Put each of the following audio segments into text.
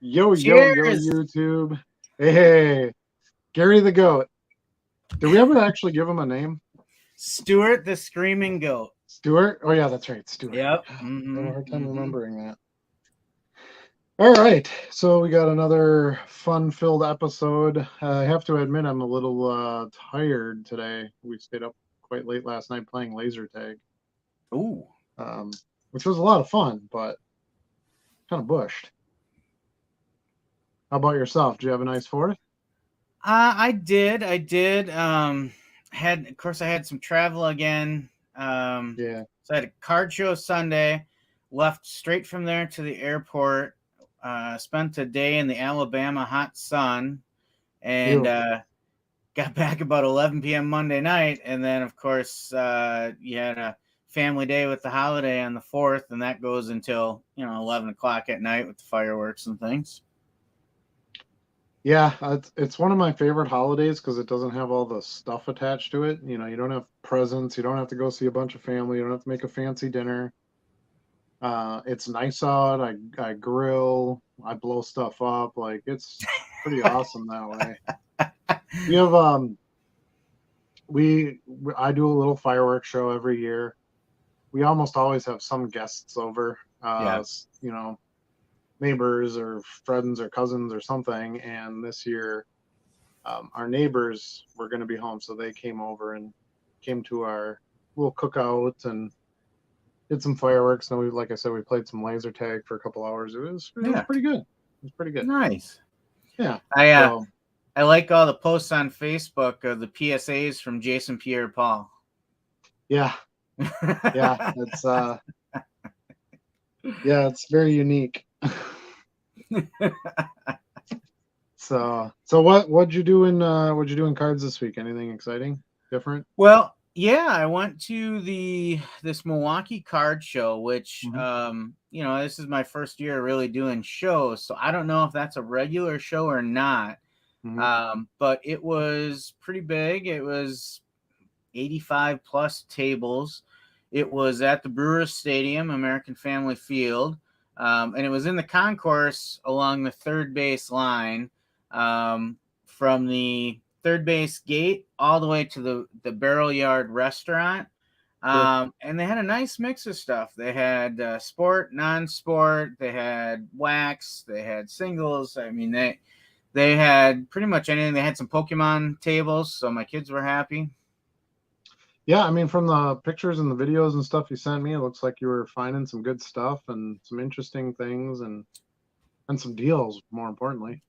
Yo, yo, yo, Cheers, YouTube. Hey, Gary the Goat. Did we ever actually give him a name? Stuart the Screaming Goat. Stuart? Oh, yeah, that's right. Stuart. Yep. I have a hard time Mm-hmm. remembering that. All right. So we got another fun-filled episode. I have to admit, I'm a little tired today. We stayed up quite late last night playing laser tag, Ooh. um, which was a lot of fun, but kind of bushed. How about yourself? Did you have a nice fourth? I did. Of course, I had some travel again. Yeah. So I had a card show Sunday. Left straight from there to the airport. Spent a day in the Alabama hot sun, and Beautiful. got back about 11 p.m. Monday night. And then, of course, you had a family day with the holiday on the 4th, and that goes until 11 o'clock at night with the fireworks and things. Yeah, it's one of my favorite holidays because it doesn't have all the stuff attached to it. You don't have presents, you don't have to go see a bunch of family, you don't have to make a fancy dinner. It's nice out. I grill, I blow stuff up. Like it's pretty awesome that way. We have we I do a little fireworks show every year. We almost always have some guests over. Yeah. Neighbors or friends or cousins or something. And this year our neighbors were going to be home, so they came over and came to our little cookout and did some fireworks. And we, like I said, we played some laser tag for a couple hours. It was Yeah. pretty good. It was pretty good. Nice. Yeah. I uh, So I like all the posts on Facebook of the PSAs from Jason Pierre-Paul. yeah, yeah, it's very unique. So what'd you do in cards this week? Anything exciting, different? Well, yeah, I went to this Milwaukee card show, which Hmm. this is my first year really doing shows, so I don't know if that's a regular show or not. Hmm. But it was pretty big. It was 85 plus tables. It was at the Brewers Stadium, American Family Field, and it was in the concourse along the third base line, from the third base gate all the way to the Barrel Yard restaurant. Sure. And they had a nice mix of stuff. They had sport, non-sport. They had wax. They had singles. I mean, they had pretty much anything. They had some Pokemon tables, so my kids were happy. Yeah, I mean, from the pictures and the videos and stuff you sent me, it looks like you were finding some good stuff and some interesting things and some deals, more importantly.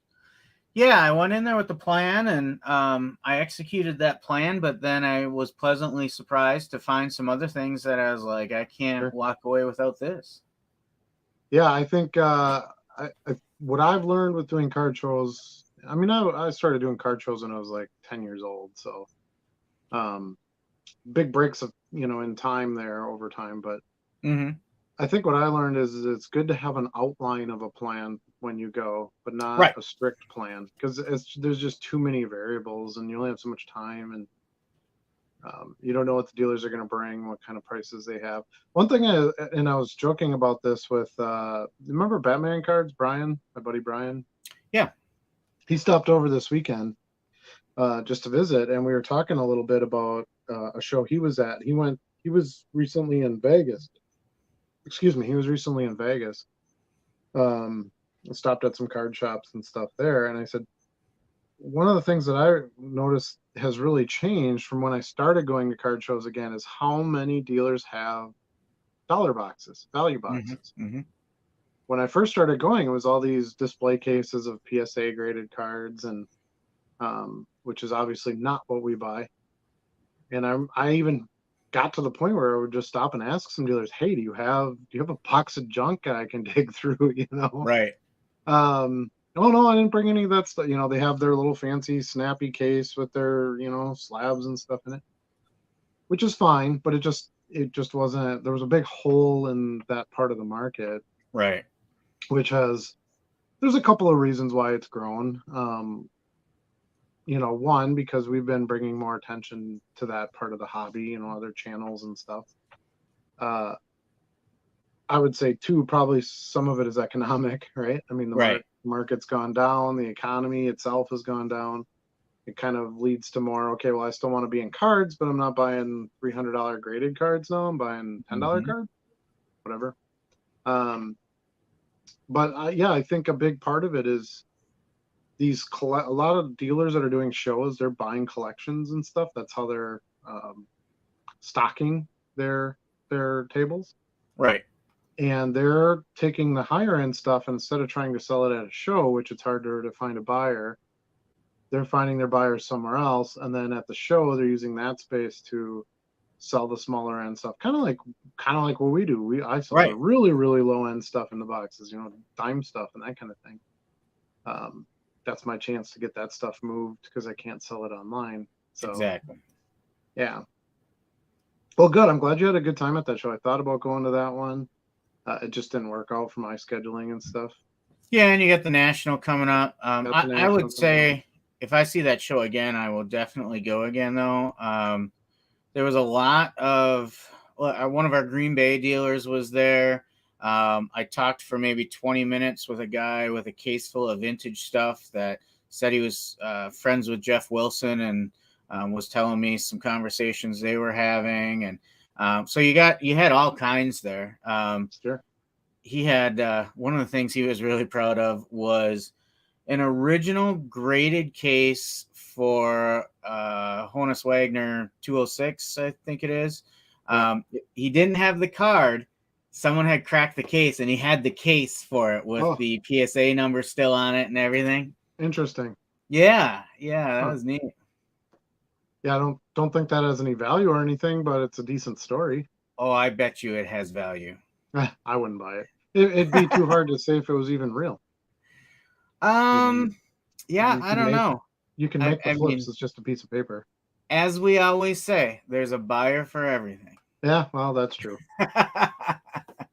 Yeah, I went in there with the plan, and I executed that plan. But then I was pleasantly surprised to find some other things that I was like, I can't Sure. walk away without this. Yeah, I think what I've learned with doing card shows, I mean, I started doing card shows when I was like 10 years old, so um, big breaks of in time there over time. But Mm-hmm. I think what I learned is it's good to have an outline of a plan when you go, but not Right. a strict plan because there's just too many variables and you only have so much time and you don't know what the dealers are going to bring, what kind of prices they have. One thing, I was joking about this with, remember Batman cards, Brian, my buddy Brian? Yeah. He stopped over this weekend just to visit, and we were talking a little bit about a show he was at. He was recently in Vegas. Excuse me, he was recently in Vegas. Um, Stopped at some card shops and stuff there, and I said, one of the things that I noticed has really changed from when I started going to card shows again is how many dealers have dollar boxes, value Mm-hmm. boxes. Mm-hmm. When I first started going, it was all these display cases of PSA graded cards, and which is obviously not what we buy. And I even got to the point where I would just stop and ask some dealers, "Hey, do you have a box of junk I can dig through?" Right. Oh no, I didn't bring any of that stuff. They have their little fancy snappy case with their slabs and stuff in it, which is fine, but it just wasn't. There was a big hole in that part of the market, Right. which there's a couple of reasons why it's grown. One, because we've been bringing more attention to that part of the hobby, other channels and stuff. uh I would say two, probably some of it is economic, right? I mean, Right. market's gone down, the economy itself has gone down. It kind of leads to more, okay, well, I still want to be in cards, but I'm not buying $300 graded cards now. I'm buying $10 cards, whatever. But yeah, I think a big part of it is a lot of dealers that are doing shows, they're buying collections and stuff. That's how they're stocking their tables. Right. And they're taking the higher end stuff, and instead of trying to sell it at a show, which it's harder to find a buyer, they're finding their buyers somewhere else. And then at the show, they're using that space to sell the smaller end stuff. Kind of like what we do. I sell the really, really low end stuff in the boxes, dime stuff and that kind of thing. That's my chance to get that stuff moved because I can't sell it online. So exactly. Yeah. Well, good. I'm glad you had a good time at that show. I thought about going to that one. It just didn't work out for my scheduling and stuff. Yeah, and you got the National coming up. I would say if I see that show again, I will definitely go again, though. There was a lot of one of our Green Bay dealers was there. I talked for maybe 20 minutes with a guy with a case full of vintage stuff that said he was friends with Jeff Wilson and was telling me some conversations they were having. And so you had all kinds there. Sure. He had one of the things he was really proud of was an original graded case for Honus Wagner 206, I think it is. He didn't have the card. Someone had cracked the case, and he had the case for it with the PSA number still on it and everything. Interesting. Yeah, that was neat. Yeah, I don't think that has any value or anything, but it's a decent story. Oh, I bet you it has value. I wouldn't buy it. It'd be too hard to say if it was even real. Yeah, I don't know. You can make the flips. It's just a piece of paper. As we always say, there's a buyer for everything. Yeah, well, that's true.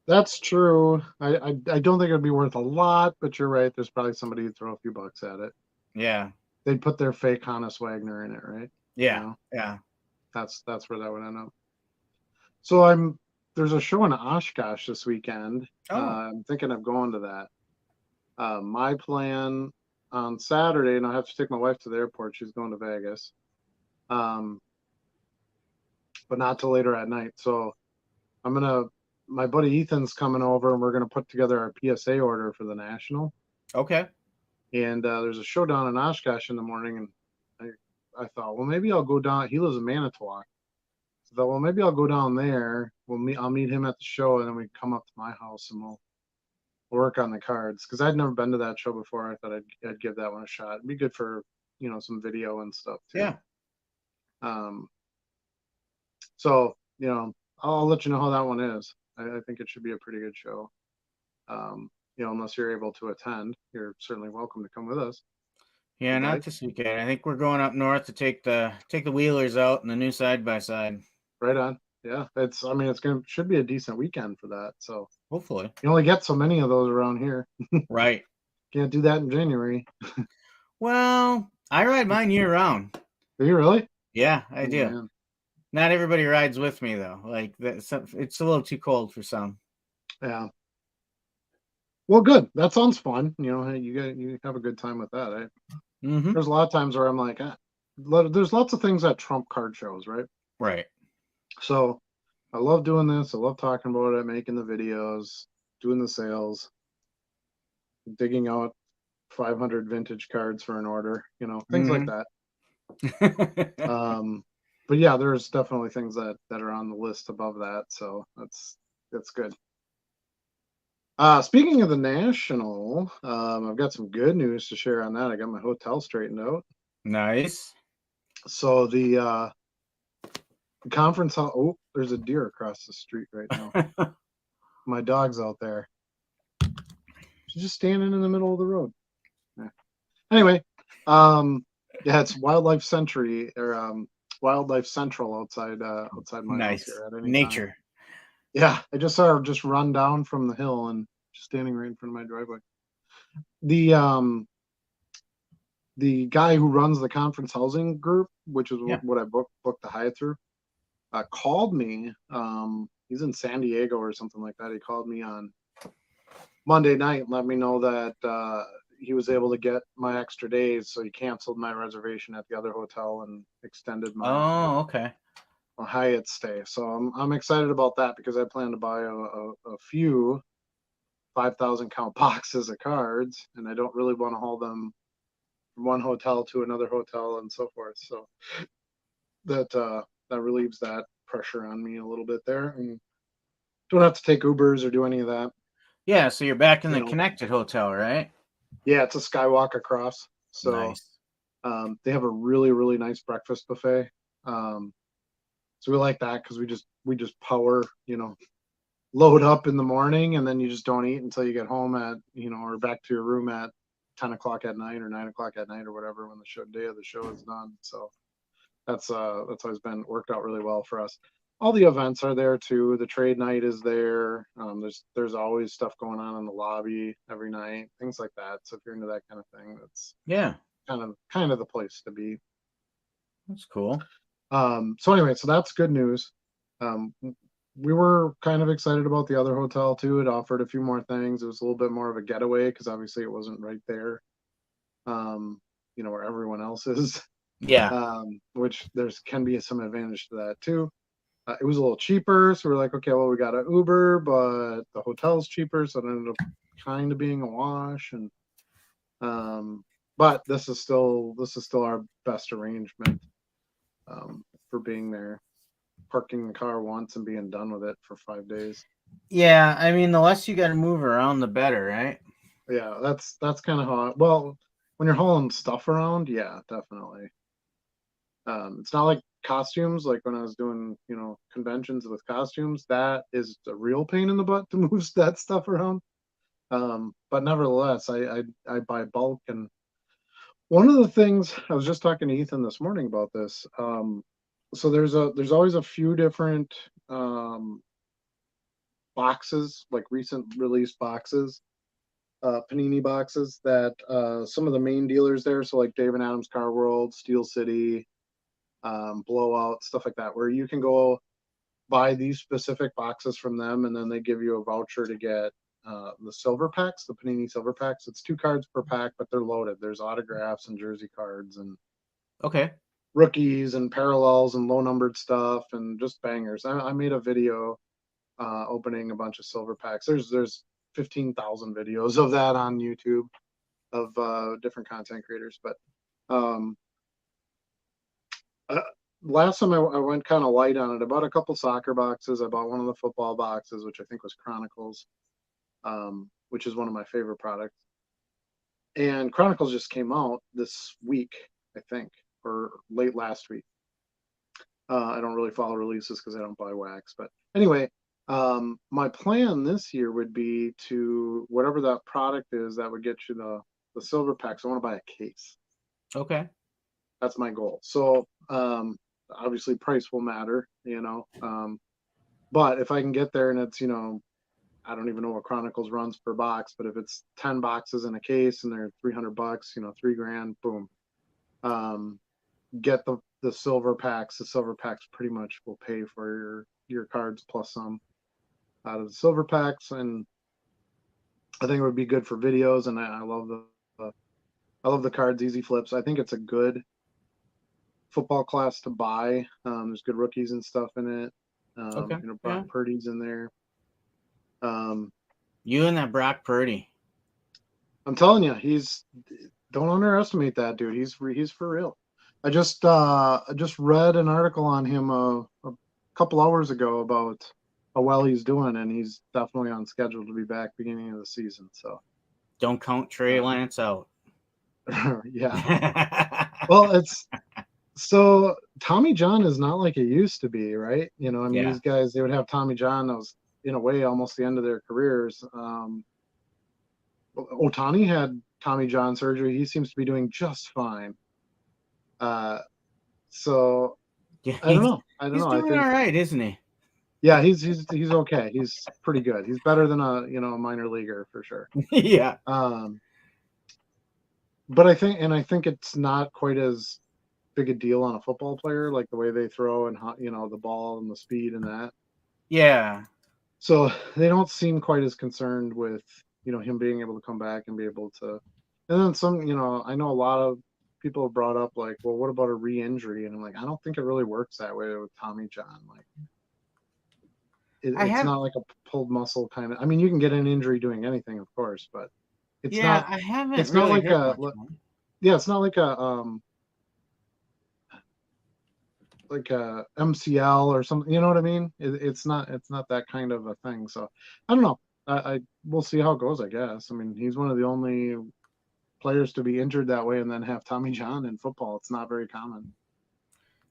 That's true. I don't think it'd be worth a lot, but you're right. There's probably somebody who'd throw a few bucks at it. Yeah. They'd put their fake Honus Wagner in it, right? Yeah. Yeah. That's where that would end up. So there's a show in Oshkosh this weekend. I'm thinking of going to that. My plan on Saturday, and I have to take my wife to the airport. She's going to Vegas. But not till later at night. So my buddy Ethan's coming over, and we're gonna put together our PSA order for the National. Okay. And there's a show down in Oshkosh in the morning, and I thought, well, maybe I'll go down. He lives in Manitowoc. So I thought, well, maybe I'll go down there. I'll meet him at the show, and then we come up to my house and we'll work on the cards, because I'd never been to that show before. I thought I'd give that one a shot. It'd be good for some video and stuff too. Yeah. So I'll let you know how that one is. I think it should be a pretty good show. Unless you're able to attend, you're certainly welcome to come with us. Yeah, not this weekend. I think we're going up north to take the Wheelers out in the new side by side. Right on. Yeah, should be a decent weekend for that. So hopefully, you only get so many of those around here. Right. Can't do that in January. Well, I ride mine year round. Do you really? Yeah, I do. Man. Not everybody rides with me though. Like it's a little too cold for some. Yeah. Well, good. That sounds fun. You have a good time with that. Mm-hmm. There's a lot of times where I'm like, there's lots of things that trump card shows, right? Right. So I love doing this. I love talking about it, making the videos, doing the sales, digging out 500 vintage cards for an order, things like that. But yeah, there's definitely things that are on the list above that. So that's good. Speaking of the National, I've got some good news to share on that. I got my hotel straightened out. Nice. So the conference hall. Oh, there's a deer across the street right now. My dog's out there. She's just standing in the middle of the road. Yeah. Anyway, yeah, it's Wildlife Century or Wildlife Central outside my house here at any nature. Time. Yeah, I just saw her just run down from the hill and just standing right in front of my driveway. The guy who runs the conference housing group, which is what I booked the Hyatt through, called me. He's in San Diego or something like that. He called me on Monday night and let me know that he was able to get my extra days, so he canceled my reservation at the other hotel and extended Oh, okay. my Hyatt stay. So I'm excited about that because I plan to buy a few 5,000 count boxes of cards, and I don't really want to haul them from one hotel to another hotel and so forth. So that relieves that pressure on me a little bit there, and don't have to take Ubers or do any of that. Yeah, so you're back in You the know, Connected Hotel, right? yeah, it's a skywalk across. So Nice. they have a really really nice breakfast buffet. Um, so we like that because we just power, load up in the morning, and then you just don't eat until you get home at, or back to your room at 10 o'clock at night or 9 o'clock at night or whatever when the day of the show is done. So that's always been worked out really well for us. All the events are there too. The trade night is there. There's always stuff going on in the lobby every night, things like that. So if you're into that kind of thing, that's Yeah, kind of the place to be. that's cool. So anyway, so that's good news. Um, we were kind of excited about the other hotel too. It offered a few more things. It was a little bit more of a getaway because obviously it wasn't right there, where everyone else is, Yeah. which there's can be some advantage to that too. It was a little cheaper, so we're like, okay, well, we got an Uber, but the hotel's cheaper, so it ended up kind of being a wash. And but this is still our best arrangement for being there, parking the car once and being done with it for 5 days. Yeah, I mean, the less you got to move around, the better, right? Yeah, that's kind of how. Well, when you're hauling stuff around, yeah, definitely. It's not like costumes, like when I was doing, conventions with costumes. That is a real pain in the butt to move that stuff around. But nevertheless, I buy bulk, and one of the things I was just talking to Ethan this morning about this. So there's always a few different boxes, like recent release boxes, Panini boxes that some of the main dealers there, so like Dave and Adam's Car World, Steel City, Blowout, stuff like that, where you can go buy these specific boxes from them, and then they give you a voucher to get the silver packs, the Panini silver packs. It's 2 cards per pack, but they're loaded. There's autographs and jersey cards and Okay. rookies and parallels and low numbered stuff and just bangers. I made a video opening a bunch of silver packs. There's 15,000 videos of that on YouTube of different content creators, but um, uh, last time I went kind of light on it. I bought a couple soccer boxes. I bought one of the football boxes, which I think was Chronicles, which is one of my favorite products. And Chronicles just came out this week, I think, or late last week. I don't really follow releases because I don't buy wax. But anyway, my plan this year would be to whatever that product is that would get you the silver packs. I want to buy a case. Okay. That's my goal. So obviously price will matter, but if I can get there and it's, I don't even know what Chronicles runs per box, but if it's 10 boxes in a case and they're $300, $3,000, boom. Get the silver packs. The silver packs pretty much will pay for your cards plus some out of the silver packs, and I think it would be good for videos. And I love I love the cards, easy flips. I think it's a good football class to buy. There's good rookies and stuff in it. Okay. Brock Yeah. Purdy's in there. You and that Brock Purdy. I'm telling you, don't underestimate that dude. He's for real. I just read an article on him a couple hours ago about how well he's doing, and he's definitely on schedule to be back beginning of the season. So Don't count Trey Lance out. yeah. Well, it's so Tommy John is not like it used to be, right? I mean, Yeah. these guys, they would have Tommy John that was in a way almost the end of their careers. Otani had Tommy John surgery. He seems to be doing just fine. So Yeah, I don't know. he's I doing think, all right, isn't he? yeah, he's okay. He's pretty good. He's better than a minor leaguer for sure. Yeah. But I think it's not quite as big a deal on a football player, like the way they throw and how, the ball and the speed and that. Yeah. So they don't seem quite as concerned with him being able to come back and be able to And then some, I know a lot of people have brought up like, well, what about a re-injury? And I'm like, I don't think it really works that way with Tommy John. Like, I it's have, not like a pulled muscle kind of. I mean, you can get an injury doing anything, of course, but it's yeah, not. I haven't It's not really like heard much more. yeah, it's not like a MCL or something. You know what I mean? It's not. It's not that kind of a thing. So I don't know. I we'll see how it goes. I guess. I mean, he's one of the only players to be injured that way and then have Tommy John in football. It's not very common.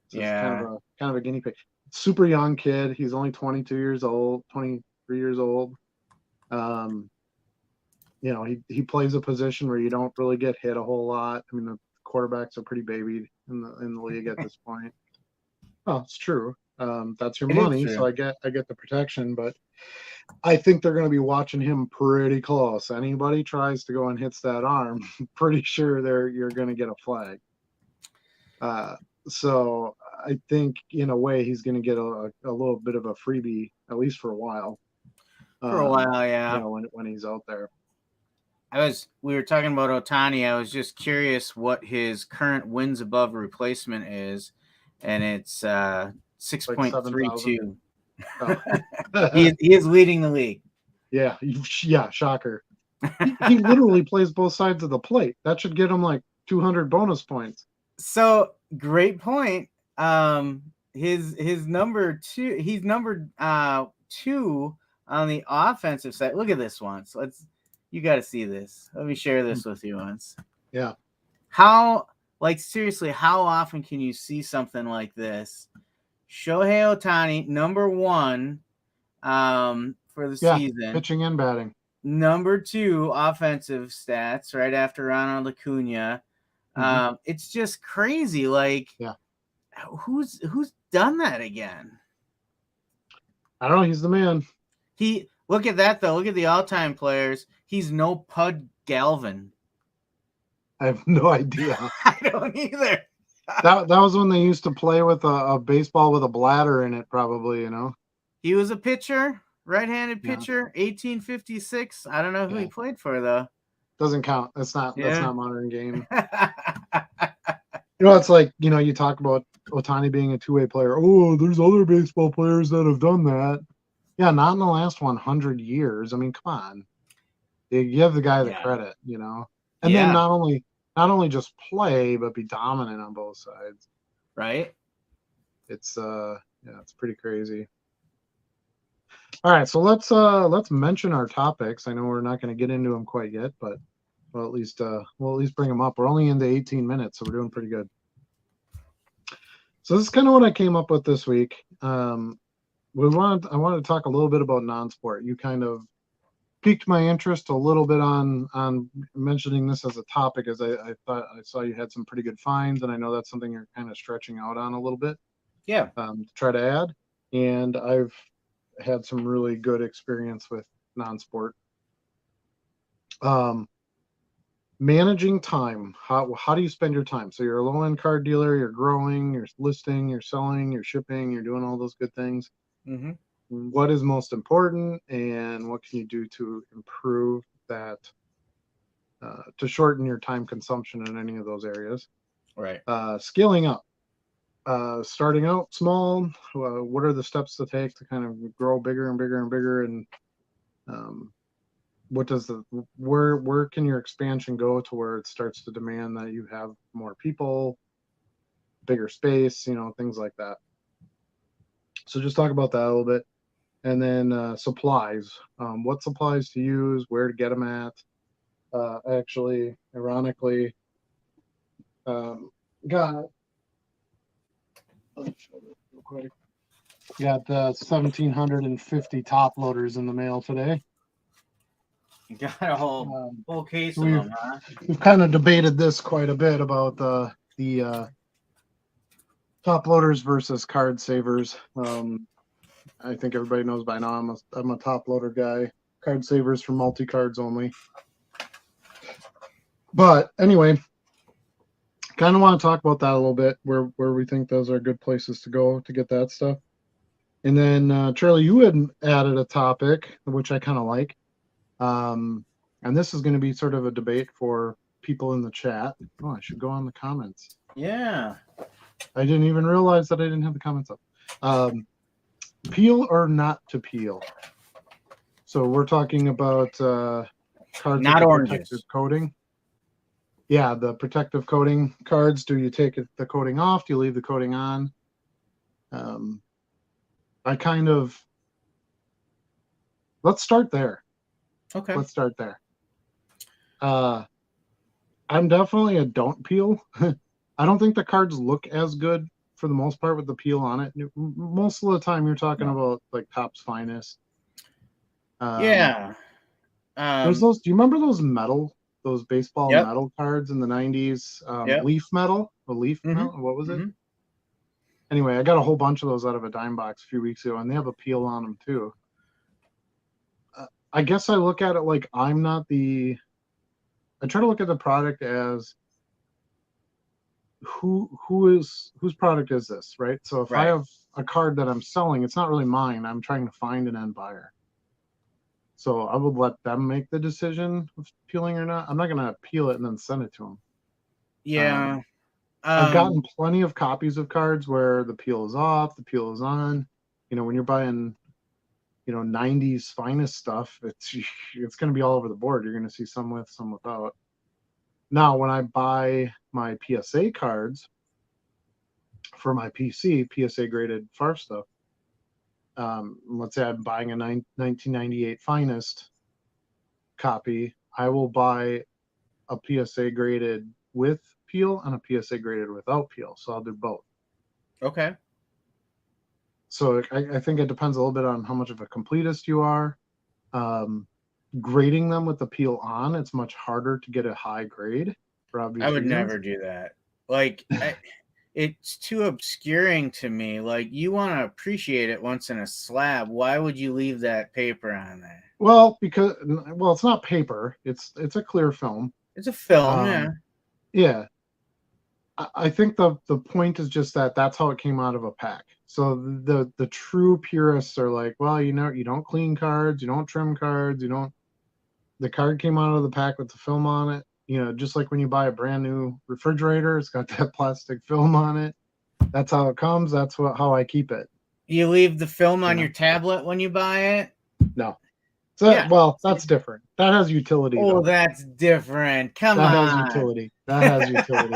So it's Yeah, kind of a guinea pig. Super young kid. He's only 22 years old, 23 years old. Um, he plays a position where you don't really get hit a whole lot. I mean, the quarterbacks are pretty babied in the league at this point. Oh, it's true. That's your it is money, so true. I get the protection, but I think they're going to be watching him pretty close. Anybody tries to go and hits that arm, pretty sure you're going to get a flag. Uh, so I think in a way he's going to get a little bit of a freebie at least for a while. For a while, yeah. When he's out there. We were talking about Ohtani. I was just curious what his current wins above replacement is, and it's 6.32. Oh. He is leading the league. Yeah, shocker. He literally plays both sides of the plate. That should get him like 200 bonus points. So great point. His number two. He's number 2 on the offensive side. Look at this once. You got to see this. Let me share this with you once. Yeah. Seriously, how often can you see something like this? Shohei Ohtani, number 1 for the season. Pitching and batting. Number 2 offensive stats right after Ronald Acuna. Mm-hmm. It's just crazy. Like, who's done that again? I don't know. He's the man. Look at that though. Look at the all-time players. He's no Pud Galvin. I have no idea. I don't either. That was when they used to play with a baseball with a bladder in it, probably. He was a pitcher, right-handed pitcher, 1856. I don't know who he played for though. Doesn't count. That's not modern game. It's like, you talk about Ohtani being a two-way player. Oh, there's other baseball players that have done that. Yeah, not in the last 100 years. I mean, come on. You give the guy the credit, and then not only just play, but be dominant on both sides. Right. It's it's pretty crazy. All right, so let's mention our topics. I know we're not going to get into them quite yet, but we'll at least bring them up. We're only into 18 minutes, so we're doing pretty good. So this is kind of what I came up with this week. I wanted to talk a little bit about non-sport. You kind of piqued my interest a little bit on mentioning this as a topic, as I thought I saw you had some pretty good finds, and I know that's something you're kind of stretching out on a little bit. Yeah. To try to add, and I've had some really good experience with non-sport. Managing time. How do you spend your time? So you're a low-end card dealer, you're growing, you're listing, you're selling, you're shipping, you're doing all those good things. Mm-hmm. What is most important, and what can you do to improve that, to shorten your time consumption in any of those areas? Right. Scaling up. Starting out small, what are the steps to take to kind of grow bigger and bigger and bigger, and where can your expansion go to where it starts to demand that you have more people, bigger space, things like that. So just talk about that a little bit. And then supplies. What supplies to use, where to get them at. Actually, ironically, got the 1,750 top loaders in the mail today. You got a whole case of them, huh? We've kind of debated this quite a bit about the top loaders versus card savers. I think everybody knows by now I'm a top loader guy. Card savers for multi-cards only. But anyway, kind of want to talk about that a little bit, where we think those are good places to go to get that stuff. And then Charlie, you had added a topic which I kind of like, and this is going to be sort of a debate for people in the chat. Oh, I should go on the comments. Yeah. I didn't even realize that I didn't have the comments up. Peel or not to peel? So we're talking about cards Not with the oranges. protective coating. Yeah, the protective coating cards. Do you take the coating off? Do you leave the coating on? Let's start there. Okay. Let's start there. I'm definitely a don't peel. I don't think the cards look as good for the most part with the peel on it. Most of the time, you're talking about like Topps Finest. Yeah. There's those. Do you remember those baseball Yep. metal cards in the 90s? Yep. Leaf metal, metal. What was it? Anyway, I got a whole bunch of those out of a dime box a few weeks ago, and they have a peel on them too. I guess I look at it like I try to look at the product as whose product is this, right? So if I have a card that I'm selling, it's not really mine. I'm trying to find an end buyer. So I would let them make the decision of peeling or not. I'm not going to peel it and then send it to them. Yeah. I've gotten plenty of copies of cards where the peel is off, the peel is on. When you're buying, 90s Finest stuff, it's going to be all over the board. You're going to see some with, some without. Now, when I buy my PSA cards for my PC, PSA graded FAR stuff, let's say I'm buying a 1998 Finest copy, I will buy a PSA graded with peel and a PSA graded without peel. So I'll do both. Okay. So I think it depends a little bit on how much of a completist you are. Grading them with the peel on, it's much harder to get a high grade for obvious reasons. Never do that. Like, it's too obscuring to me. Like, you want to appreciate it once in a slab. Why would you leave that paper on there? Well, it's not paper. It's a clear film. It's a film, yeah. Yeah. I think the point is just that's how it came out of a pack. So the true purists are like, well, you don't clean cards, you don't trim cards, the card came out of the pack with the film on it. Just like when you buy a brand new refrigerator, it's got that plastic film on it. That's how it comes. That's how I keep it. You leave the film on your tablet when you buy it? No. Well, that's different. That has utility. Oh, that's different. Come on. That has utility.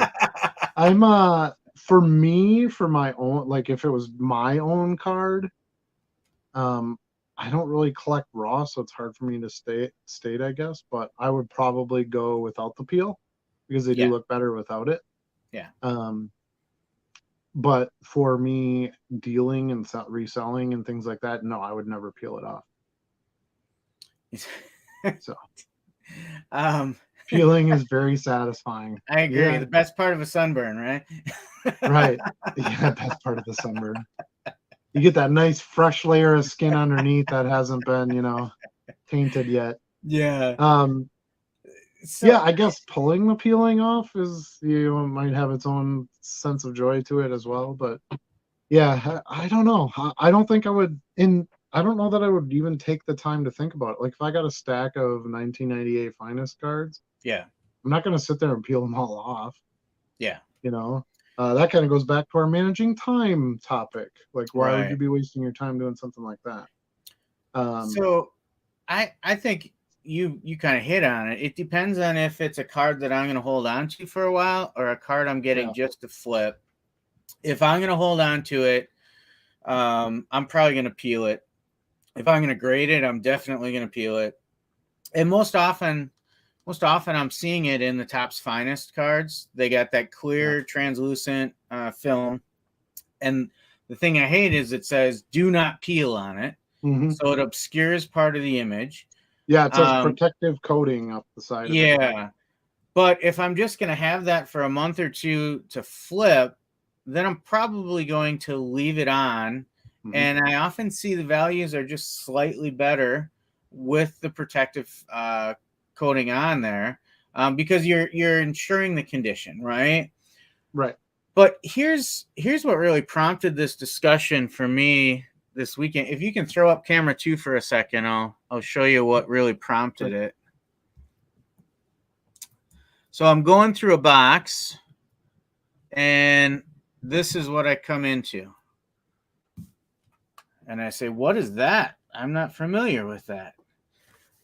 I'm for my own, like if it was my own card, I don't really collect raw, so it's hard for me to state, I guess, but I would probably go without the peel because they do look better without it. Yeah. But for me dealing and reselling and things like that, no, I would never peel it off. So peeling is very satisfying. I agree. Yeah. The best part of a sunburn, right? Right. Yeah, best part of the sunburn. You get that nice fresh layer of skin underneath that hasn't been, tainted yet. Yeah. I guess pulling the peeling off is might have its own sense of joy to it as well. But yeah, I don't know. I don't think I would I don't know that I would even take the time to think about it. Like if I got a stack of 1998 Finest cards, yeah, I'm not going to sit there and peel them all off. Yeah. That kind of goes back to our managing time topic. Like, why would you be wasting your time doing something like that? So I think you kind of hit on it. It depends on if it's a card that I'm going to hold on to for a while or a card I'm getting just to flip. If I'm going to hold on to it, I'm probably going to peel it. If I'm going to grade it, I'm definitely going to peel it. And most often I'm seeing it in the Topps Finest cards. They got that clear, translucent film. And the thing I hate is it says do not peel on it. Mm-hmm. So it obscures part of the image. Yeah, it says protective coating up the side of it. Yeah. But if I'm just going to have that for a month or two to flip, then I'm probably going to leave it on. Mm-hmm. And I often see the values are just slightly better with the protective coating on there because you're ensuring the condition, right? Right. But here's what really prompted this discussion for me this weekend. If you can throw up camera 2 for a second, I'll show you what really prompted it. So I'm going through a box, and this is what I come into. And I say, what is that? I'm not familiar with that.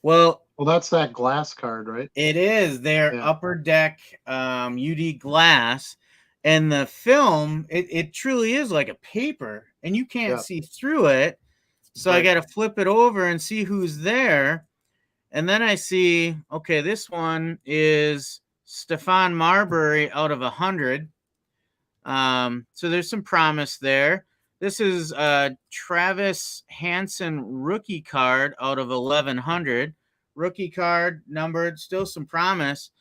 Well, that's that glass card, right? it is their Yeah. upper deck UD glass. And the film, it truly is like a paper, and you can't see through it. So I got to flip it over and see who's there. And then I see, okay, this one is Stephon Marbury out of 100. So there's some promise there. This is a Travis Hansen rookie card out of 1100. Rookie card numbered, still some promise.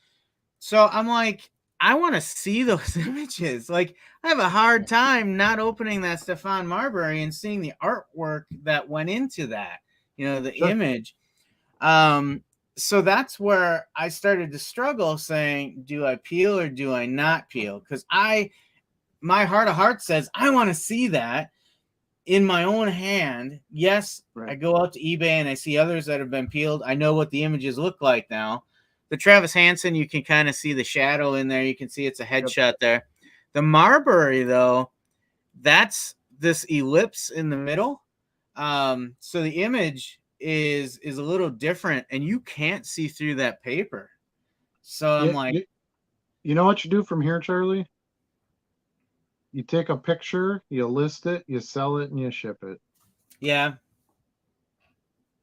So I'm like, I want to see those images. Like, I have a hard time not opening that Stephon Marbury and seeing the artwork that went into that, the image. So that's where I started to struggle, saying, do I peel or do I not peel? Because my heart of hearts says I want to see that in my own hand. Yes, I go out to eBay and I see others that have been peeled. I know what the images look like now. The Travis Hansen, you can kind of see the shadow in there. You can see it's a headshot there. The Marbury, though, that's this ellipse in the middle. So the image is a little different, and you can't see through that paper. So I'm like, you know what you do from here, Charlie? You take a picture, you list it, you sell it, and you ship it. Yeah.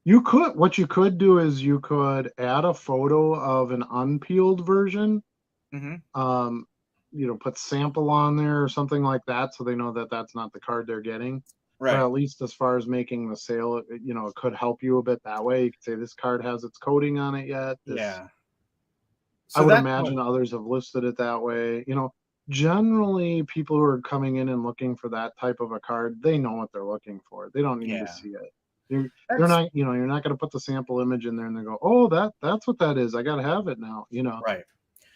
What you could do is you could add a photo of an unpeeled version. Put sample on there or something like that, so they know that that's not the card they're getting. Right. But at least as far as making the sale, it could help you a bit that way. You could say this card has its coating on it yet. So I would imagine others have listed it that way. Generally people who are coming in and looking for that type of a card, they know what they're looking for. They don't need to see it. They're not, you're not going to put the sample image in there and they go, oh, that's what that is. I got to have it now, Right.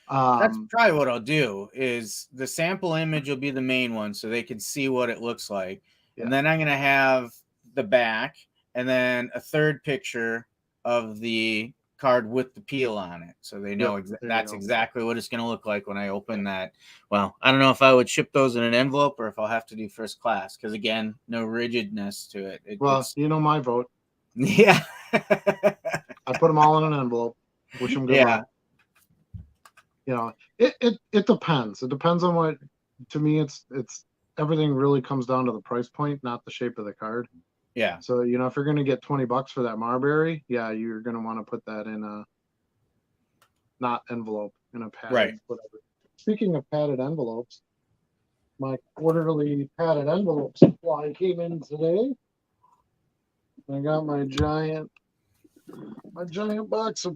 That's probably what I'll do. Is the sample image will be the main one, so they can see what it looks like, and then I'm going to have the back, and then a third picture of the card with the peel on it, so they know that's exactly what it's going to look like when I open that. Well, I don't know if I would ship those in an envelope or if I'll have to do first class, because again, no rigidness to it. My vote. Yeah. I put them all in an envelope. Wish them good luck. It depends. It depends on what. To me, it's everything really comes down to the price point, not the shape of the card. Yeah. So if you're going to get $20 for that Marbury, you're going to want to put that in a not envelope, in a padded whatever. Speaking of padded envelopes, my quarterly padded envelope supply came in today. I got my giant box of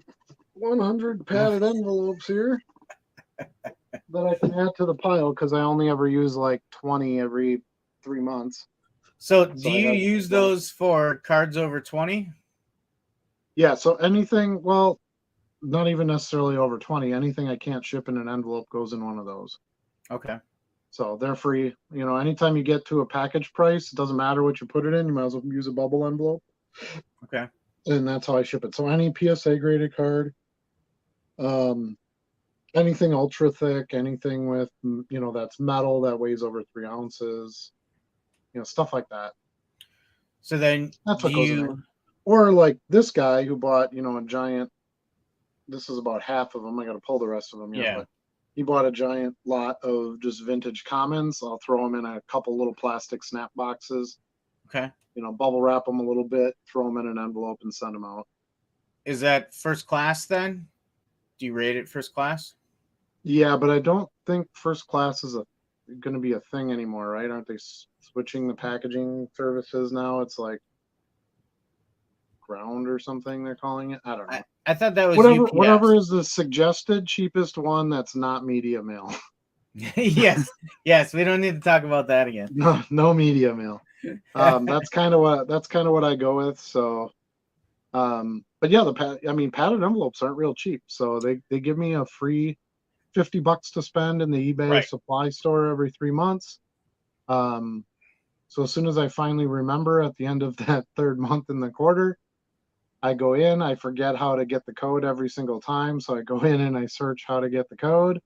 100 padded envelopes here that I can add to the pile, because I only ever use like 20 every 3 months. So do you use those for cards over 20? Yeah, so anything, well, not even necessarily over 20. Anything I can't ship in an envelope goes in one of those. Okay. So they're free. Anytime you get to a package price, it doesn't matter what you put it in. You might as well use a bubble envelope. Okay. And that's how I ship it. So any PSA graded card, anything ultra thick, anything with, that's metal that weighs over 3 ounces, stuff like that. So then that's what goes in there. Or like this guy who bought, a giant, this is about half of them. I got to pull the rest of them. But he bought a giant lot of just vintage commons. I'll throw them in a couple little plastic snap boxes. Okay. Bubble wrap them a little bit, throw them in an envelope and send them out. Is that first class then? Do you rate it first class? Yeah, but I don't think first class is going to be a thing anymore, right? Aren't they switching the packaging services now? It's like ground or something they're calling it. I don't know. I thought that was whatever is the suggested cheapest one that's not media mail. Yes, we don't need to talk about that again. No media mail. That's kind of what I go with. So, but yeah, padded envelopes aren't real cheap. So they give me a free $50 to spend in the eBay supply store every 3 months. So as soon as I finally remember at the end of that third month in the quarter, I go in, I forget how to get the code every single time. So I go in and I search how to get the code,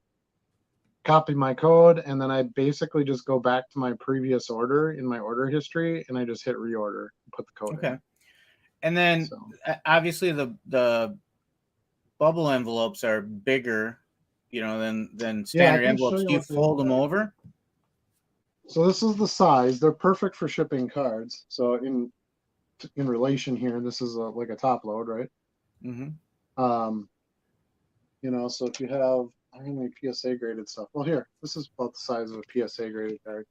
copy my code, and then I basically just go back to my previous order in my order history and I just hit reorder and put the code Okay. in. And then So, obviously the bubble envelopes are bigger, than yeah, I standard can show envelopes. you Do you what they fold look them like. over? So this is the size. They're perfect for shipping cards. So in relation here, this is like a top load, right? Mm-hmm. So if you have how many PSA graded stuff? Well, here, this is about the size of a PSA graded card.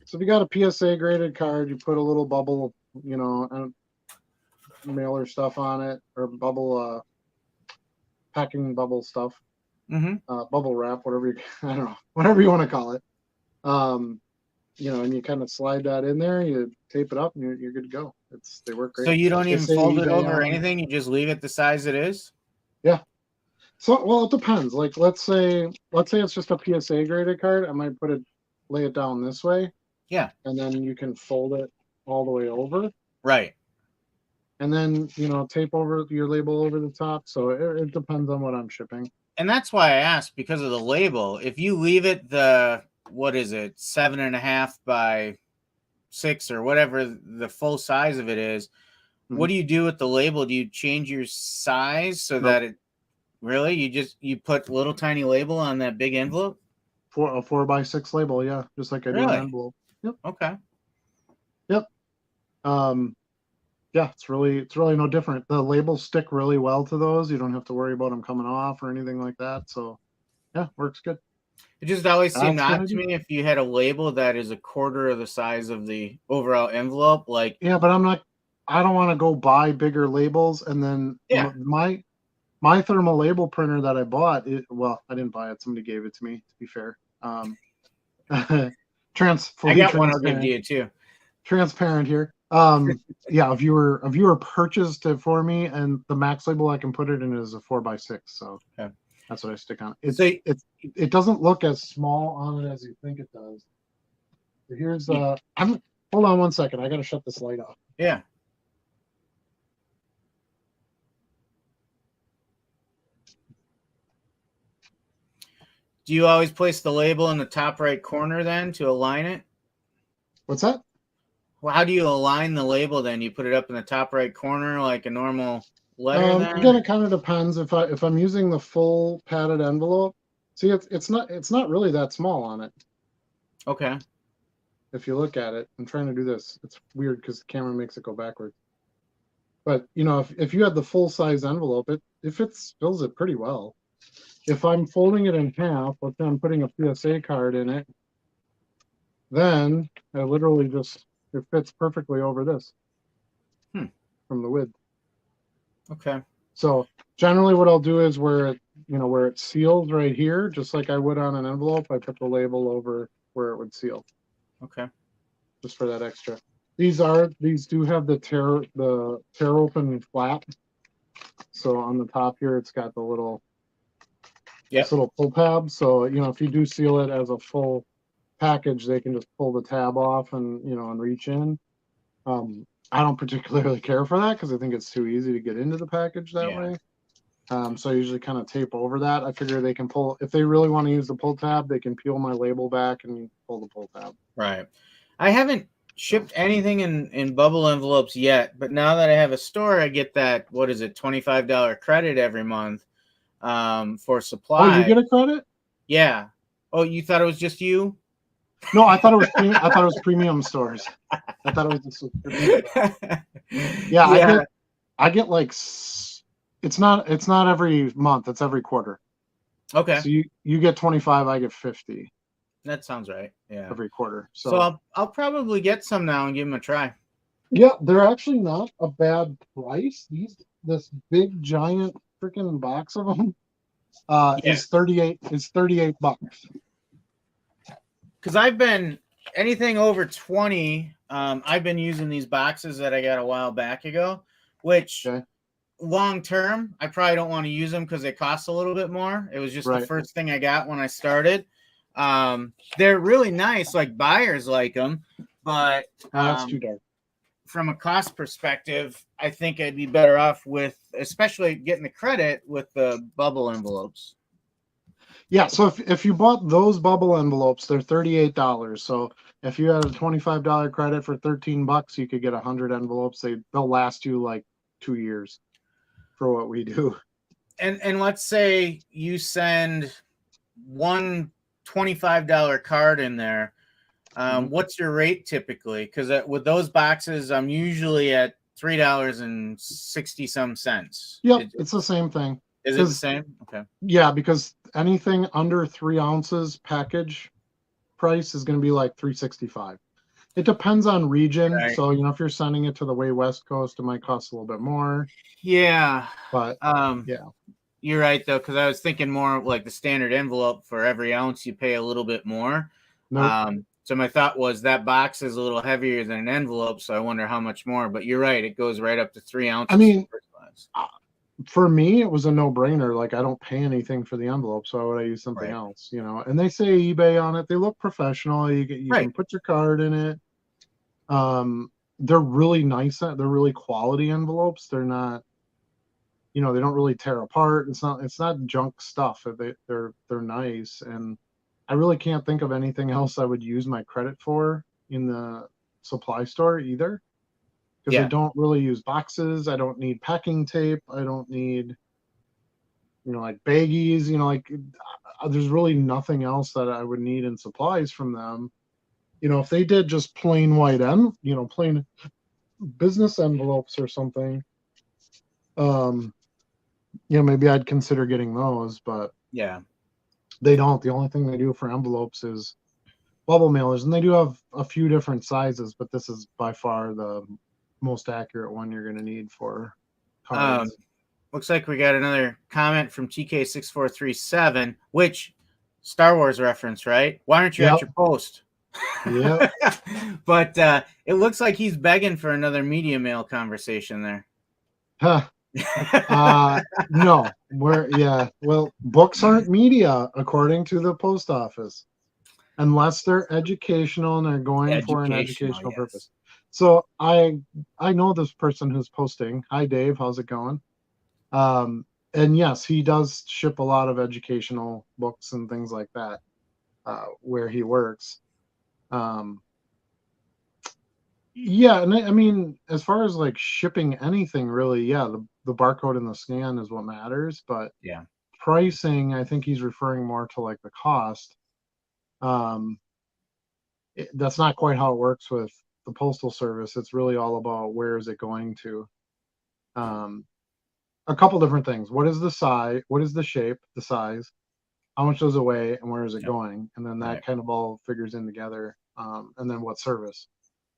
So if you got a PSA graded card, you put a little bubble, mailer stuff on it, or bubble packing bubble stuff, Mm-hmm. bubble wrap, whatever I don't know, whatever you want to call it. And you kind of slide that in there, you tape it up, and you're good to go. They work So great. you don't They even say fold it eBay over on or them. anything? You just leave it the size it is? Yeah. So, well, it depends. Like, let's say it's just a PSA graded card. I might lay it down this way. Yeah. And then you can fold it all the way over. Right. And then, tape over your label over the top. So it depends on what I'm shipping. And that's why I asked, because of the label. If you leave it 7.5 by 6 or whatever the full size of it is, what do you do with the label? Do you change your size so that it really you put little tiny label on that big envelope? A 4x6 label, yeah, just like I do an envelope. Yep. Okay. Yep. Yeah, it's really no different. The labels stick really well to those. You don't have to worry about them coming off or anything like that. So, yeah, works good. It just always seemed odd to me if you had a label that is a quarter of the size of the overall envelope. Like, yeah, but I don't want to go buy bigger labels. And then my thermal label printer that I bought, I didn't buy it. Somebody gave it to me, to be fair. I got one I'll give to you too. Transparent here. Yeah, a viewer purchased it for me, and the max label I can put it in is a 4x6. So that's what I stick on. It doesn't look as small on it as you think it does. So here's hold on one second. I gotta shut this light off. Yeah. Do you always place the label in the top right corner then to align it? What's that? Well, how do you align the label then? You put it up in the top right corner like a normal letter then? Again, it kind of depends. If I'm using the full padded envelope, see, it's not really that small on it. Okay. If you look at it, I'm trying to do this. It's weird because the camera makes it go backwards. But if you had the full size envelope, it fills it pretty well. If I'm folding it in half, let's say I'm putting a PSA card in it, then I literally it fits perfectly over this from the width. Okay. So generally what I'll do is where it seals right here, just like I would on an envelope, I put the label over where it would seal. Okay. Just for that extra. These do have the tear open flap. So on the top here, it's got the little pull tab. So, if you do seal it as a full package, they can just pull the tab off and reach in. I don't particularly care for that because I think it's too easy to get into the package that way. So I usually kind of tape over that. I figure they can pull, if they really want to use the pull tab, they can peel my label back and pull the pull tab. Right. I haven't shipped anything in bubble envelopes yet, but now that I have a store, I get that, $25 credit every month for supply. Oh, you get a credit? Yeah. Oh, you thought it was just you? No, I thought it was premium stores. I thought it was just yeah. I get like, it's not every month, it's every quarter. Okay. So you get 25, I get 50. That sounds right. Yeah. Every quarter. So I'll probably get some now and give them a try. Yeah, they're actually not a bad price. This big giant freaking box of them is $38 bucks. Because I've been anything over 20. I've been using these boxes that I got a while back ago, which long term I probably don't want to use them because they cost a little bit more. It was just the first thing I got when I started. They're really nice, like buyers like them, but that's too dark. from a cost perspective, I think I'd be better off with, especially getting the credit with the bubble envelopes. Yeah, so if you bought those bubble envelopes, they're $38. So if you had a $25 credit for $13, you could get 100 envelopes. They'll last you like 2 years for what we do. And let's say you send one $25 card in there. What's your rate typically? Because with those boxes, I'm usually at $3.60 some cents. Yep, it's the same thing. Is it the same? Okay. Yeah, because anything under 3 ounces package price is going to be like $3.65. It depends on region. Right. So, if you're sending it to the way West Coast, it might cost a little bit more. Yeah. But yeah. You're right, though, because I was thinking more like the standard envelope for every ounce, you pay a little bit more. Nope. So my thought was that box is a little heavier than an envelope, so I wonder how much more. But you're right, it goes right up to 3 ounces. I mean, for me, it was a no-brainer. Like, I don't pay anything for the envelope, so why would I use something else? And they say eBay on it. They look professional. You can put your card in it. They're really nice. They're really quality envelopes. They're not, they don't really tear apart. It's not junk stuff. They're nice, and I really can't think of anything else I would use my credit for in the supply store either. Because I don't really use boxes. I don't need packing tape. I don't need, like baggies. There's really nothing else that I would need in supplies from them. If they did just plain white plain business envelopes or something, maybe I'd consider getting those. But yeah, they don't. The only thing they do for envelopes is bubble mailers, and they do have a few different sizes, but this is by far the most accurate one you're going to need for cards. Looks like we got another comment from TK6437, which Star Wars reference, right? Why aren't you at your post? Yeah. But it looks like he's begging for another media mail conversation there. No, well, books aren't media according to the post office, unless they're educational and they're going for an educational purpose. So I know this person who's posting. Hi, Dave. How's it going? And yes, he does ship a lot of educational books and things like that where he works. Yeah, and I mean, as far as like shipping anything, really, the barcode and the scan is what matters. But pricing, I think he's referring more to like the cost. That's not quite how it works with the postal service. It's really all about where is it going to. A couple different things. What is the size? What is the shape? The size? How much does it weigh? And where is it going? And then that kind of all figures in together. And then what service?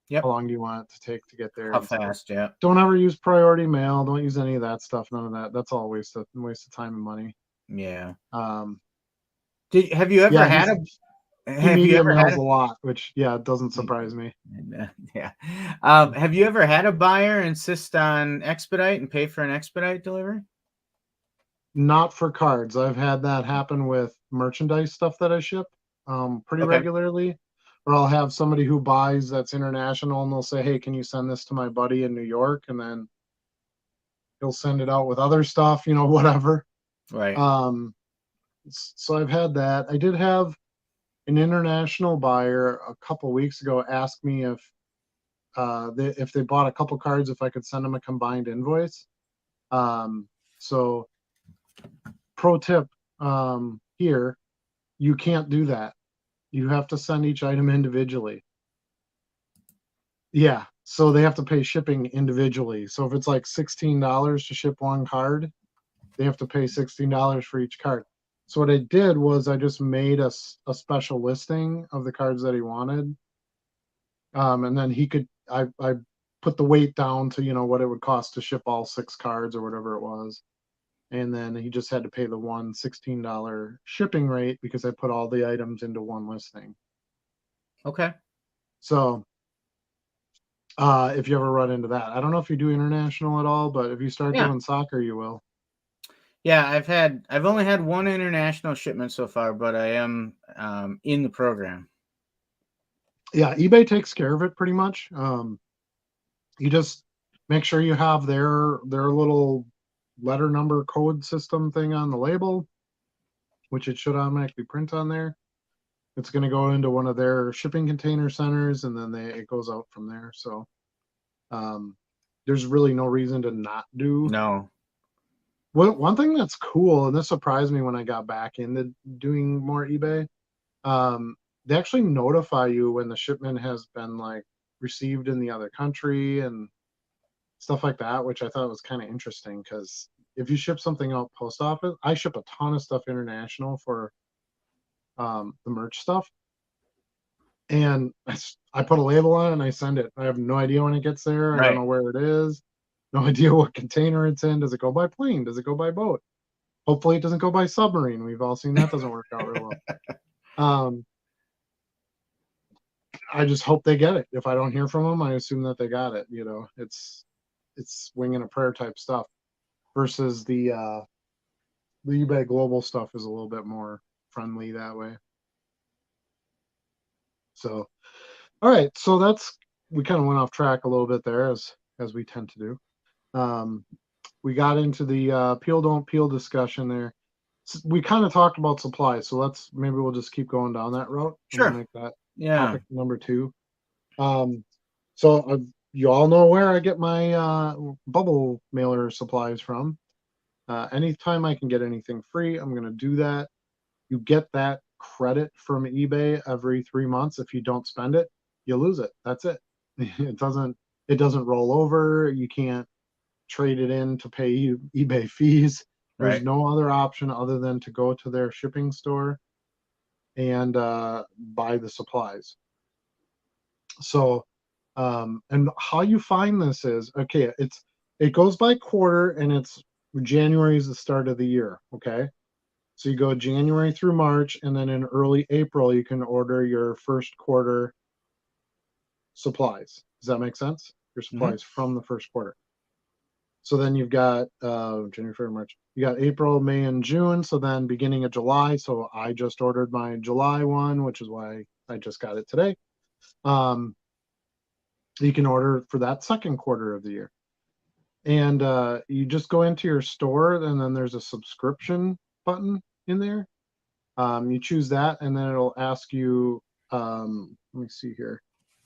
Yep. How long do you want it to take to get there? How fast? Yeah. Don't ever use priority mail. Don't use any of that stuff. None of that. That's all waste of time and money. Yeah. Have you ever had a? Have you ever had a lot? Which it doesn't surprise me. Yeah. Have you ever had a buyer insist on expedite and pay for an expedite delivery? Not for cards. I've had that happen with merchandise stuff that I ship pretty regularly. Or I'll have somebody who buys that's international, and they'll say, "Hey, can you send this to my buddy in New York?" And then he'll send it out with other stuff, whatever. Right. So I've had that. I did have an international buyer a couple weeks ago ask me if they bought a couple cards, if I could send them a combined invoice. So pro tip here, you can't do that. You have to send each item individually. Yeah, so they have to pay shipping individually. So if it's like $16 to ship one card, they have to pay $16 for each card. So what I did was I just made a special listing of the cards that he wanted. And then I put the weight down to, what it would cost to ship all 6 cards or whatever it was. And then he just had to pay the one $16 shipping rate because I put all the items into one listing. Okay. So if you ever run into that, I don't know if you do international at all, but if you start doing soccer, you will. Yeah, I've only had one international shipment so far, but I am in the program. Yeah, eBay takes care of it pretty much. You just make sure you have their little letter number code system thing on the label, which it should automatically print on there. It's going to go into one of their shipping container centers, and then it goes out from there. So there's really no reason to not do. No. Well, one thing that's cool, and this surprised me when I got back into doing more eBay, they actually notify you when the shipment has been like received in the other country and stuff like that, which I thought was kind of interesting because if you ship something out post office, I ship a ton of stuff international for the merch stuff, and I put a label on it and I send it. I have no idea when it gets there. I don't know where it is. No idea what container it's in. Does it go by plane? Does it go by boat? Hopefully it doesn't go by submarine. We've all seen that doesn't work out real well. I just hope they get it. If I don't hear from them, I assume that they got it. You know, it's winging a prayer type stuff versus the eBay global stuff is a little bit more friendly that way. So, all right. So we kind of went off track a little bit there as we tend to do. We got into the peel don't peel discussion there. We kind of talked about supply, so maybe we'll just keep going down that route. Sure. Make that topic number 2. So you all know where I get my bubble mailer supplies from. Anytime I can get anything free, I'm going to do that. You get that credit from eBay every 3 months. If you don't spend it, you lose it. That's it. It doesn't roll over. You can't trade it in to pay eBay fees. There's no other option other than to go to their shipping store and buy the supplies. So, and how you find this is, okay, it goes by quarter, and it's January is the start of the year. Okay. So you go January through March, and then in early April, you can order your first quarter supplies. Does that make sense? Your supplies from the first quarter. So then you've got January, February, March. You got April, May, and June. So then beginning of July. So I just ordered my July one, which is why I just got it today. You can order for that second quarter of the year. And you just go into your store, and then there's a subscription button in there. You choose that, and then it'll ask you, let me see here.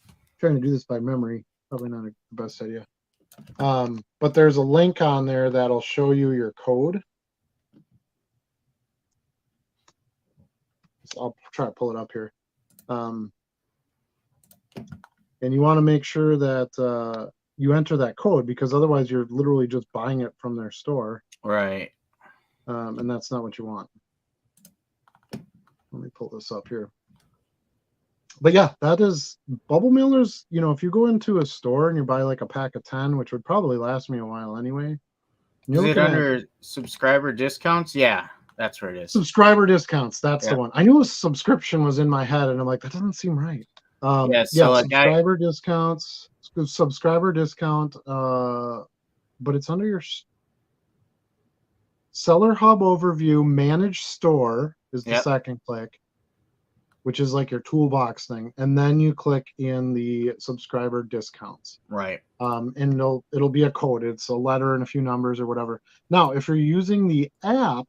I'm trying to do this by memory. Probably not the best idea. But there's a link on there that'll show you your code. So I'll try to pull it up here. And you want to make sure that you enter that code, because otherwise you're literally just buying it from their store. Right. And that's not what you want. Let me pull this up here. But yeah, that is bubble mailers. You know, if you go into a store and you buy like a pack of 10, which would probably last me a while anyway. Is it under subscriber discounts? Yeah, that's where it is. Subscriber discounts. That's the one. I knew a subscription was in my head, and I'm like, that doesn't seem right. Subscriber discounts, subscriber discount. But it's under your Seller Hub overview. Manage store is the second click, which is like your toolbox thing, and then you click in the subscriber discounts. Right. And it'll be a code. It's a letter and a few numbers or whatever. Now, if you're using the app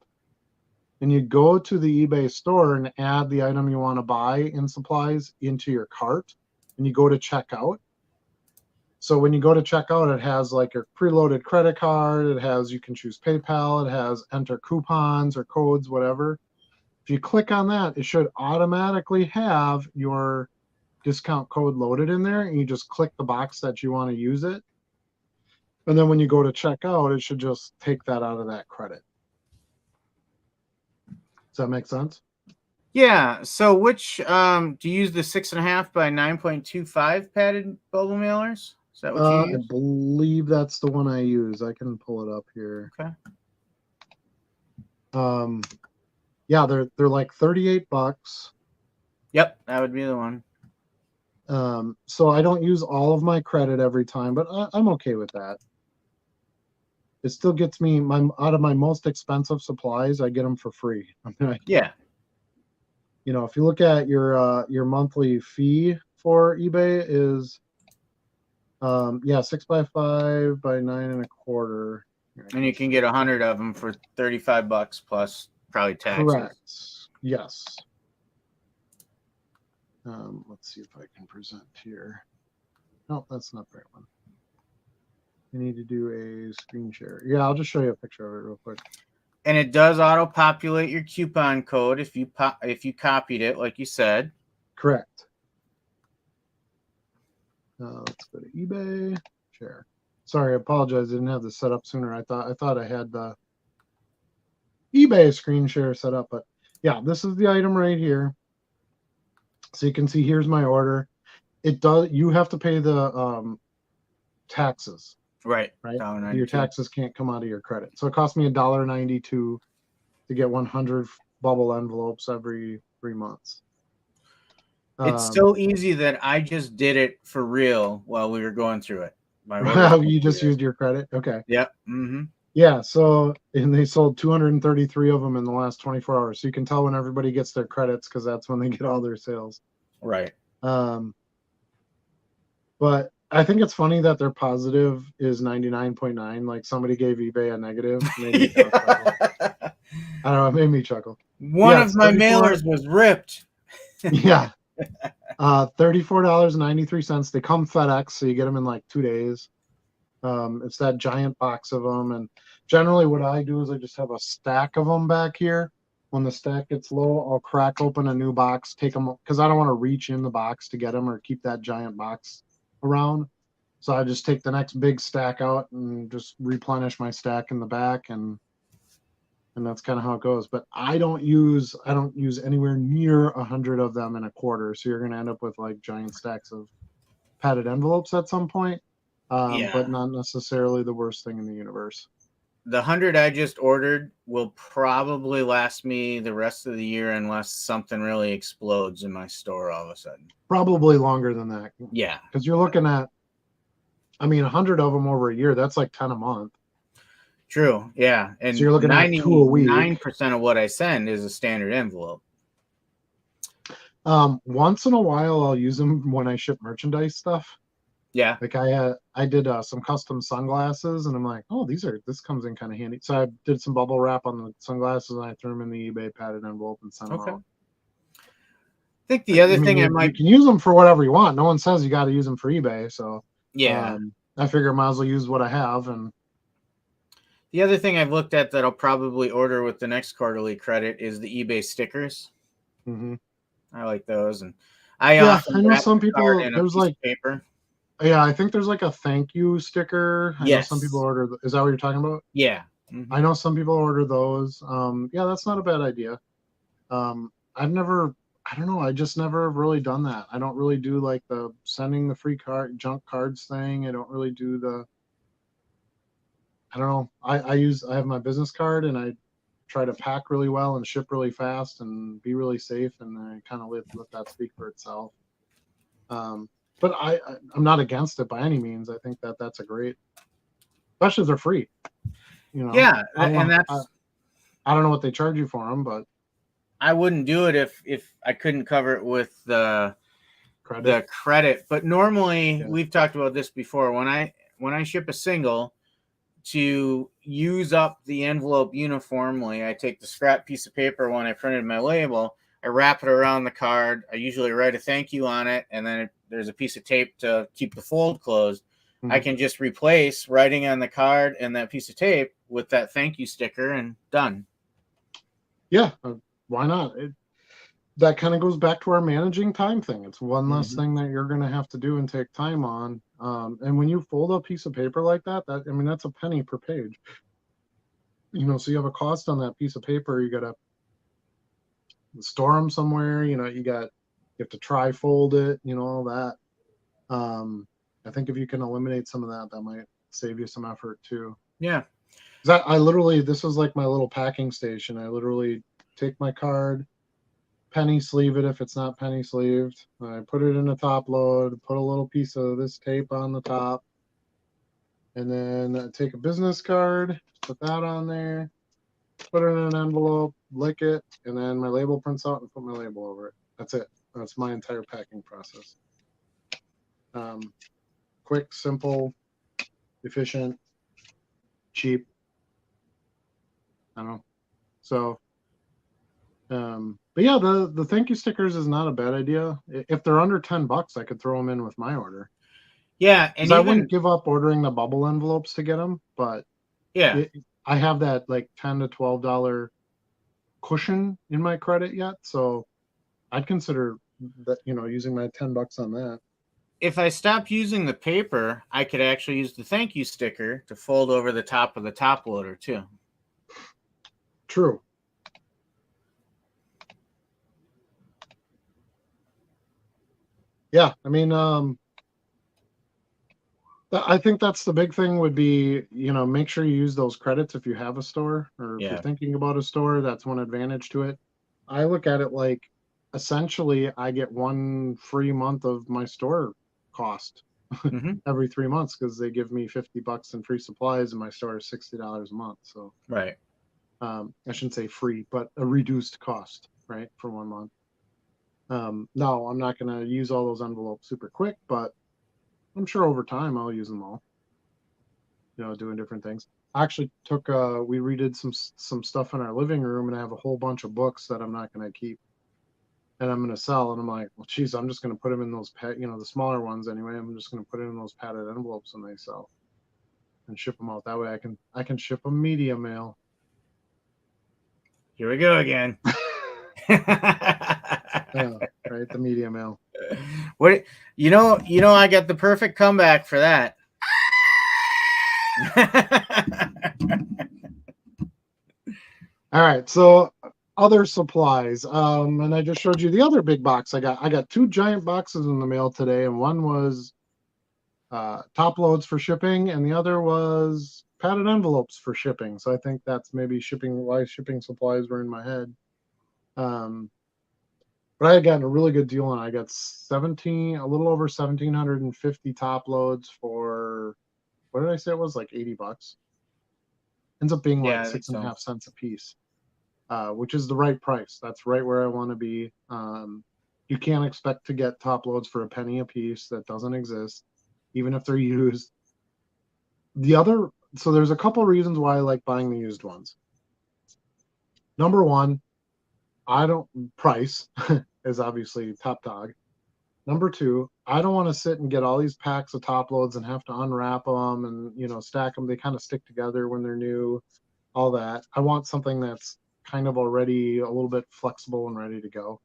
and you go to the eBay store and add the item you want to buy in supplies into your cart, and you go to checkout. So when you go to checkout, it has like your preloaded credit card. It has, you can choose PayPal. It has enter coupons or codes, whatever. If you click on that, it should automatically have your discount code loaded in there, and you just click the box that you want to use it. And then when you go to checkout, it should just take that out of that credit. Does that make sense? Yeah. So which do you use the 6.5 by 9.25 padded bubble mailers? Is that what you use? I believe that's the one I use. I can pull it up here. Okay. Yeah, they're like $38. Yep, that would be the one. So I don't use all of my credit every time, but I'm okay with that. It still gets me out of my most expensive supplies. I get them for free. Yeah. You know, if you look at your monthly fee for eBay is Yeah, 6x5 by 9.25. And you can get 100 of them for $35 plus probably taxes. Correct. Yes. Let's see if I can present here. No, that's not the right one. I need to do a screen share. Yeah, I'll just show you a picture of it real quick. And it does auto-populate your coupon code if you copied it, like you said. Correct. Let's go to eBay. Share. Sorry, I apologize. I didn't have this set up sooner. I thought I had the eBay screen share set up, but yeah, this is the item right here. So you can see here's my order. It does. You have to pay the taxes. Right. Your taxes can't come out of your credit. So it cost me $1.92 to get 100 bubble envelopes every 3 months. It's so easy that I just did it for real while we were going through it. You just used your credit? Okay. Yep. Mm-hmm. Yeah. So, and they sold 233 of them in the last 24 hours. So you can tell when everybody gets their credits because that's when they get all their sales. Right. But I think it's funny that their positive is 99.9. Like somebody gave eBay a negative. I don't know. It made me chuckle. One of my mailers was ripped. Yeah. $34.93. They come FedEx, so you get them in like 2 days. It's that giant box of them. And generally what I do is I just have a stack of them back here. When the stack gets low, I'll crack open a new box, take them, because I don't want to reach in the box to get them or keep that giant box around. So I just take the next big stack out and just replenish my stack in the back, and that's kind of how it goes. But I don't use anywhere near 100 of them in a quarter. So you're going to end up with like giant stacks of padded envelopes at some point. But not necessarily the worst thing in the universe. The 100 I just ordered will probably last me the rest of the year unless something really explodes in my store all of a sudden. Probably longer than that. Yeah. Because you're looking at, 100 of them over a year, that's like 10 a month. True. Yeah. And so you're looking at 2 a week. 9% of what I send is a standard envelope. Once in a while, I'll use them when I ship merchandise stuff. Yeah. Like I did some custom sunglasses, and I'm like, oh, this comes in kind of handy. So I did some bubble wrap on the sunglasses, and I threw them in the eBay padded envelope and sent them out. I think the other thing you can use them for whatever you want. No one says you got to use them for eBay. So yeah, I figure I might as well use what I have. And the other thing I've looked at that I'll probably order with the next quarterly credit is the eBay stickers. Mm-hmm. I like those, and I know some people. There's like paper. Yeah, I think there's like a thank you sticker. I know some people order. Is that what you're talking about? Yeah. Mm-hmm. I know some people order those. Yeah, that's not a bad idea. I don't know. I just never really done that. I don't really do like the sending the free junk cards thing. I don't really do I don't know. I have my business card, and I try to pack really well and ship really fast and be really safe, and I kind of let that speak for itself. But I'm not against it by any means. I think that's a great, especially if they're free. Yeah, I don't know what they charge you for them, but I wouldn't do it if I couldn't cover it with the credit. But normally, we've talked about this before. When I ship a single, to use up the envelope uniformly, I take the scrap piece of paper when I printed my label, I wrap it around the card. I usually write a thank you on it, and then there's a piece of tape to keep the fold closed. Mm-hmm. I can just replace writing on the card and that piece of tape with that thank you sticker, and done. Yeah, why not? That kind of goes back to our managing time thing. It's one less thing that you're going to have to do and take time on. And when you fold a piece of paper like that, that's a penny per page. So you have a cost on that piece of paper. You got to store them somewhere. You have to tri-fold it. All that. I think if you can eliminate some of that might save you some effort too. Yeah. This is like my little packing station. I literally take my card, penny sleeve it if it's not penny sleeved. I put it in a top load, put a little piece of this tape on the top, and then take a business card, put that on there, put it in an envelope, lick it, and then my label prints out and put my label over it. That's it. That's my entire packing process. quick, simple, efficient, cheap. I don't know. So, but yeah, the thank you stickers is not a bad idea. If they're under $10, I could throw them in with my order. Yeah, and I even wouldn't give up ordering the bubble envelopes to get them, but yeah, I have that like $10 to $12 cushion in my credit yet, so I'd consider that, using my $10 on that. if I stop using the paper, I could actually use the thank you sticker to fold over the top of the top loader too. True. Yeah, I mean, I think that's the big thing would be, make sure you use those credits if you have a store, or if you're thinking about a store, that's one advantage to it. I look at it like essentially I get one free month of my store cost every 3 months because they give me $50 in free supplies and my store is $60 a month. So right. I shouldn't say free, but a reduced cost, right, for 1 month. No, I'm not going to use all those envelopes super quick, but I'm sure over time I'll use them all, doing different things. I actually we redid some stuff in our living room, and I have a whole bunch of books that I'm not going to keep and I'm going to sell. And I'm like, well, geez, I'm just going to put them in those the smaller ones anyway. I'm just going to put it in those padded envelopes when they sell and ship them out. That way I can ship them media mail. Here we go again. Right, the media mail. What I got the perfect comeback for that. All right, so other supplies. And I just showed you the other big box I got. I got 2 giant boxes in the mail today, and one was top loads for shipping, and the other was padded envelopes for shipping. So I think that's maybe why shipping supplies were in my head. But I had gotten a really good deal, and I got a little over 1,750 top loads for, what did I say it was, like $80? Ends up being like 6.5 cents a piece, which is the right price. That's right where I want to be. You can't expect to get top loads for a penny a piece. That doesn't exist, even if they're used. So there's a couple reasons why I like buying the used ones. Number one, price is obviously top dog. Number two, I don't want to sit and get all these packs of top loads and have to unwrap them and, stack them. They kind of stick together when they're new, all that. I want something that's kind of already a little bit flexible and ready to go.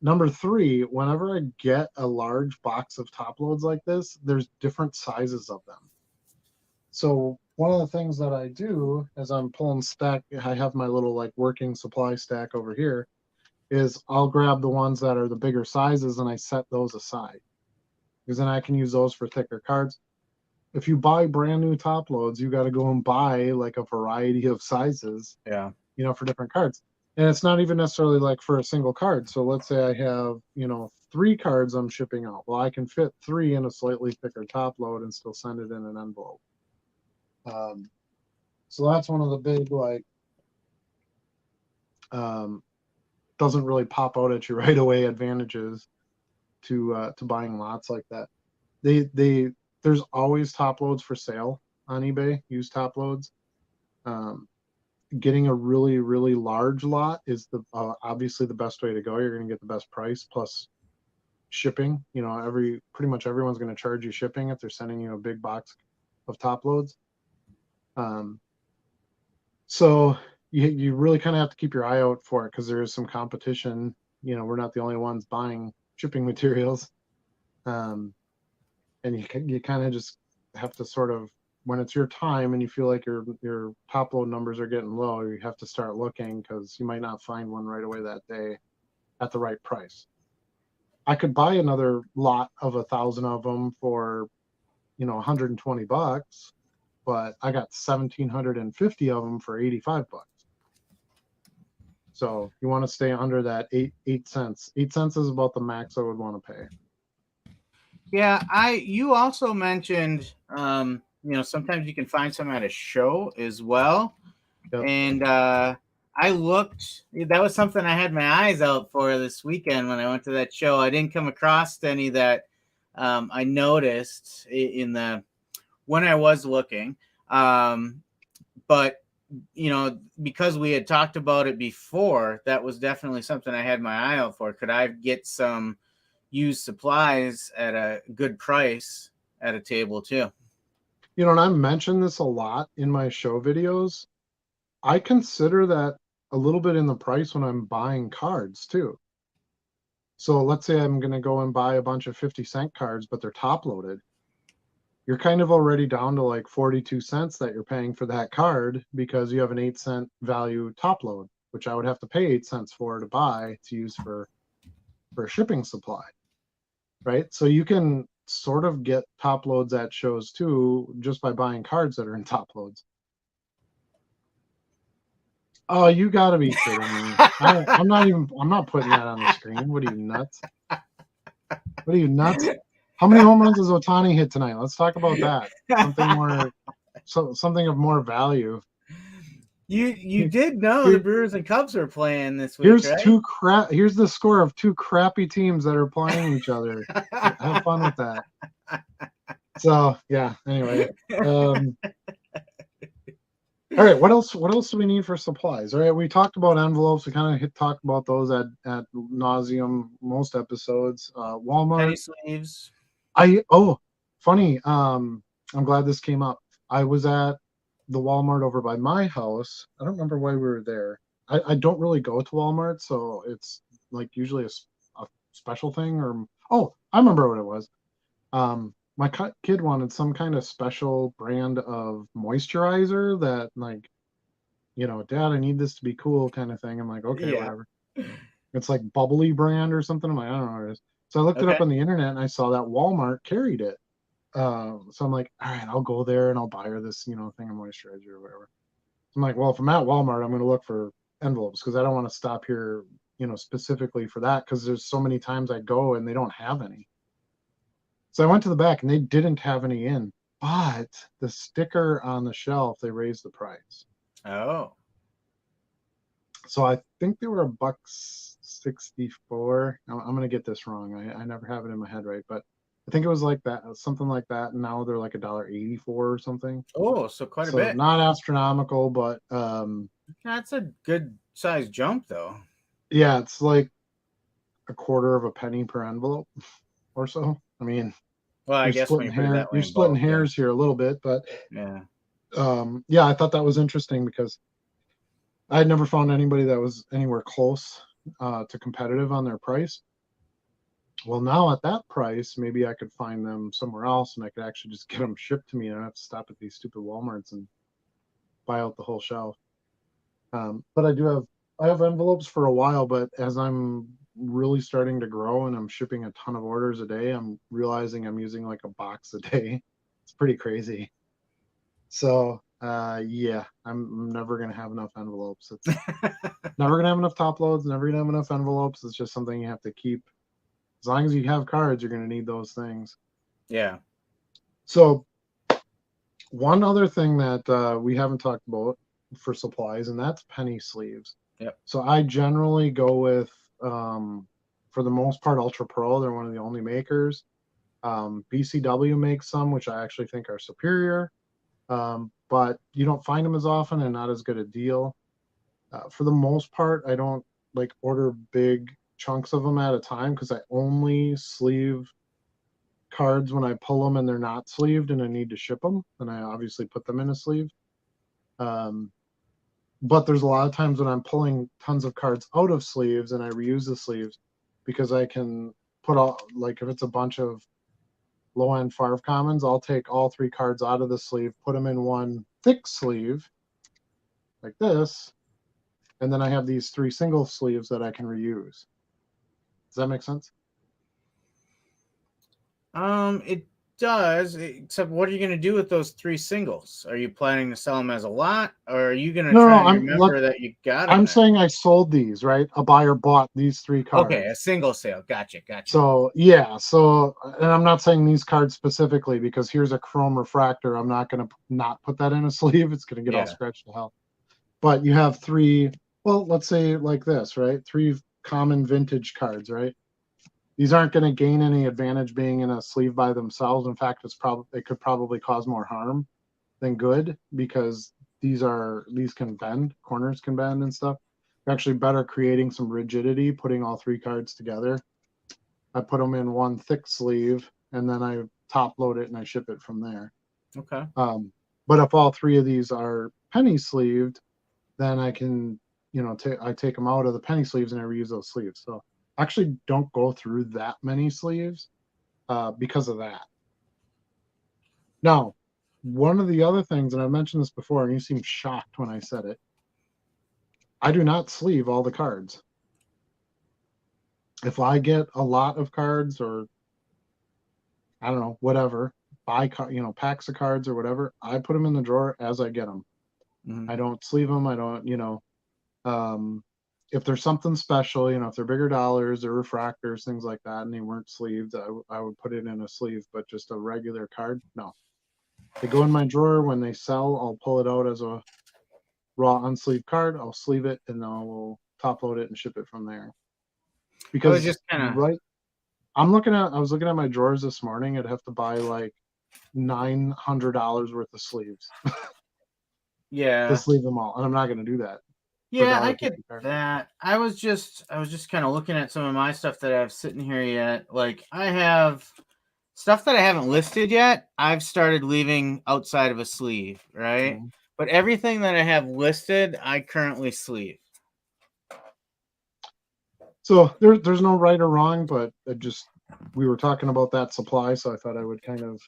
Number three, whenever I get a large box of top loads like this, there's different sizes of them. So one of the things that I do as I'm pulling stack, I have my little like working supply stack over here, is I'll grab the ones that are the bigger sizes and I set those aside, because then I can use those for thicker cards. If you buy brand new top loads, you got to go and buy like a variety of sizes, for different cards. And it's not even necessarily like for a single card. So let's say I have, 3 cards I'm shipping out. Well, I can fit 3 in a slightly thicker top load and still send it in an envelope. So that's one of the big, like, doesn't really pop out at you right away advantages to buying lots like that. There's always top loads for sale on eBay, used top loads. Getting a really, really large lot is obviously the best way to go. You're going to get the best price plus shipping. Pretty much everyone's going to charge you shipping if they're sending you a big box of top loads. So you really kind of have to keep your eye out for it, because there is some competition. We're not the only ones buying shipping materials. And you kind of just have to sort of, when it's your time and you feel like your top load numbers are getting low, you have to start looking, because you might not find one right away that day at the right price. I could buy another lot of 1,000 of them for, $120, but I got 1,750 of them for $85. So you want to stay under that 8 cents. 8 cents is about the max I would want to pay. Yeah, you also mentioned, sometimes you can find some at a show as well. Yep. And I looked, that was something I had my eyes out for this weekend when I went to that show. I didn't come across any that I noticed in the when I was looking, but because we had talked about it before, that was definitely something I had my eye out for. Could I get some used supplies at a good price at a table too? And I mentioned this a lot in my show videos. I consider that a little bit in the price when I'm buying cards too. So let's say I'm going to go and buy a bunch of 50-cent cards, but they're top loaded. You're kind of already down to like 42 cents that you're paying for that card because you have an 8-cent value top load, which I would have to pay 8 cents for to buy to use for a shipping supply. Right. So you can sort of get top loads at shows too, just by buying cards that are in top loads. Oh, you gotta be kidding me. I'm not putting that on the screen. What are you, nuts? What are you, nuts? How many home runs has Ohtani hit tonight? Let's talk about that. Something of more value. You did know the Brewers and Cubs are playing this week, here's right? Here's the score of two crappy teams that are playing each other. Have fun with that. So yeah. Anyway. All right, what else do we need for supplies? All right, we talked about envelopes. We kind of talked about those at nauseum most episodes. Walmart. Penny sleeves. Funny. I'm glad this came up. I was at the Walmart over by my house. I don't remember why we were there. I don't really go to Walmart, so it's like usually a special thing. I remember what it was. My kid wanted some kind of special brand of moisturizer that, like, Dad, I need this to be cool kind of thing. I'm like, okay, yeah. Whatever. It's like bubbly brand or something. I'm like, I don't know what it is. So I looked it up on the internet and I saw that Walmart carried it. So I'm like, all right, I'll go there and I'll buy her this, thing of moisturizer or whatever. I'm like, well, if I'm at Walmart, I'm going to look for envelopes because I don't want to stop here, specifically for that because there's so many times I go and they don't have any. So I went to the back and they didn't have any in, but the sticker on the shelf, they raised the price. Oh. So I think they were $1.64. I'm going to get this wrong. I never have it in my head right, but I think it was like that, something like that. And now they're like $1.84 or something. Oh, so quite a bit. Not astronomical, but that's a good size jump though. Yeah, it's like a quarter of a penny per envelope or so. I mean, well, I guess you're splitting hairs here a little bit, but yeah. I thought that was interesting because I had never found anybody that was anywhere close to competitive on their price. Well, now at that price, maybe I could find them somewhere else and I could actually just get them shipped to me and I don't have to stop at these stupid Walmarts and buy out the whole shelf. But I have envelopes for a while, but as I'm really starting to grow and I'm shipping a ton of orders a day, I'm realizing I'm using like a box a day. It's pretty crazy. So I'm never gonna have enough envelopes. It's never gonna have enough top loads, never gonna have enough envelopes. It's just something you have to keep. As long as you have cards, you're gonna need those things. Yeah. So one other thing that we haven't talked about for supplies, and that's penny sleeves. Yep. So I generally go with for the most part Ultra Pro. They're one of the only makers. BCW makes some, which I actually think are superior. But you don't find them as often and not as good a deal. For the most part, I don't like order big chunks of them at a time because I only sleeve cards when I pull them and they're not sleeved and I need to ship them. Then I obviously put them in a sleeve. But there's a lot of times when I'm pulling tons of cards out of sleeves and I reuse the sleeves because I can put all, like if it's a bunch of low-end Farv Commons, I'll take all 3 cards out of the sleeve, put them in one thick sleeve like this, and then I have these 3 single sleeves that I can reuse. Does that make sense? It does, except what are you going to do with those 3 singles? Are you planning to sell them as a lot, or are you going to try and remember that you got them? I'm saying I sold these, right? A buyer bought these 3 cards. Okay, a single sale. Gotcha. So, yeah. So, and I'm not saying these cards specifically because here's a chrome refractor. I'm not going to not put that in a sleeve. It's going to get all scratched to hell. But you have 3, well, let's say like this, right? 3 common vintage cards, right? These aren't going to gain any advantage being in a sleeve by themselves. In fact, it could probably cause more harm than good, because these can bend, corners can bend and stuff. They're actually better creating some rigidity, putting all 3 cards together. I put them in one thick sleeve, and then I top load it and I ship it from there. Okay. But if all 3 of these are penny sleeved, then I can, I take them out of the penny sleeves and I reuse those sleeves. So I actually don't go through that many sleeves because of that. Now, one of the other things, and I mentioned this before, and you seemed shocked when I said it, I do not sleeve all the cards. If I get a lot of cards, or I don't know, whatever, buy packs of cards or whatever, I put them in the drawer as I get them. Mm-hmm. I don't sleeve them. I don't, if there's something special, if they're bigger dollars or refractors, things like that, and they weren't sleeved, I would put it in a sleeve. But just a regular card, no. They go in my drawer. When they sell, I'll pull it out as a raw unsleeved card. I'll sleeve it, and then we'll top load it and ship it from there. Because just kind of I was looking at my drawers this morning. I'd have to buy like $900 worth of sleeves. Yeah. To sleeve them all, and I'm not going to do that. Yeah, I get that. I was just kind of looking at some of my stuff that I have sitting here yet. Like, I have stuff that I haven't listed yet. I've started leaving outside of a sleeve, right? Mm-hmm. But everything that I have listed, I currently sleeve. So there's no right or wrong, but we were talking about that supply, so I thought I would kind of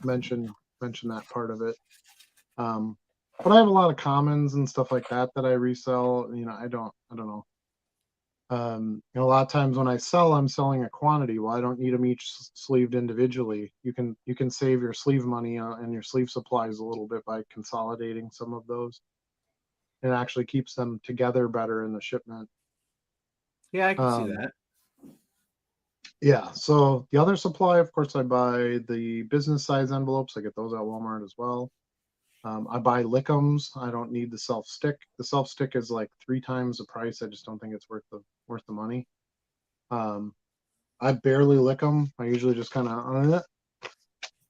mention that part of it. But I have a lot of commons and stuff like that I resell. I don't know. A lot of times when I sell, I'm selling a quantity. Well, I don't need them each sleeved individually. You can save your sleeve money and your sleeve supplies a little bit by consolidating some of those. It actually keeps them together better in the shipment. Yeah, I can see that. Yeah. So the other supply, of course, I buy the business size envelopes. I get those at Walmart as well. I buy Lickums. I don't need the self stick. The self stick is like 3 times the price. I just don't think it's worth the money. I barely lick them. I usually just kind of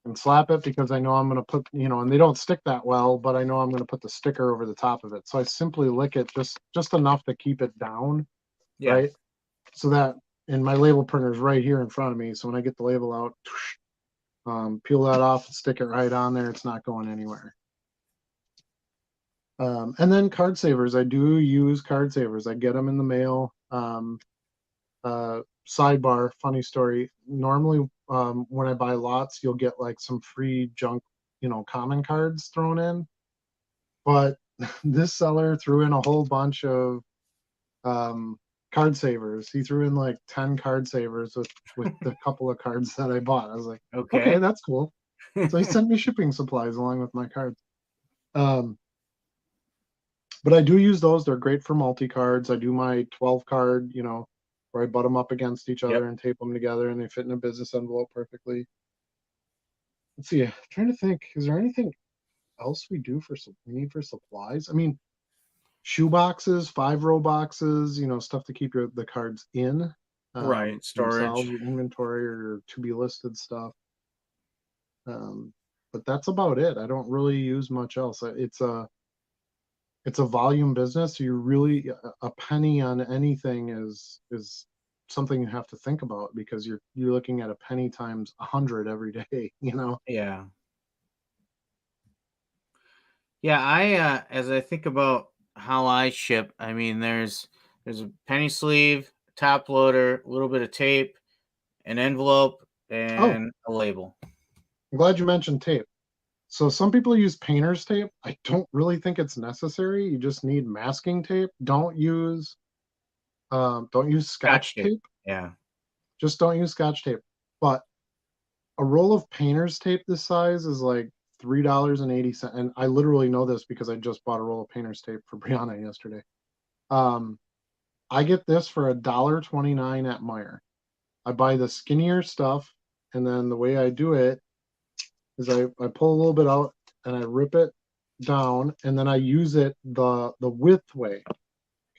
and slap it, because I know I'm going to put, and they don't stick that well, but I know I'm going to put the sticker over the top of it. So I simply lick it just enough to keep it down, yeah. Right? So that, and my label printer is right here in front of me. So when I get the label out, peel that off and stick it right on there. It's not going anywhere. And then card savers. I do use card savers. I get them in the mail. Sidebar, funny story. Normally, when I buy lots, you'll get like some free junk, common cards thrown in. But this seller threw in a whole bunch of card savers. He threw in like 10 card savers with the couple of cards that I bought. I was like, okay, that's cool. So he sent me shipping supplies along with my cards. But I do use those. They're great for multi-cards. I do my 12 card, where I butt them up against each other and tape them together, and they fit in a business envelope perfectly. Let's see. I'm trying to think. Is there anything else we need for supplies? I mean, shoe boxes, 5-row boxes, stuff to keep the cards in. Right. Storage. Your inventory or to be listed stuff. But that's about it. I don't really use much else. It's a volume business. So you really, a penny on anything is something you have to think about, because you're looking at a penny times 100 every day, Yeah. Yeah. I as I think about how I ship, I mean, there's a penny sleeve, top loader, a little bit of tape, an envelope, and a label. I'm glad you mentioned tape. So some people use painter's tape. I don't really think it's necessary. You just need masking tape. Don't use Scotch tape. Yeah. Just don't use Scotch tape. But a roll of painter's tape this size is like $3.80. And I literally know this because I just bought a roll of painter's tape for Brianna yesterday. I get this for $1.29 at Meijer. I buy the skinnier stuff, and then the way I do it is I pull a little bit out and I rip it down, and then I use it the width way.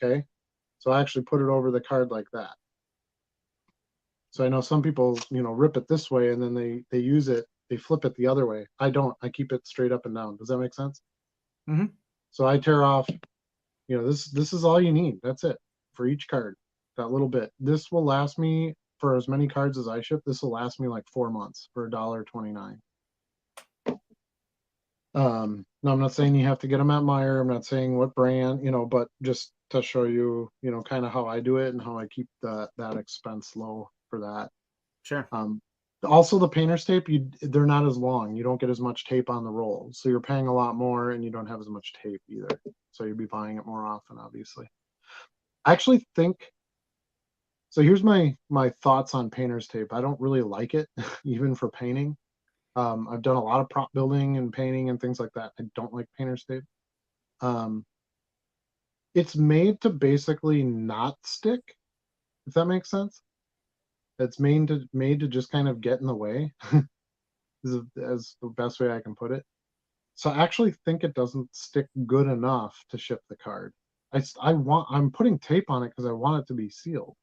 Okay. So I actually put it over the card like that. So I know some people, rip it this way and then they use it, they flip it the other way. I don't. I keep it straight up and down. Does that make sense? Mm-hmm. So I tear off, this is all you need. That's it for each card. That little bit. This will last me for as many cards as I ship. This will last me like 4 months for $1.29. No, I'm not saying you have to get them at Meyer. I'm not saying what brand, but just to show you, kind of how I do it and how I keep that expense low for that. Sure. Also the painter's tape, they're not as long. You don't get as much tape on the roll. So you're paying a lot more and you don't have as much tape either. So you'd be buying it more often, obviously. I actually think so. Here's my thoughts on painter's tape. I don't really like it, even for painting. I've done a lot of prop building and painting and things like that. I don't like painter's tape. It's made to basically not stick, if that makes sense. It's made to just kind of get in the way, as the best way I can put it. So I actually think it doesn't stick good enough to ship the card. I'm putting tape on it because I want it to be sealed.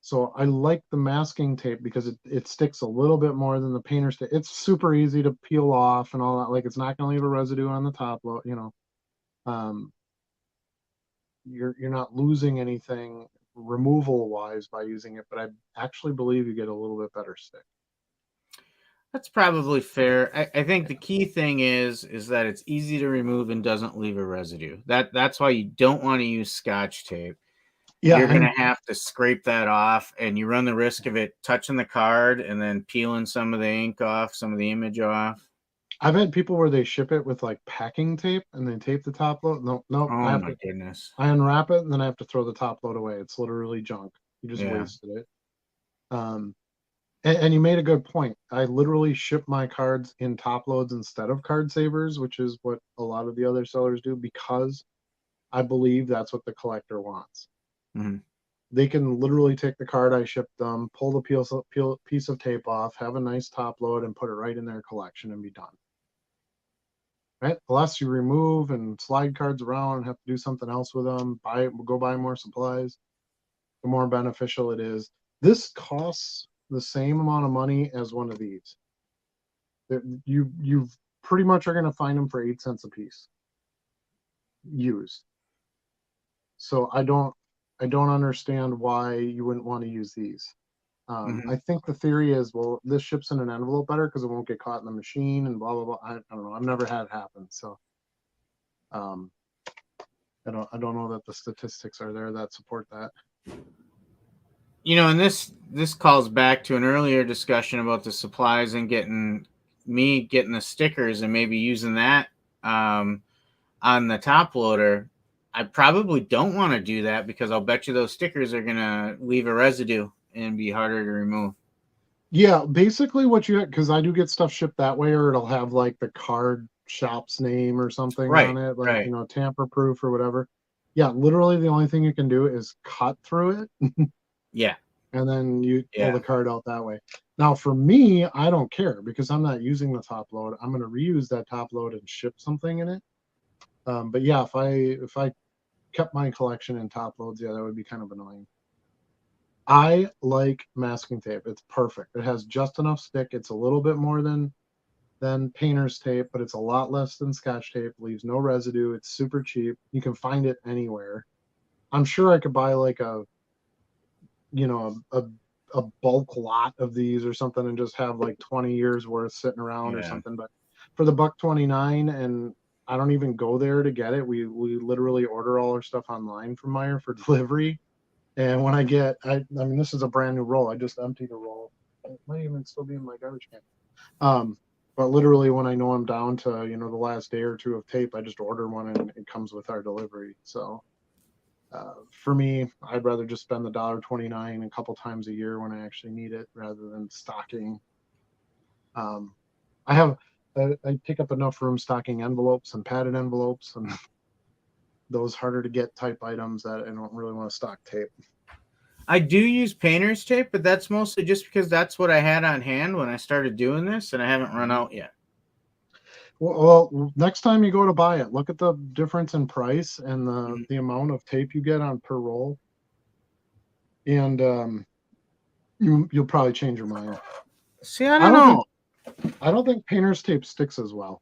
So I like the masking tape because it sticks a little bit more than the painter's tape. It's super easy to peel off and all that. Like, it's not going to leave a residue on the top. You're not losing anything removal wise by using it, but I actually believe you get a little bit better stick. That's probably fair. I think the key thing is that it's easy to remove and doesn't leave a residue. That's why you don't want to use Scotch tape. Yeah, You're going to have to scrape that off, and you run the risk of it touching the card and then peeling some of the ink off, some of the image off. I've had people where they ship it with like packing tape and they tape the top load. No, Oh my goodness. I unwrap it and then I have to throw the top load away. It's literally junk. You just wasted it. And you made a good point. I literally ship my cards in top loads instead of card savers, which is what a lot of the other sellers do, because I believe that's what the collector wants. Mm-hmm. They can literally take the card I shipped them, pull the piece of tape off, have a nice top load, and put it right in their collection and be done. Right? The less you remove and slide cards around and have to do something else with them, go buy more supplies, the more beneficial it is. This costs the same amount of money as one of these. You pretty much are going to find them for 8 cents a piece used. So I don't understand why you wouldn't want to use these. I think the theory is, well, this ships in an envelope better because it won't get caught in the machine and blah blah blah. I don't know. I've never had it happen, so I don't know that the statistics are there that support that. And this calls back to an earlier discussion about the supplies and getting the stickers and maybe using that on the top loader. I probably don't want to do that because I'll bet you those stickers are going to leave a residue and be harder to remove. Yeah, basically what you, because I do get stuff shipped that way, or it'll have like the card shop's name or something on it, like, tamper proof or whatever. Yeah, literally the only thing you can do is cut through it. Yeah. And then you pull the card out that way. Now, for me, I don't care because I'm not using the top load. I'm going to reuse that top load and ship something in it. But yeah, if I kept my collection in top loads, yeah, that would be kind of annoying. I like masking tape. It's perfect. It has just enough stick. It's a little bit more than painter's tape, but it's a lot less than Scotch tape. Leaves no residue. It's super cheap. You can find it anywhere. I'm sure I could buy like a bulk lot of these or something and just have like 20 years worth sitting around or something. But for the $1.29, and I don't even go there to get it. We literally order all our stuff online from Meyer for delivery. And when I mean, this is a brand new roll. I just emptied a roll. It might even still be in my garbage can. But literally when I know I'm down to, the last day or two of tape, I just order one and it comes with our delivery. So for me, I'd rather just spend the $1.29 a couple times a year when I actually need it rather than stocking. I take up enough room stocking envelopes and padded envelopes and those harder to get type items that I don't really want to stock tape. I do use painter's tape, but that's mostly just because that's what I had on hand when I started doing this, and I haven't run out yet. Well, next time you go to buy it, look at the difference in price and the amount of tape you get on per roll. And you'll probably change your mind. See, I don't know. I don't think painter's tape sticks as well.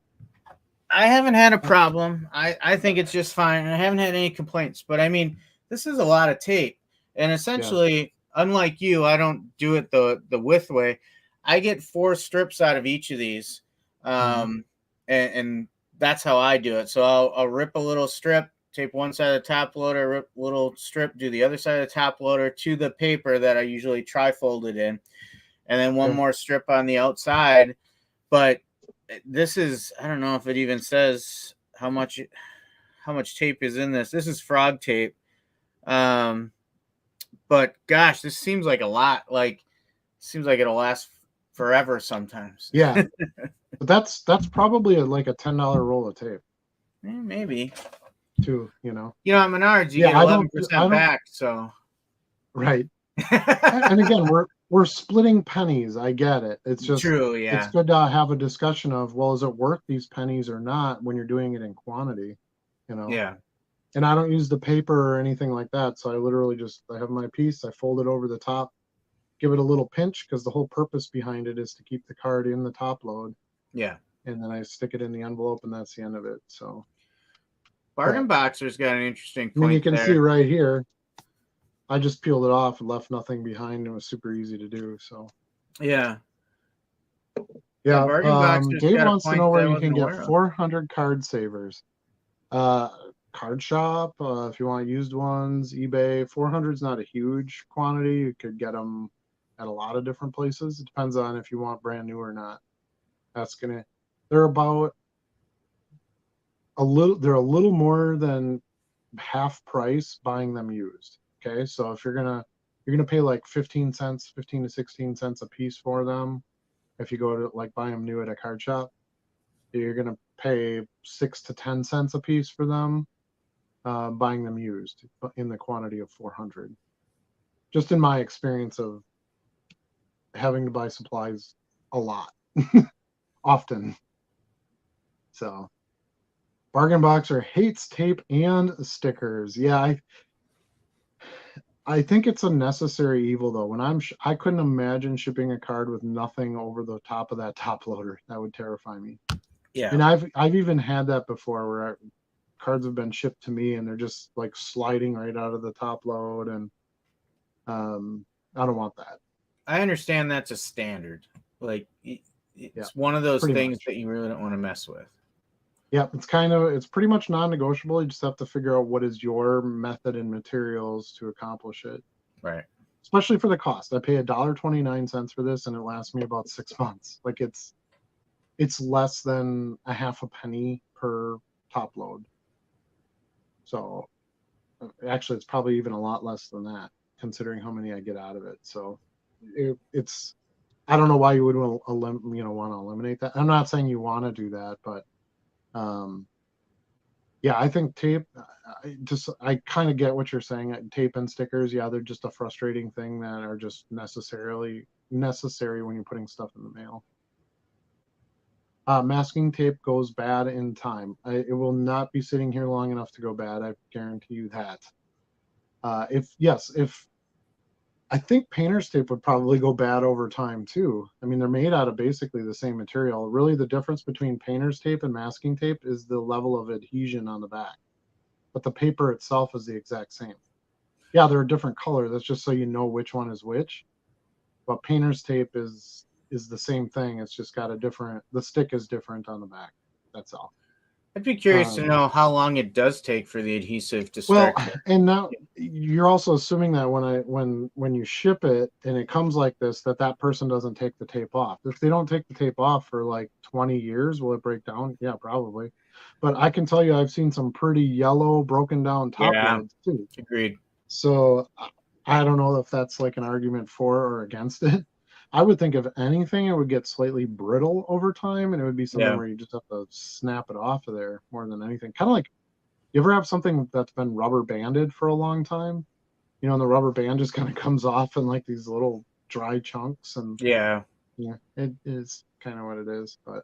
I haven't had a problem. I think it's just fine. I haven't had any complaints. But I mean, this is a lot of tape. And essentially, unlike you, I don't do it the width way. I get 4 strips out of each of these. And that's how I do it. So I'll rip a little strip, tape one side of the top loader, rip a little strip, do the other side of the top loader to the paper that I usually tri-folded in, and then one more strip on the outside. But this is, I don't know if it even says how much tape is in this. This is frog tape. But gosh, this seems like a lot. Like, seems like it'll last forever sometimes. Yeah. But that's probably like a $10 roll of tape. Maybe. Too, you know. At Menards, you get 11% back. So. Right. And again, we're splitting pennies. I get it. It's just true. Yeah. It's good to have a discussion of, well, is it worth these pennies or not when you're doing it in quantity, you know? Yeah. And I don't use the paper or anything like that. So I literally I have my piece, I fold it over the top, give it a little pinch, because the whole purpose behind it is to keep the card in the top load. Yeah. And then I stick it in the envelope, and that's the end of it. So Bargain Boxer's got an interesting point. I mean, you can there. see right here, I just peeled it off and left nothing behind. It was super easy to do. So yeah. Dave wants to know where you can get 400 card savers. Card shop, if you want used ones, eBay. 400 is not a huge quantity. You could get them at a lot of different places. It depends on if you want brand new or not. They're about they're a little more than half price buying them used. Okay, so if you're gonna pay like 15 to 16 cents a piece for them, if you go to like buy them new at a card shop, you're gonna pay 6 to 10 cents a piece for them, buying them used in the quantity of 400. Just in my experience of having to buy supplies a lot, often. So, Bargain Boxer hates tape and stickers. Yeah, I think it's a necessary evil though. When I couldn't imagine shipping a card with nothing over the top of that top loader. That would terrify me. Yeah. And I've even had that before where cards have been shipped to me and they're just like sliding right out of the top load, and I don't want that. I understand that's a standard. Like, it's one of those things that you really don't want to mess with. Yeah, it's pretty much non-negotiable. You just have to figure out what is your method and materials to accomplish it. Right. Especially for the cost. I pay $1.29 for this, and it lasts me about 6 months. Like it's less than a half a penny per top load. So actually, it's probably even a lot less than that, considering how many I get out of it. So it's I don't know why you would want to eliminate that. I'm not saying you want to do that, but yeah, I think tape. I kind of get what you're saying. Tape and stickers, yeah, they're just a frustrating thing that are just necessary when you're putting stuff in the mail. Masking tape goes bad in time. It will not be sitting here long enough to go bad. I guarantee you that. If I think painter's tape would probably go bad over time too. I mean, they're made out of basically the same material. Really, the difference between painter's tape and masking tape is the level of adhesion on the back. But the paper itself is the exact same. Yeah, they're a different color. That's just so you know which one is which. But painter's tape is the same thing. It's just got the stick is different on the back. That's all. I'd be curious to know how long it does take for the adhesive to start. Well, and now you're also assuming that when you ship it and it comes like this, that person doesn't take the tape off. If they don't take the tape off for like 20 years, will it break down? Yeah, probably. But I can tell you, I've seen some pretty yellow, broken down top loads too. Agreed. So I don't know if that's like an argument for or against it. I would think if anything, it would get slightly brittle over time, and it would be something where you just have to snap it off of there more than anything. Kind of like, you ever have something that's been rubber banded for a long time? You know, and the rubber band just kind of comes off in like these little dry chunks, and yeah, it is kind of what it is. But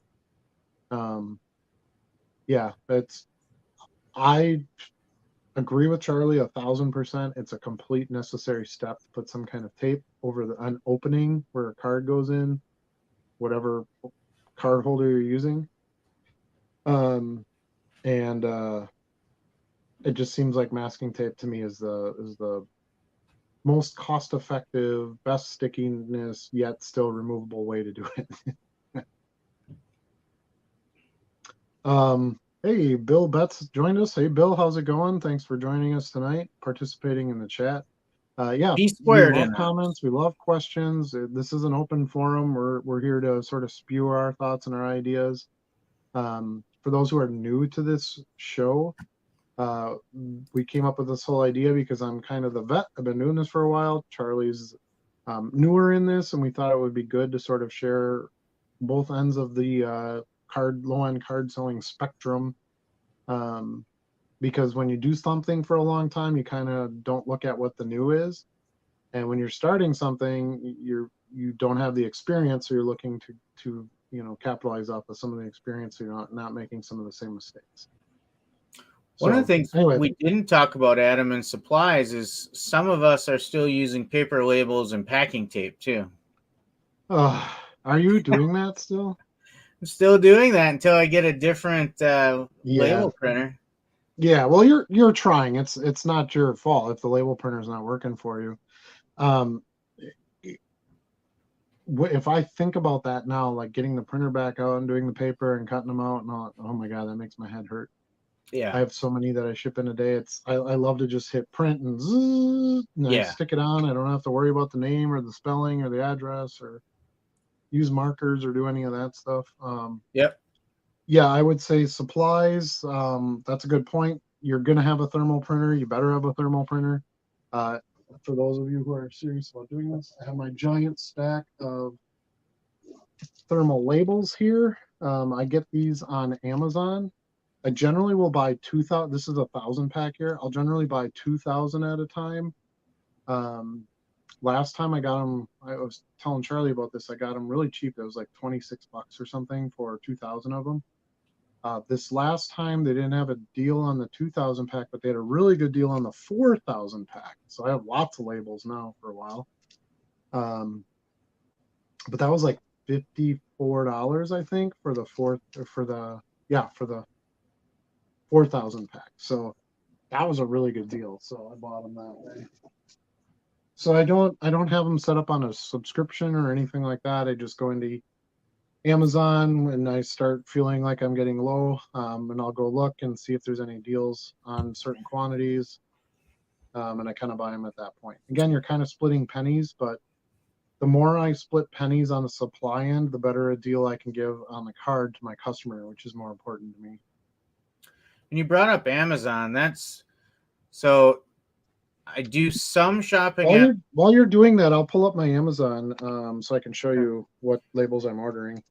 yeah, agree with Charlie 1,000%. It's a complete necessary step to put some kind of tape over an opening where a card goes in, whatever card holder you're using. And it just seems like masking tape to me is the most cost effective, best stickiness, yet still removable way to do it. Hey, Bill Betts joined us. Hey, Bill, how's it going? Thanks for joining us tonight, participating in the chat. Yeah, He we squared love in comments. We love questions. This is an open forum. We're here to sort of spew our thoughts and our ideas. For those who are new to this show, we came up with this whole idea because I'm kind of the vet. I've been doing this for a while. Charlie's newer in this, and we thought it would be good to sort of share both ends of the low-end card selling spectrum. Because when you do something for a long time, you kind of don't look at what the new is. And when you're starting something, you don't have the experience, so you're looking to capitalize off of some of the experience, so you're not making some of the same mistakes. One of the things we didn't talk about, Adam, in supplies is some of us are still using paper labels and packing tape too. Are you doing that still? I'm still doing that until I get a different label printer. Yeah, well, you're trying. It's not your fault if the label printer is not working for you. If I think about that now, like getting the printer back out and doing the paper and cutting them out and all, oh my God, that makes my head hurt. Yeah, I have so many that I ship in a day. I love to just hit print and zzz, and I stick it on. I don't have to worry about the name or the spelling or the address or use markers or do any of that stuff. Yep. Yeah, I would say supplies. That's a good point. You're going to have a thermal printer. You better have a thermal printer. For those of you who are serious about doing this, I have my giant stack of thermal labels here. I get these on Amazon. I generally will buy 2,000. This is a 1,000 pack here. I'll generally buy 2,000 at a time. Last time I got them, I was telling Charlie about this. I got them really cheap. It was like $26 or something for 2,000 of them. This last time they didn't have a deal on the 2,000 pack, but they had a really good deal on the 4,000 pack. So I have lots of labels now for a while. But that was like $54, I think, for the 4,000 pack. So that was a really good deal. So I bought them that way. So I don't have them set up on a subscription or anything like that. I just go into Amazon when I start feeling like I'm getting low, and I'll go look and see if there's any deals on certain quantities, and I kind of buy them at that point. Again, you're kind of splitting pennies, but the more I split pennies on the supply end, the better a deal I can give on the card to my customer, which is more important to me. And you brought up Amazon. So I do some shopping. While you're doing that, I'll pull up my Amazon so I can show you what labels I'm ordering.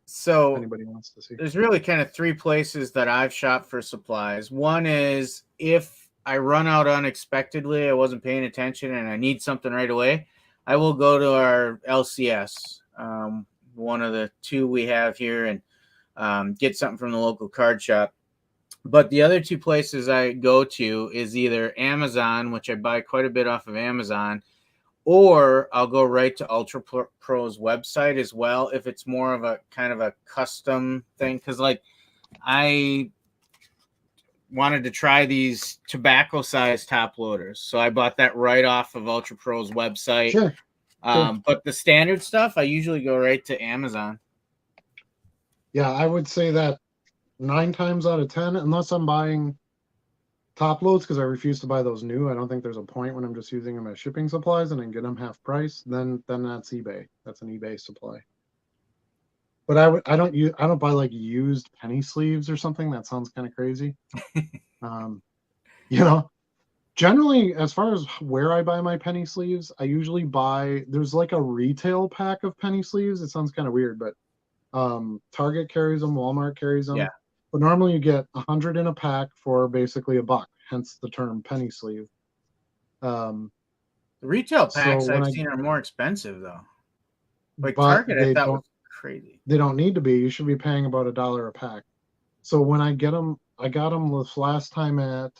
So if anybody wants to see. There's really kind of three places that I've shopped for supplies. One is if I run out unexpectedly, I wasn't paying attention, and I need something right away, I will go to our LCS, one of the two we have here, and get something from the local card shop. But the other two places I go to is either Amazon, which I buy quite a bit off of Amazon, or I'll go right to Ultra Pro's website as well if it's more of a kind of a custom thing. Because, like, I wanted to try these tobacco-sized top loaders, so I bought that right off of Ultra Pro's website. Sure. But the standard stuff, I usually go right to Amazon. Yeah, I would say that 9 times out of 10, unless I'm buying top loads because I refuse to buy those new. I don't think there's a point when I'm just using them as shipping supplies and I can get them half price. Then that's eBay. That's an eBay supply. But I don't buy like used penny sleeves or something. That sounds kind of crazy. Generally, as far as where I buy my penny sleeves, I usually there's like a retail pack of penny sleeves. It sounds kind of weird, but Target carries them, Walmart carries them. Yeah. But normally you get 100 in a pack for basically $1, hence the term penny sleeve. The retail packs I've seen are more expensive though. Like Target, I thought was crazy. They don't need to be. You should be paying about $1 a pack. So when I get them, I got them this last time at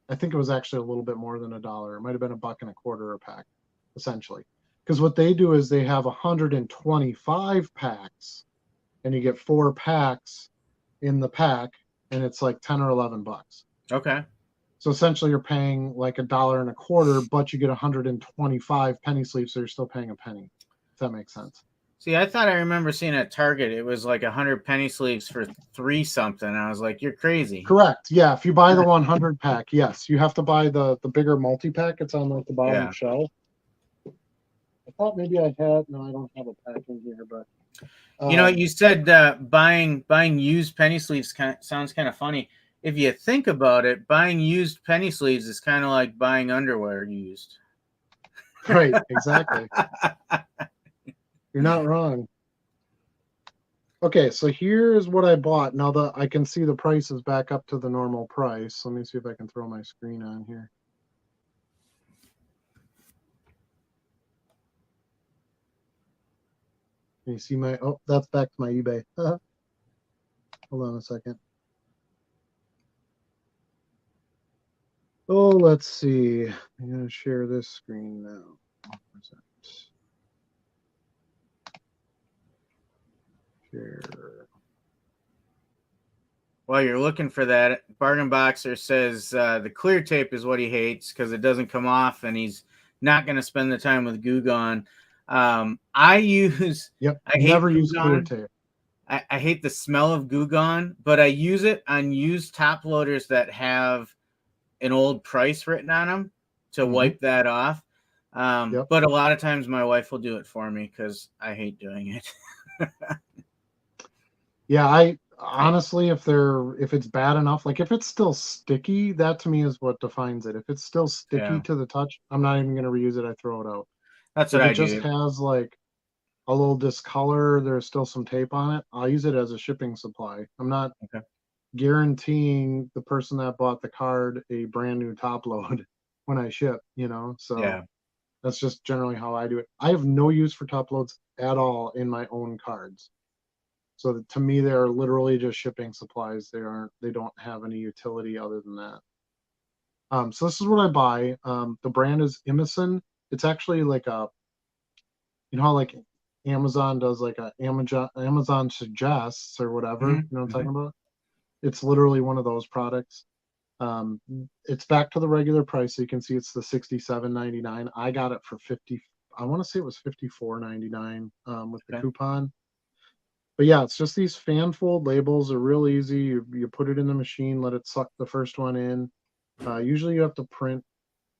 I think it was actually a little bit more than $1. It might have been $1.25 a pack, essentially. Because what they do is they have 125 packs, and you get 4 packs in the pack, and it's like 10 or $11. Okay. So essentially, you're paying like $1.25, but you get 125 penny sleeves, so you're still paying a penny. If that makes sense. See, I thought I remember seeing at Target it was like 100 penny sleeves for 3 something. I was like, you're crazy. Correct. Yeah, if you buy the 100 pack, yes, you have to buy the bigger multi pack. It's on like the bottom shelf. I thought maybe I had. No, I don't have a pack in here, but you know, you said buying used penny sleeves sounds kind of funny. If you think about it, buying used penny sleeves is kind of like buying underwear used. Right. Exactly. You're not wrong. Okay, so here's what I bought. Now that I can see the price is back up to the normal price. Let me see if I can throw my screen on here. Can you see my, oh, that's back to my eBay. Hold on a second. Oh, let's see. I'm going to share this screen now. Share. While you're looking for that, Bargain Boxer says the clear tape is what he hates because it doesn't come off, and he's not going to spend the time with Goo Gone. I use. Yep. I never hate use clear tape. I hate the smell of Goo Gone, but I use it on used top loaders that have an old price written on them to wipe that off. But a lot of times my wife will do it for me because I hate doing it. Yeah, I honestly, if it's bad enough, like if it's still sticky, that to me is what defines it. If it's still sticky to the touch, I'm not even going to reuse it. I throw it out. That's what if I it just do. has like a little discolor, there's still some tape on it, I'll use it as a shipping supply. I'm not guaranteeing the person that bought the card a brand new top load when I ship, so that's just generally how I do it. I have no use for top loads at all in my own cards. So to me, they're literally just shipping supplies. They don't have any utility other than that. So this is what I buy. The brand is Imison. It's actually like how like Amazon does like a Amazon suggests or whatever. You know what I'm talking about? It's literally one of those products. It's back to the regular price, so you can see it's the $67.99. I got it for 50. I want to say it was $54.99 with the coupon. But yeah, it's just these fan fold labels are real easy. You put it in the machine, let it suck the first one in. Usually you have to print,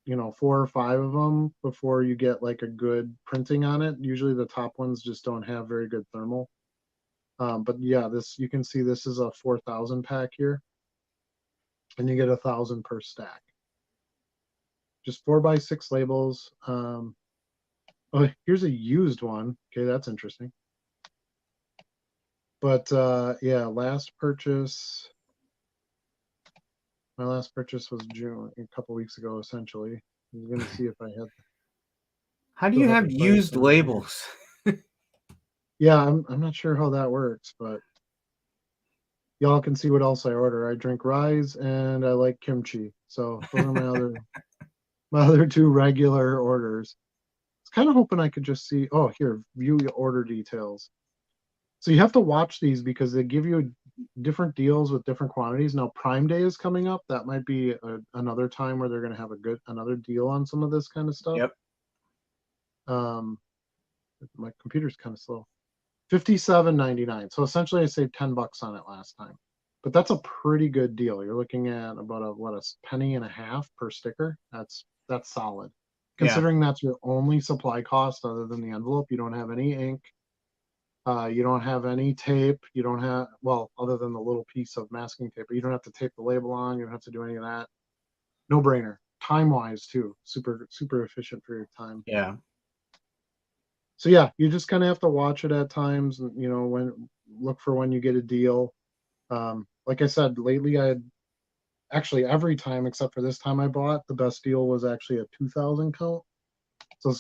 4 or 5 of them before you get like a good printing on it. Usually the top ones just don't have very good thermal. But yeah, you can see this is a 4,000 pack here, and you get 1,000 per stack. Just 4x6 labels. Oh, here's a used one. Okay, that's interesting. But yeah, last purchase. My last purchase was June, a couple weeks ago, essentially. I was gonna see if I had. How do you have used labels? Yeah, I'm not sure how that works, but y'all can see what else I order. I drink Rise and I like kimchi. So those are my other 2 regular orders. I was kind of hoping I could just see. Oh, here, view your order details. So you have to watch these because they give you different deals with different quantities. Now Prime Day is coming up. That might be another time where they're going to have another deal on some of this kind of stuff. Yep. My computer's kind of slow. $57.99. So essentially, I saved $10 on it last time. But that's a pretty good deal. You're looking at about a penny and a half per sticker. That's solid. Considering that's your only supply cost other than the envelope. You don't have any ink. You don't have any tape. You don't have, well, other than the little piece of masking tape, but you don't have to tape the label on. You don't have to do any of that. No brainer. Time wise too. Super, super efficient for your time. Yeah. So yeah, you just kind of have to watch it at times, and look for when you get a deal. Like I said, lately I had actually every time except for this time I bought, the best deal was actually a 2,000 count. So I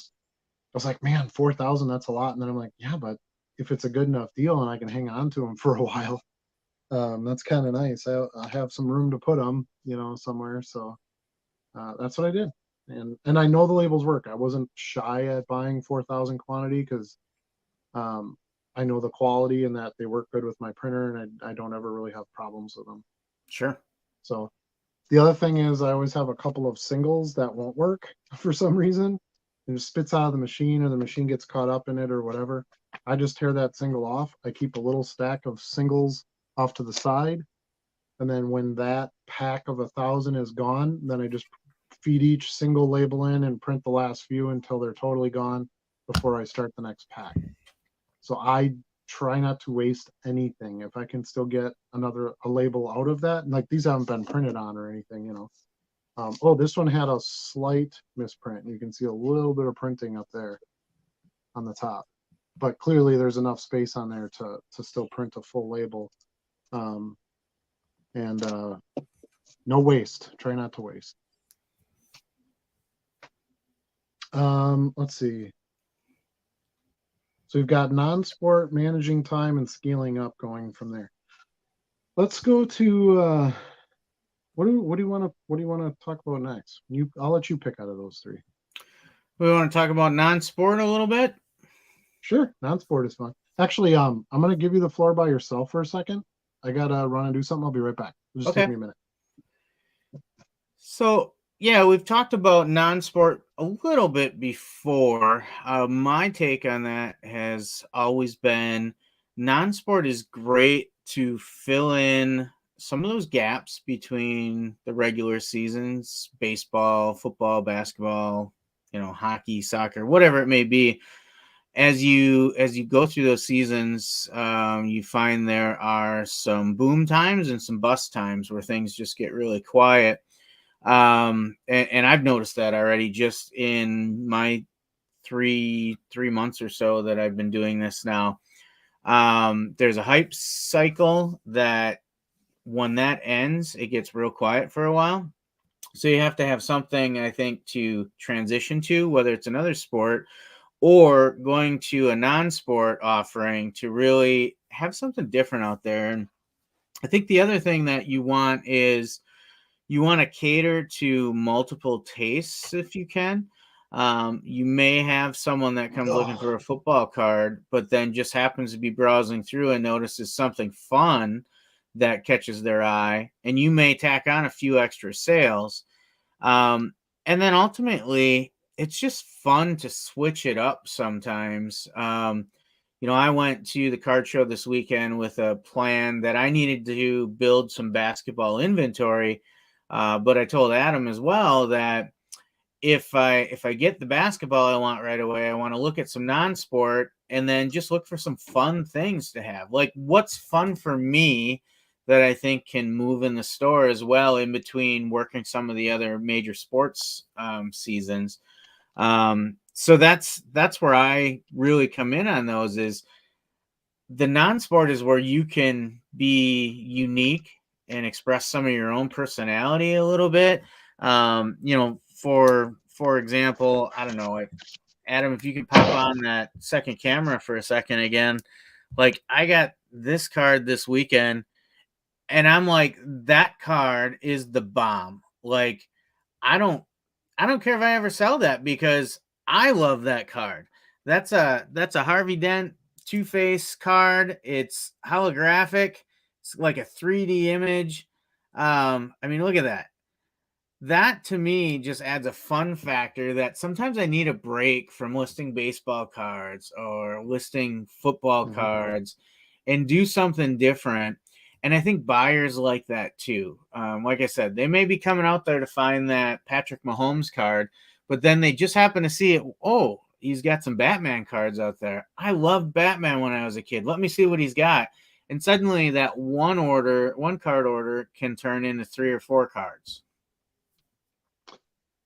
was like, man, 4,000, that's a lot. And then I'm like, yeah, but if it's a good enough deal and I can hang on to them for a while, that's kind of nice. I have some room to put them, somewhere. So that's what I did. And I know the labels work. I wasn't shy at buying 4,000 quantity because I know the quality and that they work good with my printer, and I don't ever really have problems with them. Sure. So the other thing is I always have a couple of singles that won't work for some reason. It just spits out of the machine, or the machine gets caught up in it or whatever. I just tear that single off. I keep a little stack of singles off to the side. And then when that pack of 1,000 is gone, then I just feed each single label in and print the last few until they're totally gone before I start the next pack. So I try not to waste anything. If I can still get a label out of that, and like these haven't been printed on or anything, you know. Oh, this one had a slight misprint. You can see a little bit of printing up there on the top, but clearly there's enough space on there to still print a full label. And no waste. Try not to waste. Let's see. So we've got non-sport, managing time, and scaling up going from there. Let's go to what do you want to talk about next? I'll let you pick out of those three. We want to talk about non-sport a little bit. Sure, non-sport is fun. Actually, I'm gonna give you the floor by yourself for a second. I gotta run and do something. I'll be right back. It'll just take me a minute. So yeah, we've talked about non-sport a little bit before. My take on that has always been non-sport is great to fill in some of those gaps between the regular seasons, baseball, football, basketball, hockey, soccer, whatever it may be. As you go through those seasons, you find there are some boom times and some bust times where things just get really quiet. And I've noticed that already just in my three months or so that I've been doing this now. There's a hype cycle that when that ends, it gets real quiet for a while. So you have to have something, I think, to transition to, whether it's another sport or going to a non-sport offering to really have something different out there. And I think the other thing that you want is you want to cater to multiple tastes if you can. You may have someone that comes looking for a football card, but then just happens to be browsing through and notices something fun that catches their eye, and you may tack on a few extra sales. And then ultimately, it's just fun to switch it up sometimes. I went to the card show this weekend with a plan that I needed to build some basketball inventory. But I told Adam as well that if I get the basketball I want right away, I want to look at some non-sport and then just look for some fun things to have. Like what's fun for me that I think can move in the store as well in between working some of the other major sports seasons. So that's where I really come in on those. Is the non-sport is where you can be unique and express some of your own personality a little bit. For example, I don't know, Adam, if you could pop on that second camera for a second again. Like I got this card this weekend and I'm like, that card is the bomb. Like I don't care if I ever sell that because I love that card. That's a Harvey Dent Two-Face card. It's holographic. It's like a 3D image. I mean, look at that. That to me just adds a fun factor that sometimes I need a break from listing baseball cards or listing football cards and do something different. And I think buyers like that too. Like I said, they may be coming out there to find that Patrick Mahomes card, but then they just happen to see it. Oh, he's got some Batman cards out there. I loved Batman when I was a kid. Let me see what he's got. And suddenly that one card order can turn into 3 or 4 cards.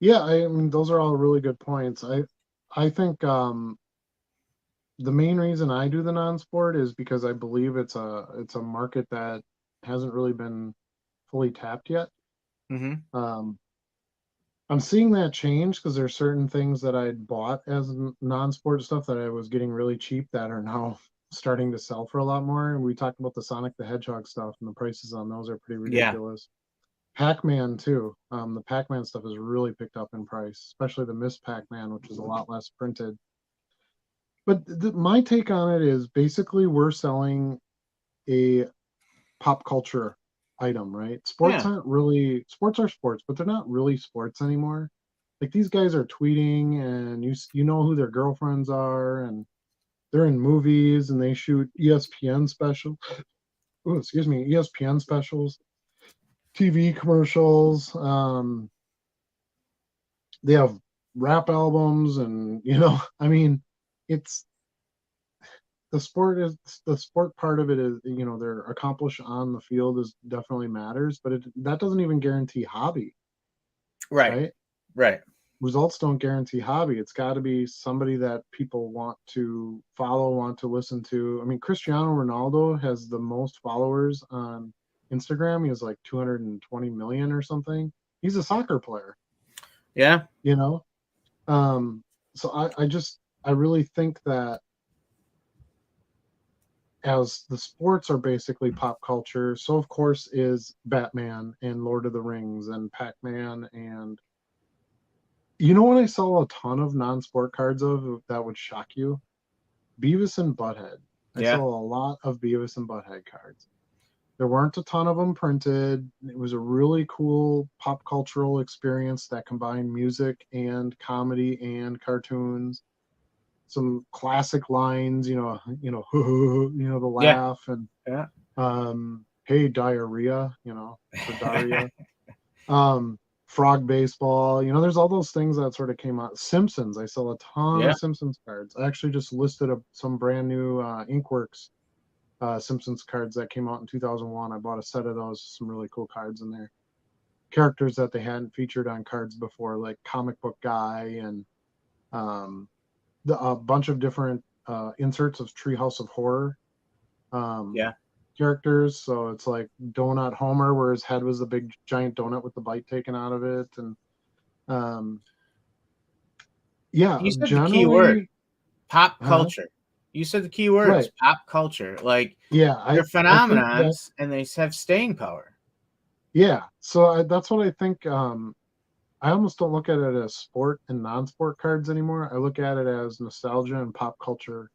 Yeah, I mean, those are all really good points. I think the main reason I do the non-sport is because I believe it's a market that hasn't really been fully tapped yet. I'm seeing that change because there's certain things that I'd bought as non-sport stuff that I was getting really cheap that are now starting to sell for a lot more. And we talked about the Sonic the Hedgehog stuff, and the prices on those are pretty ridiculous. Pac-Man too. The Pac-Man stuff has really picked up in price, especially the Miss Pac-Man, which is a lot less printed. But my take on it is basically we're selling a pop culture item, right? Sports Yeah. aren't really sports are sports, but they're not really sports anymore. Like these guys are tweeting, and you know who their girlfriends are, and they're in movies, and they shoot ESPN special. Oh, excuse me, ESPN specials, TV commercials. They have rap albums, and I mean, it's the sport part of it is, they're accomplished on the field is definitely matters, but that doesn't even guarantee hobby, Right. right? Right. Results don't guarantee hobby. It's got to be somebody that people want to follow, want to listen to. I mean, Cristiano Ronaldo has the most followers on Instagram. He has like 220 million or something. He's a soccer player, Yeah. you know? So I really think that as the sports are basically pop culture, so of course is Batman and Lord of the Rings and Pac-Man. And what I saw a ton of non-sport cards of that would shock you? Beavis and Butthead. I Yeah. saw a lot of Beavis and Butthead cards. There weren't a ton of them printed. It was a really cool pop cultural experience that combined music and comedy and cartoons. Some classic lines, the Yeah. laugh, and Yeah. hey diarrhea, for Daria. Frog baseball, there's all those things that sort of came out. Simpsons, I sell a ton Yeah. of Simpsons cards. I actually just listed some brand new Inkworks Simpsons cards that came out in 2001. I bought a set of those, some really cool cards in there. Characters that they hadn't featured on cards before, like Comic Book Guy, and um, a bunch of different inserts of Treehouse of Horror Yeah. characters. So it's like Donut Homer, where his head was a big giant donut with the bite taken out of it. And um, yeah, You said the key word, generally, pop huh? culture. You said the key word is Right. pop culture. Like Yeah, they're I think that, phenomenons and they have staying power. yeah. So that's what I think. I almost don't look at it as sport and non-sport cards anymore. I look at it as nostalgia and pop culture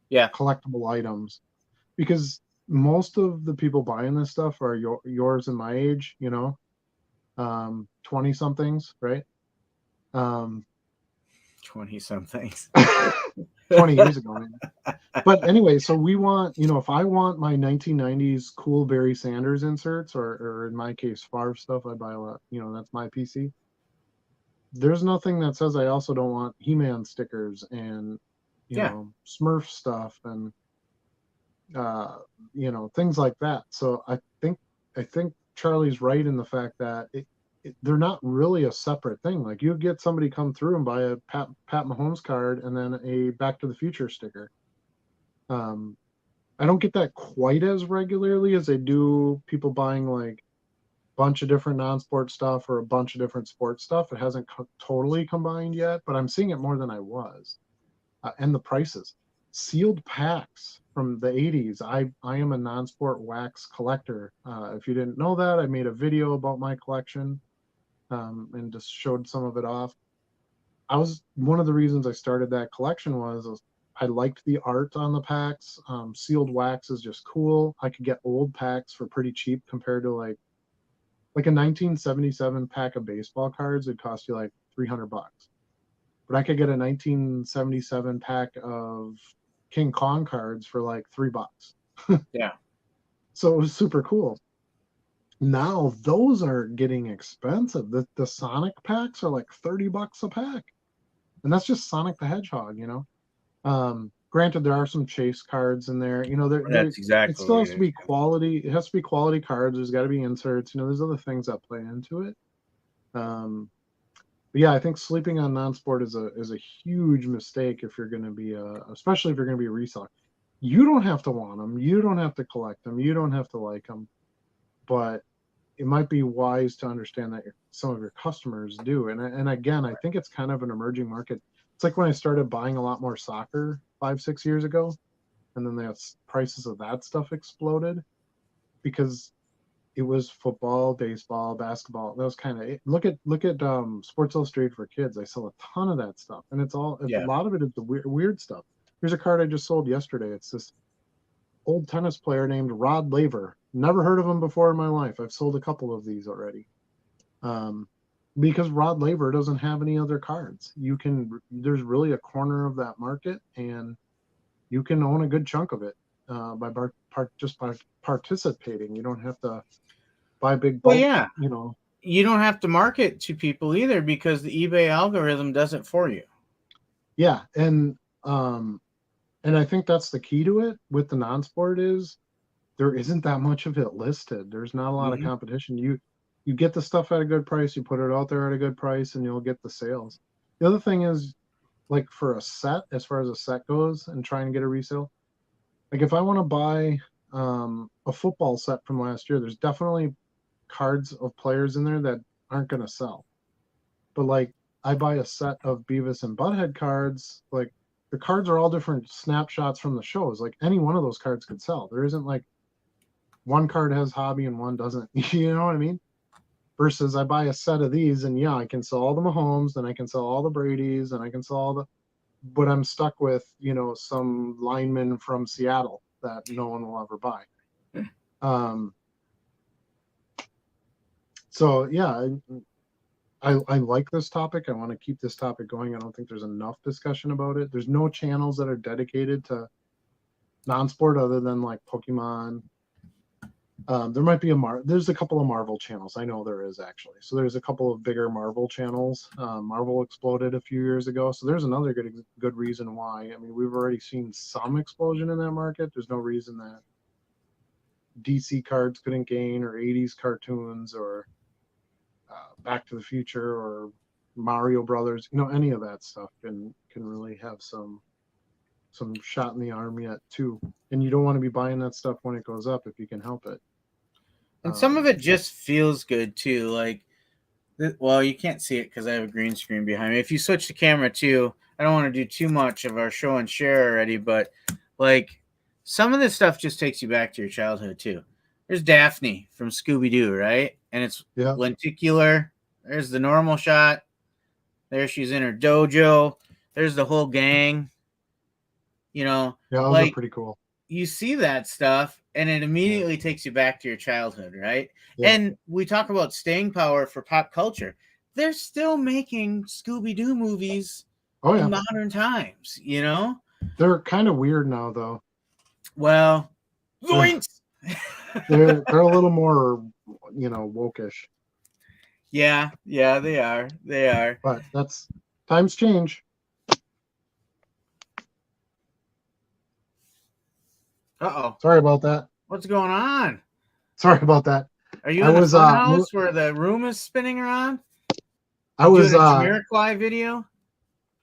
Yeah. collectible items, because most of the people buying this stuff are yours and my age, 20 somethings, right? Um, 20 somethings. 20 years ago, man. But anyway, so we want, if I want my 1990s cool Barry Sanders inserts, or in my case, Favre stuff, I buy a lot, that's my PC. There's nothing that says I also don't want He-Man stickers and, Yeah. Smurf stuff and, things like that. So I think Charlie's right in the fact that they're not really a separate thing. Like you get somebody come through and buy a Pat Mahomes card and then a Back to the Future sticker. Um, I don't get that quite as regularly as I do people buying like a bunch of different non-sport stuff or a bunch of different sports stuff. It hasn't totally combined yet, but I'm seeing it more than I was. And the prices. Sealed packs from the 80s. I am a non-sport wax collector. If you didn't know that, I made a video about my collection, and just showed some of it off. One of the reasons I started that collection was I liked the art on the packs. Sealed wax is just cool. I could get old packs for pretty cheap compared to like a 1977 pack of baseball cards. It'd cost you like $300, but I could get a 1977 pack of King Kong cards for like $3. Yeah. So it was super cool. Now those are getting expensive. The Sonic packs are like $30 a pack, and that's just Sonic the Hedgehog. Granted, there are some chase cards in there. That's It exactly still what has to it is. be quality. It has to be quality cards. There's got to be inserts. There's other things that play into it. Um, but yeah, I think sleeping on non-sport is a huge mistake if you're going to be especially if you're going to be a reseller. You don't have to want them. You don't have to collect them. You don't have to like them. But it might be wise to understand that some of your customers do. And again, I think it's kind of an emerging market. It's like when I started buying a lot more soccer 5-6 years ago, and then the prices of that stuff exploded because it was football, baseball, basketball. Those kind of look at Sports Illustrated for Kids. I sell a ton of that stuff, and it's a Yeah. lot of it is the weird stuff. Here's a card I just sold yesterday. It's this old tennis player named Rod Laver. Never heard of him before in my life. I've sold a couple of these already. Because Rod Laver doesn't have any other cards. There's really a corner of that market, and you can own a good chunk of it by participating. You don't have to buy big Well, bulk. yeah. You don't have to market to people either because the eBay algorithm does it for you. Yeah, and I think that's the key to it with the non-sport is there isn't that much of it listed. There's not a lot of competition. You get the stuff at a good price, you put it out there at a good price, and you'll get the sales. The other thing is, like for a set, as far as a set goes, and trying to get a resale, like if I want to buy a football set from last year, there's definitely cards of players in there that aren't going to sell. But like I buy a set of Beavis and Butthead cards, like the cards are all different snapshots from the shows. Like any one of those cards could sell. There isn't like one card has hobby and one doesn't. You know what I mean? Versus I buy a set of these and yeah, I can sell all the Mahomes, then I can sell all the Brady's, and I can sell all the, but I'm stuck with, some lineman from Seattle that no one will ever buy. So yeah, I like this topic. I want to keep this topic going. I don't think there's enough discussion about it. There's no channels that are dedicated to non-sport other than like Pokemon. There might be there's a couple of Marvel channels. I know there is actually. So there's a couple of bigger Marvel channels. Marvel exploded a few years ago. So there's another good reason why. I mean, we've already seen some explosion in that market. There's no reason that DC cards couldn't gain, or 80s cartoons, or Back to the Future, or Mario Brothers. Any of that stuff can really have some shot in the arm yet too. And you don't want to be buying that stuff when it goes up if you can help it. And some of it just feels good too. Like, well, you can't see it because I have a green screen behind me. If you switch the camera too, I don't want to do too much of our show and share already, but like some of this stuff just takes you back to your childhood too. There's Daphne from Scooby-Doo, right? And it's lenticular. There's the normal shot. There she's in her dojo. There's the whole gang. Yeah, those are pretty cool. You see that stuff and it immediately takes you back to your childhood, right? Yeah. And we talk about staying power for pop culture. They're still making Scooby-Doo movies in modern times, They're kind of weird now, though. Well, zoinks! They're a little more, wokish. Yeah, they are. They are. But that's times change. Uh-oh. Sorry about that. What's going on? Sorry about that. Are you in the house where the room is spinning around? I was doing a Jamiroquai video.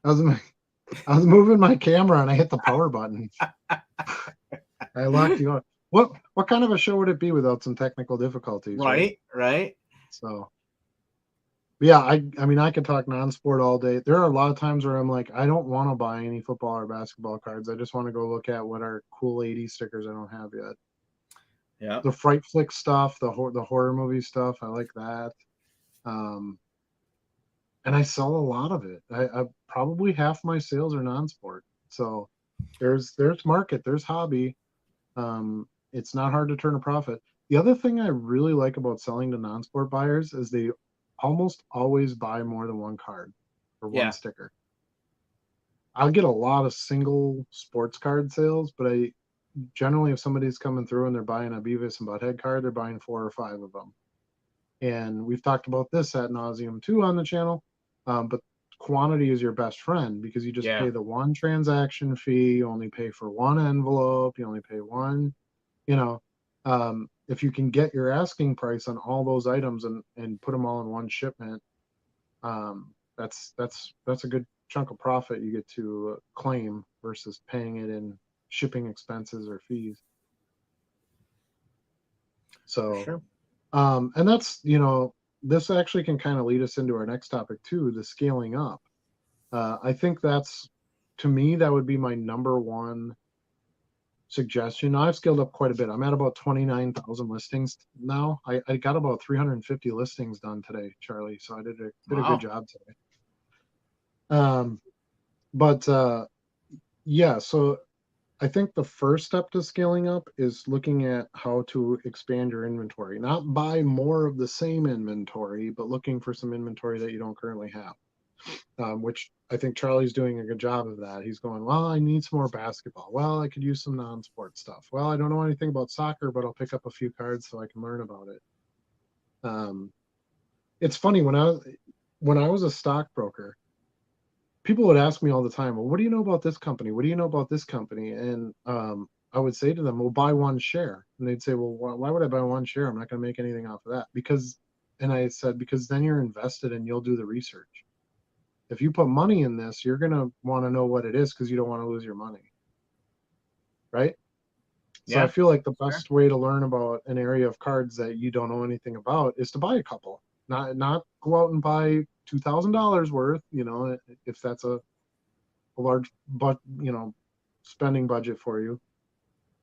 I was moving my camera and I hit the power button. I locked you on. What kind of a show would it be without some technical difficulties? Right. So yeah, I mean I could talk non-sport all day. There are a lot of times where I'm like, I don't want to buy any football or basketball cards. I just want to go look at what are cool 80s stickers I don't have yet. Yeah. The Fright Flick stuff, the horror movie stuff, I like that. And I sell a lot of it. I probably half my sales are non-sport. So there's market, there's hobby. It's not hard to turn a profit. The other thing I really like about selling to non-sport buyers is they almost always buy more than one card or one sticker. I'll get a lot of single sports card sales, but generally, if somebody's coming through and they're buying a Beavis and Butthead card, they're buying 4 or 5 of them. And we've talked about this ad nauseum too on the channel. But quantity is your best friend because you just pay the one transaction fee. You only pay for one envelope. You only pay one, if you can get your asking price on all those items and put them all in one shipment, that's a good chunk of profit you get to claim versus paying it in shipping expenses or fees. So, sure. And that's, this actually can kind of lead us into our next topic too, the scaling up. I think to me, that would be my number one suggestion. I've scaled up quite a bit. I'm at about 29,000 listings now. I got about 350 listings done today, Charlie. So I did a good Wow. job today. But yeah, so I think the first step to scaling up is looking at how to expand your inventory. Not buy more of the same inventory, but looking for some inventory that you don't currently have. Which I think Charlie's doing a good job of that. He's going, well, I need some more basketball. Well, I could use some non-sport stuff. Well, I don't know anything about soccer, but I'll pick up a few cards so I can learn about it. It's funny, when I was a stockbroker, people would ask me all the time, well, what do you know about this company? What do you know about this company? And I would say to them, well, buy one share. And they'd say, well, why would I buy one share? I'm not going to make anything off of that. And I said, because then you're invested and you'll do the research. If you put money in this, you're going to want to know what it is because you don't want to lose your money. Right? So Yeah. I feel like the best way to learn about an area of cards that you don't know anything about is to buy a couple. Not go out and buy $2,000 worth, if that's a large spending budget for you.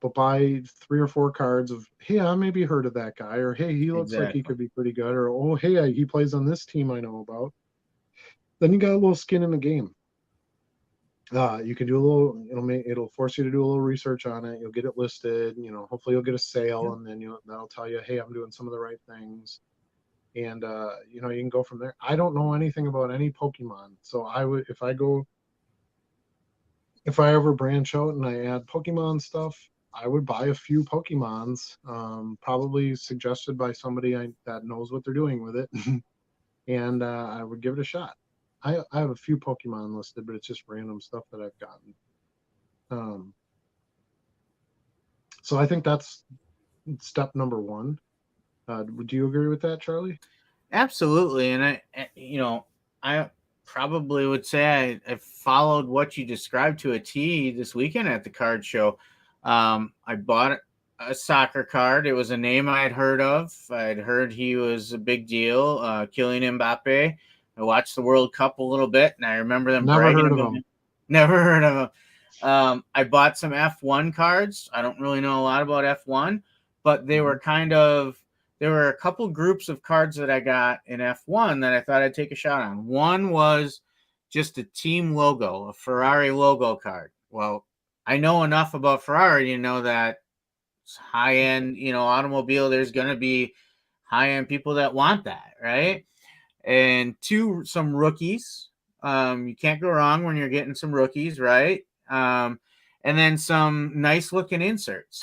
But buy 3 or 4 cards of, hey, I maybe heard of that guy, or hey, he looks like he Exactly. could be pretty good, or oh, hey, he plays on this team I know about. Then you got a little skin in the game. You can do a little. It'll force you to do a little research on it. You'll get it listed. Hopefully you'll get a sale, and then that'll tell you, hey, I'm doing some of the right things, and you can go from there. I don't know anything about any Pokemon, so I would if I ever branch out and I add Pokemon stuff, I would buy a few Pokemons, probably suggested by somebody that knows what they're doing with it, and I would give it a shot. I have a few Pokemon listed, but it's just random stuff that I've gotten. So I think that's step number one. Would you agree with that, Charlie? Absolutely. And I probably would say I followed what you described to a T this weekend at the card show. I bought a soccer card. It was a name I had heard of. I'd heard he was a big deal, Kylian Mbappe. I watched the World Cup a little bit, and I remember them Never bragging heard of about them. him. Never heard of him. I bought some F1 cards. I don't really know a lot about F1, but they were there were a couple groups of cards that I got in F1 that I thought I'd take a shot on. One was just a team logo, a Ferrari logo card. Well, I know enough about Ferrari to know that it's high-end, automobile. There's going to be high-end people that want that, right? And some rookies. You can't go wrong when you're getting some rookies, right? And then some nice-looking inserts.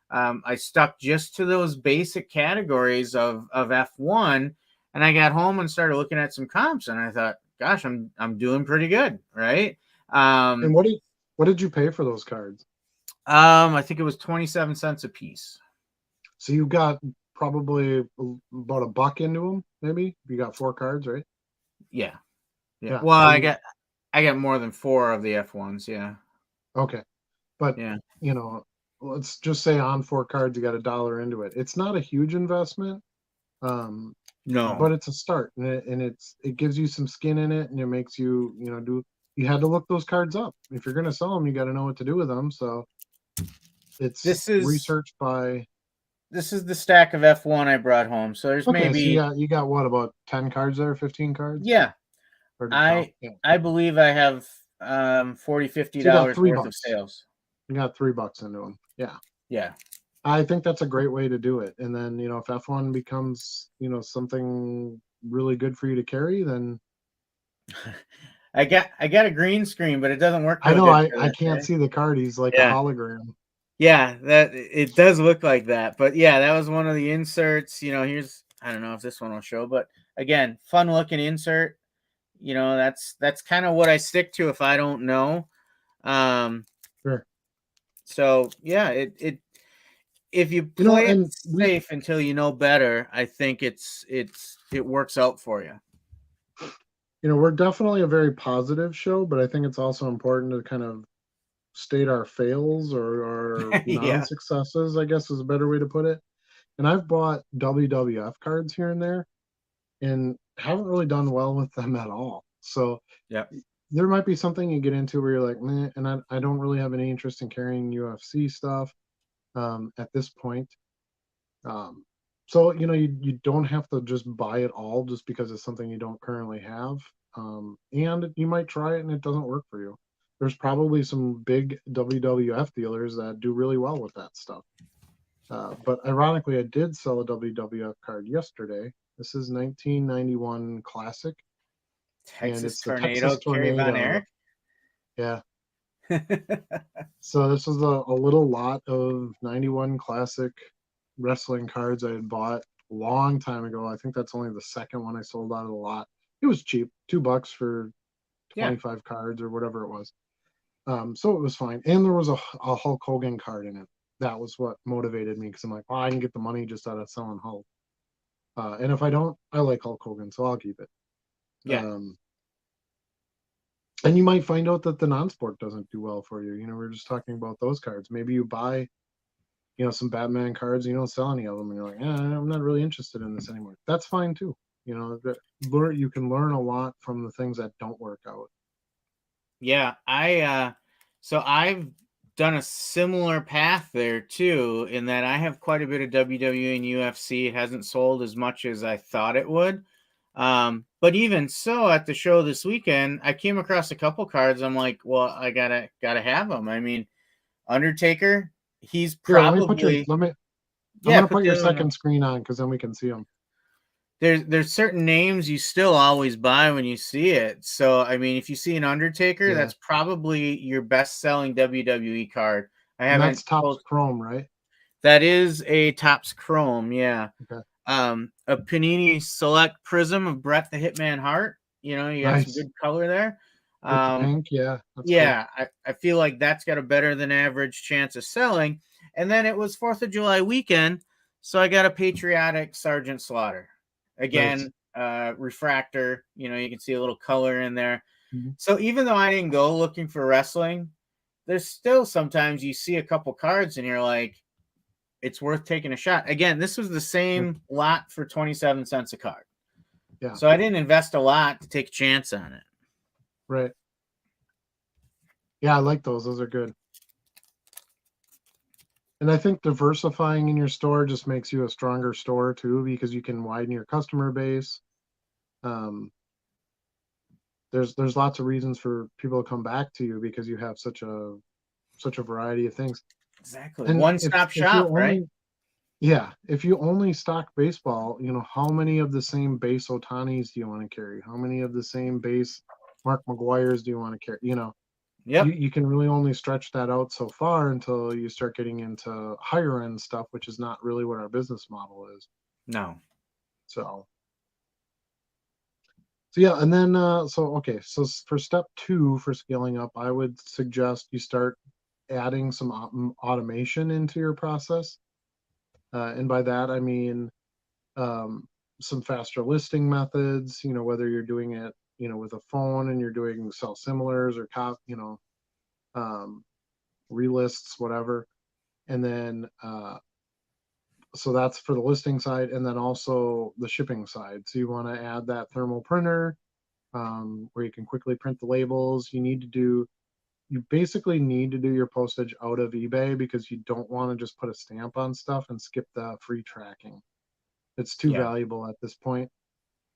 I stuck just to those basic categories of F1, and I got home and started looking at some comps, and I thought, gosh, I'm doing pretty good, right? And what did you pay for those cards? I think it was 27 cents a piece. So you got probably about $1 into them, maybe. You got 4 cards, right? Yeah. Yeah. Well, So I got more than 4 of the F1s. Yeah. okay, but Yeah. let's just say on 4 cards you got $1 into it. It's not a huge investment, No. but it's a start, and it gives you some skin in it, and it makes you do. You had to look those cards up. If you're going to sell them, you got to know what to do with them. So it's researched by. This is the stack of F1 I brought home. So there's Okay, maybe so you got what, about 10 cards there, 15 cards? yeah. Or, yeah. I believe I have $40, $50 worth of sales. You got $3 into them. Yeah. Yeah. I think that's a great way to do it. And then, if F1 becomes, something really good for you to carry, then I got a green screen, but it doesn't work. I know I can't see the card. He's like a hologram. Yeah, that it does look like that. But yeah, that was one of the inserts. Here's, I don't know if this one will show, but again, fun looking insert. That's kind of what I stick to if I don't know. Sure. So yeah, if you play it safe until you know better, I think it works out for you. We're definitely a very positive show, but I think it's also important to kind of state our fails or our non-successes, I guess is a better way to put it. And I've bought WWF cards here and there and haven't really done well with them at all. So, yeah, there might be something you get into where you're like, meh, and I don't really have any interest in carrying UFC stuff at this point. Um, so you don't have to just buy it all just because it's something you don't currently have. And you might try it and it doesn't work for you. There's probably some big WWF dealers that do really well with that stuff. But ironically, I did sell a WWF card yesterday. This is 1991 Classic, and Texas it's the Tornado, Texas Kerry Von Tornado. Erich. Yeah. So this was a little lot of 91 Classic wrestling cards I had bought a long time ago. I think that's only the second one I sold out of the lot. It was cheap, $2 for Yeah. 25 cards or whatever it was. So it was fine. And there was a Hulk Hogan card in it. That was what motivated me because I'm like, well, I can get the money just out of selling Hulk. And if I don't, I like Hulk Hogan, so I'll keep it. Yeah. And you might find out that the non-sport doesn't do well for you. We were just talking about those cards. Maybe you buy, some Batman cards, and you don't sell any of them, and you're like, I'm not really interested in this anymore. That's fine too. You can learn a lot from the things that don't work out. Yeah, so I've done a similar path there too, in that I have quite a bit of WWE and UFC. It hasn't sold as much as I thought it would. But even so, at the show this weekend, I came across a couple cards. I'm like, well, I gotta have them. I mean, Undertaker, he's Here, probably I'm yeah. gonna Put put the your other one up. second screen on because then we can see them. There's certain names you still always buy when you see it. So I mean, if you see an Undertaker, Yeah, that's probably your best selling WWE card. I and haven't that's Topps pulled. Chrome, right? That is a Topps Chrome, yeah. Okay, A Panini Select Prism of Bret the Hitman Hart. You got some nice. good color there. With the pink, yeah, that's cool. Yeah, I feel like that's got a better than average chance of selling. And then it was 4th of July weekend, so I got a patriotic Sergeant Slaughter. Nice. Again, refractor, you can see a little color in there. Mhm. So even though I didn't go looking for wrestling, there's still sometimes you see a couple cards and you're like, it's worth taking a shot. Again, this was the same lot for 27 cents a card. Yeah, So I didn't invest a lot to take a chance on it. right. Yeah, I like those. Those are good. And I think diversifying in your store just makes you a stronger store too, because you can widen your customer base. Um, there's lots of reasons for people to come back to you because you have such a variety of things. Exactly. And One-stop if you shop, right? if you only stock baseball, how many of the same base Otanis do you want to carry? How many of the same base Mark McGuire's do you want to carry? Yep. You can really only stretch that out so far until you start getting into higher end stuff, which is not really what our business model is. No. So yeah, and then so for step 2 for scaling up, I would suggest you start adding some automation into your process. And by that I mean some faster listing methods, whether you're doing it, with a phone and you're doing sell similars or um, relists, whatever. And then so that's for the listing side, and then also the shipping side. So you want to add that thermal printer where you can quickly print the labels. You basically need to do your postage out of eBay because you don't want to just put a stamp on stuff and skip the free tracking. It's too Yeah. valuable at this point.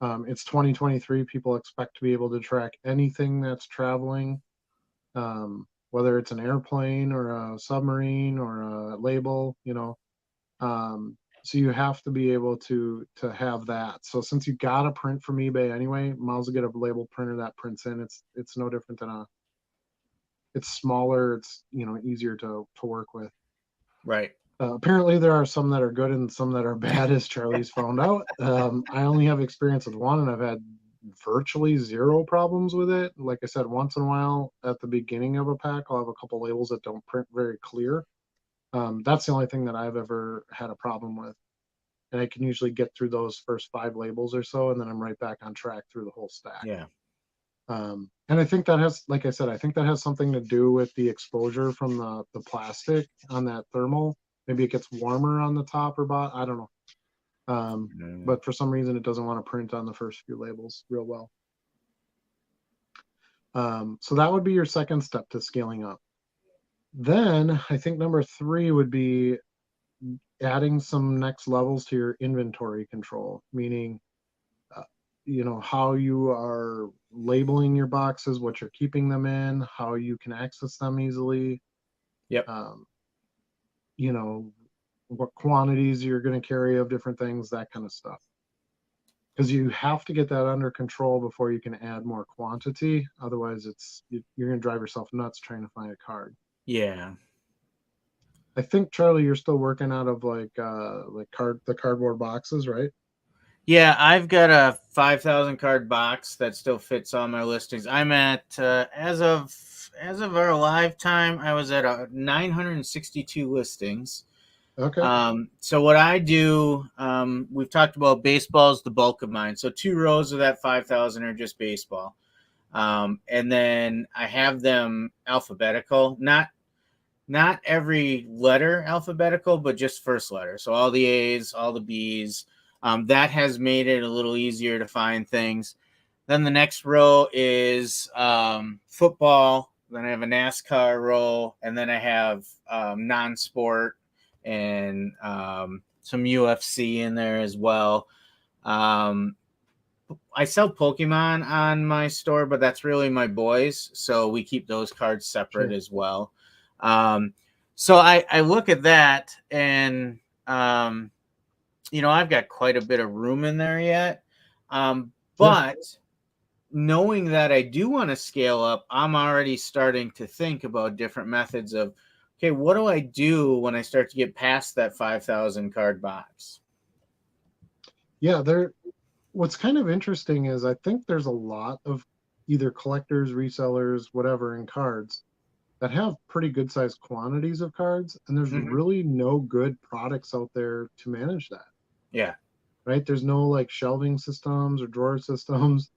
It's 2023. People expect to be able to track anything that's traveling, whether it's an airplane or a submarine or a label, so you have to be able to have that. So since you got a print from eBay anyway, might as well get a label printer that prints in. It's no different than it's smaller. It's easier to work with. Right. Apparently there are some that are good and some that are bad, as Charlie's found out. I only have experience with one, and I've had virtually zero problems with it. Like I said, once in a while at the beginning of a pack, I'll have a couple labels that don't print very clear. That's the only thing that I've ever had a problem with. And I can usually get through those first 5 labels or so, and then I'm right back on track through the whole stack. Yeah. And I think that has, like I said, I think that has something to do with the exposure from the plastic on that thermal. Maybe it gets warmer on the top or bottom. I don't know. But for some reason, it doesn't want to print on the first few labels real well. So that would be your second step to scaling up. Then I think number 3 would be adding some next levels to your inventory control, meaning how you are labeling your boxes, what you're keeping them in, how you can access them easily. Yep. What quantities you're going to carry of different things, that kind of stuff. Because you have to get that under control before you can add more quantity. Otherwise, you're going to drive yourself nuts trying to find a card. Yeah. I think, Charlie, you're still working out of the cardboard boxes, right? Yeah, I've got a 5,000 card box that still fits all my listings. I'm at as of our live time, I was at 962 listings. Okay. So what I do, we've talked about baseball is the bulk of mine. So 2 rows of that 5,000 are just baseball. And then I have them alphabetical, not every letter alphabetical, but just first letter. So all the A's, all the B's. That has made it a little easier to find things. Then the next row is football. Then I have a NASCAR row, and then I have non-sport and some UFC in there as well. I sell Pokemon on my store, but that's really my boys, so we keep those cards separate as well. So I look at that, and I've got quite a bit of room in there yet. But knowing that I do want to scale up, I'm already starting to think about different methods of, okay, what do I do when I start to get past that 5,000 card box? Yeah, what's kind of interesting is I think there's a lot of either collectors, resellers, whatever in cards that have pretty good sized quantities of cards, and there's really no good products out there to manage that. Yeah. Right? There's no like shelving systems or drawer systems.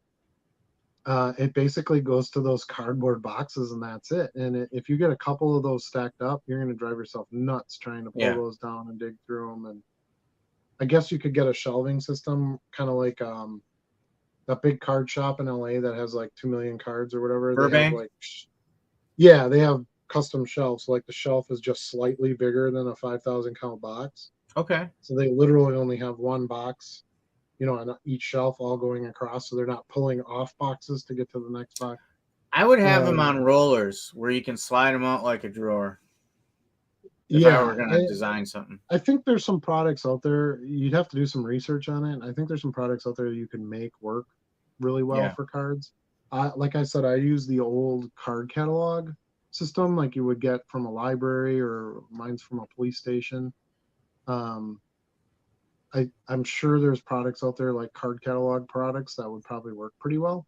It basically goes to those cardboard boxes and that's it. And if you get a couple of those stacked up, you're going to drive yourself nuts trying to pull those down and dig through them. And I guess you could get a shelving system, kind of like that big card shop in LA that has like 2 million cards or whatever. Burbank? They have custom shelves. Like the shelf is just slightly bigger than a 5,000 count box. Okay. So they literally only have one box, on each shelf all going across. So they're not pulling off boxes to get to the next box. I would have them on rollers where you can slide them out like a drawer. If I were going to design something. I think there's some products out there. You'd have to do some research on it. I think there's some products out there you can make work really well for cards. Like I said, I use the old card catalog system like you would get from a library, or mine's from a police station. I'm sure there's products out there like card catalog products that would probably work pretty well.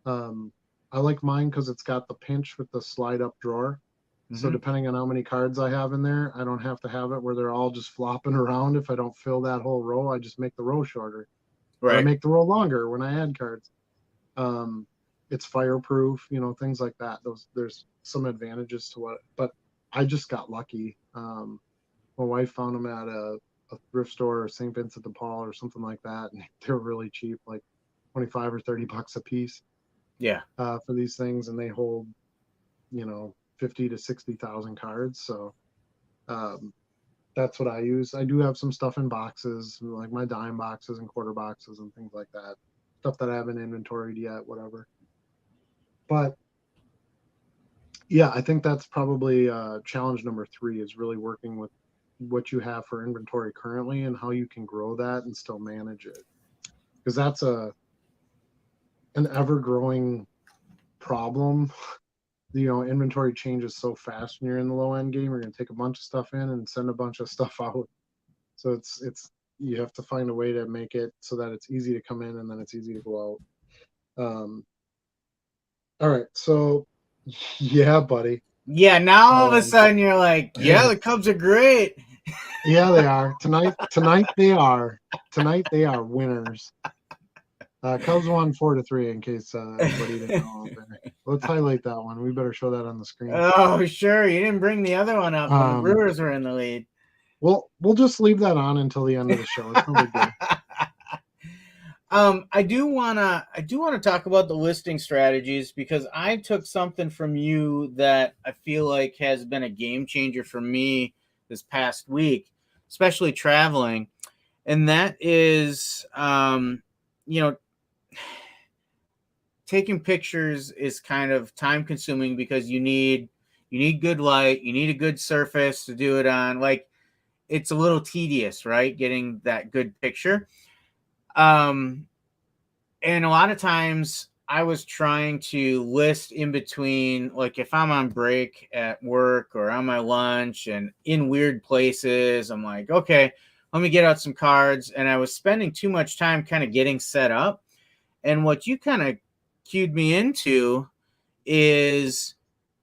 I like mine because it's got the pinch with the slide up drawer. So depending on how many cards I have in there, I don't have to have it where they're all just flopping around. If I don't fill that whole row, I just make the row shorter. Right. Or I make the row longer when I add cards. It's fireproof, things like that. There's some advantages to it, but I just got lucky. My wife found them at a thrift store or St. Vincent de Paul or something like that, and they're really cheap, like $25 or $30 a piece. Yeah. For these things, and they hold, 50 to 60,000 cards. So that's what I use. I do have some stuff in boxes, like my dime boxes and quarter boxes and things like that. Stuff that I haven't inventoried yet, whatever. But yeah, I think that's probably challenge number 3 is really working with what you have for inventory currently and how you can grow that and still manage it. Because that's an ever-growing problem. Inventory changes so fast when you're in the low end game. You're going to take a bunch of stuff in and send a bunch of stuff out. So it's you have to find a way to make it so that it's easy to come in and then it's easy to go out. All right. So yeah, buddy. Yeah. Now all of a sudden you're like, yeah, the Cubs are great. Yeah, they are. Tonight they are. Tonight they are winners. Cubs won 4-3 in case anybody didn't know. Let's highlight that one. We better show that on the screen. Oh, sure. You didn't bring the other one up. The Brewers were in the lead. We'll just leave that on until the end of the show. It's no big deal. I do wanna talk about the listing strategies because I took something from you that I feel like has been a game changer for me this past week, especially traveling, and that is, you know, taking pictures is kind of time consuming because you need good light, you need a good surface to do it on. Like it's a little tedious, right? Getting that good picture. Um, and a lot of times I was trying to list in between, like if I'm on break at work or on my lunch and in weird places, I'm like, okay, let me get out some cards. And I was spending too much time kind of getting set up. And what you kind of cued me into is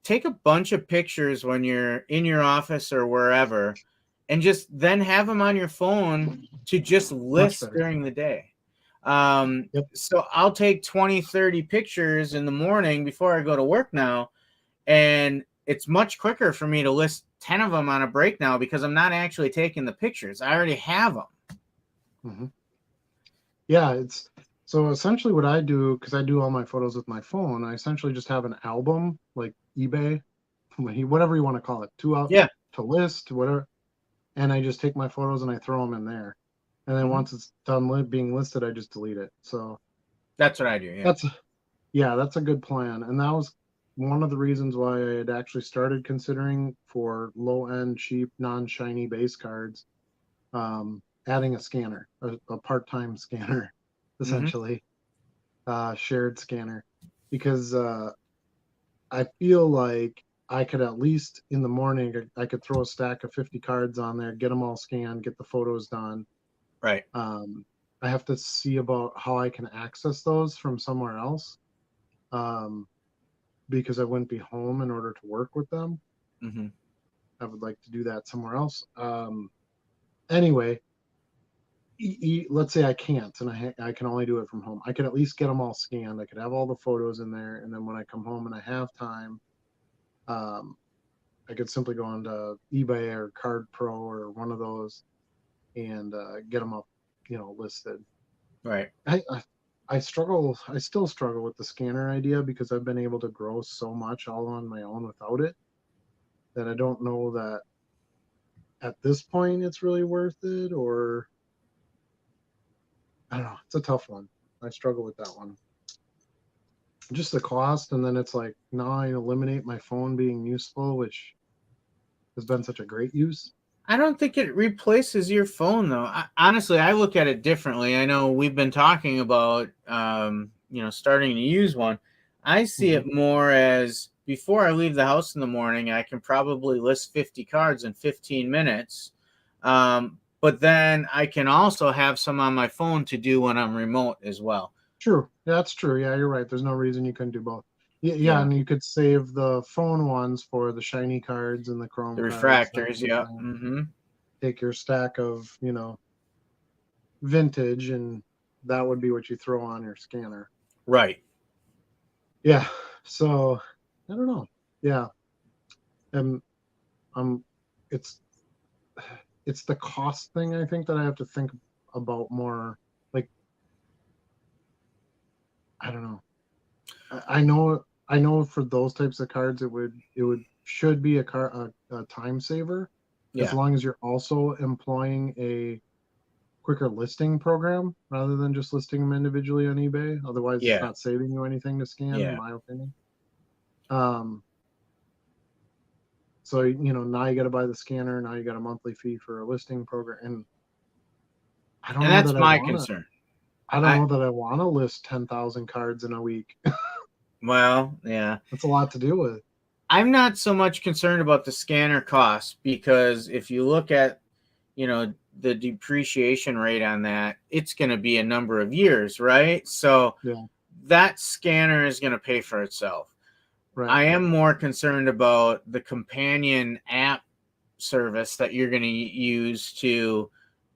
take a bunch of pictures when you're in your office or wherever and just then have them on your phone to just Much list better. during the day. Yep. So I'll take 20, 30 pictures in the morning before I go to work now. And it's much quicker for me to list 10 of them on a break now because I'm not actually taking the pictures. I already have them. Mm-hmm. Yeah, it's so essentially what I do, because I do all my photos with my phone, I essentially just have an album like eBay, whatever you want to call it, to out Yeah. to list, whatever, and I just take my photos and I throw them in there, and then once it's done being listed, I just delete it. So That's what I do. Yeah. that's yeah, that's a good plan, and that was one of the reasons why I had actually started considering for low end, cheap, non shiny base cards, adding a scanner, a part time scanner, Mm-hmm. essentially shared scanner, because I feel like I could at least in the morning I could throw a stack of 50 cards on there, get them all scanned, get the photos done. Right. I have to see about how I can access those from somewhere else, um, because I wouldn't be home in order to work with them. Mm-hmm. I would like to do that somewhere else. Anyway, let's say I can't and I can only do it from home. I could at least get them all scanned. I could have all the photos in there. And then when I come home and I have time, um, I could simply go onto eBay or Card Pro or one of those and get them up, listed. Right. I struggle. I still struggle with the scanner idea because I've been able to grow so much all on my own without it that I don't know that at this point it's really worth it, or I don't know. It's a tough one. I struggle with that one. Just the cost, and then it's like now I eliminate my phone being useful, which has been such a great use. I don't think it replaces your phone, though. Honestly, I look at it differently. I know we've been talking about, starting to use one. I see Mm-hmm. it more as before I leave the house in the morning, I can probably list 50 cards in 15 minutes. But then I can also have some on my phone to do when I'm remote as well. True, that's true. Yeah, you're right. There's no reason you couldn't do both. Yeah, Yeah. and you could save the phone ones for the shiny cards and the The chrome cards, that refractors. sort of Yeah. thing. Mm-hmm. Take your stack of, vintage, and that would be what you throw on your scanner. Right. Yeah. So I don't know. Yeah. And um it's it's the cost thing I think that I have to think about more. Like, I don't know. I know for those types of cards it would should be a time saver, as Yeah. long as you're also employing a quicker listing program rather than just listing them individually on eBay. Otherwise, it's Yeah. not saving you anything to scan, in Yeah. my opinion. Um, so now you got to buy the scanner. Now you got a monthly fee for a listing program, and I don't And know that's that I my want to. concern. I don't I know that I want to list 10,000 cards in a week. Well, yeah. That's a lot to deal with. I'm not so much concerned about the scanner cost because if you look at, the depreciation rate on that, it's going to be a number of years, right? So Yeah, that scanner is going to pay for itself. right. I am more concerned about the companion app service that you're going to use to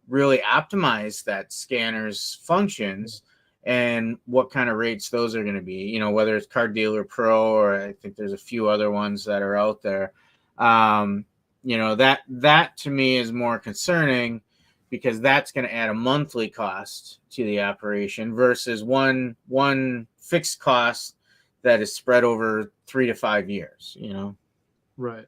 really optimize that scanner's functions and what kind of rates those are going to be, whether it's Card Dealer Pro or I think there's a few other ones that are out there. That to me is more concerning because that's going to add a monthly cost to the operation versus one fixed cost that is spread over 3 to 5 years, you know? Right.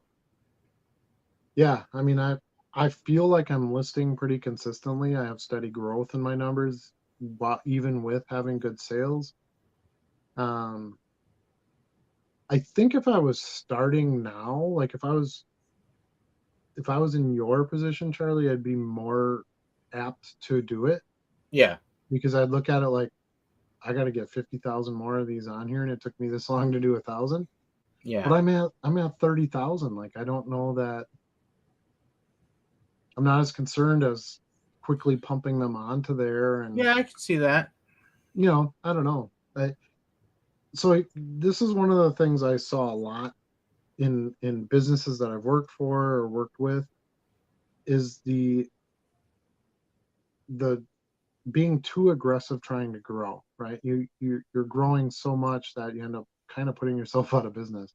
Yeah. I mean, I feel like I'm listing pretty consistently. I have steady growth in my numbers, even with having good sales. I think if I was starting now, like if I was in your position, Charlie, I'd be more apt to do it Yeah. because I'd look at it like I got to get 50,000 more of these on here, and it took me this long to do 1,000. Yeah. But I'm at 30,000. Like I don't know that I'm not as concerned as quickly pumping them onto there, and Yeah, I can see that. I don't know. This is one of the things I saw a lot in businesses that I've worked for or worked with is the being too aggressive trying to grow, right? You're growing so much that you end up kind of putting yourself out of business.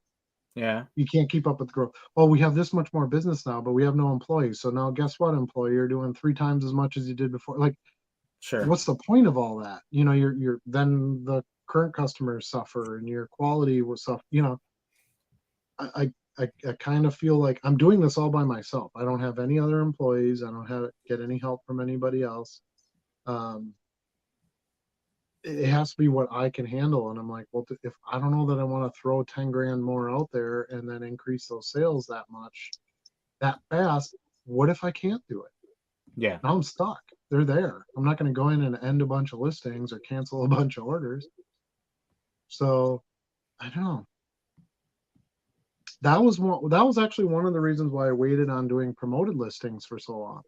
Yeah. You can't keep up with the growth. Oh, we have this much more business now, but we have no employees. So now guess what, employee, you're doing 3 times as much as you did before. Like, Sure. what's the point of all that? You're then the current customers suffer and your quality will suffer. I kind of feel like I'm doing this all by myself. I don't have any other employees. I don't get any help from anybody else. Um, it has to be what I can handle. And I'm like, well, if I don't know that I want to throw 10 grand more out there and then increase those sales that much, that fast, what if I can't do it? Yeah. Now I'm stuck. They're there. I'm not going to go in and end a bunch of listings or cancel a bunch of orders. So I don't know. That was actually one of the reasons why I waited on doing promoted listings for so long,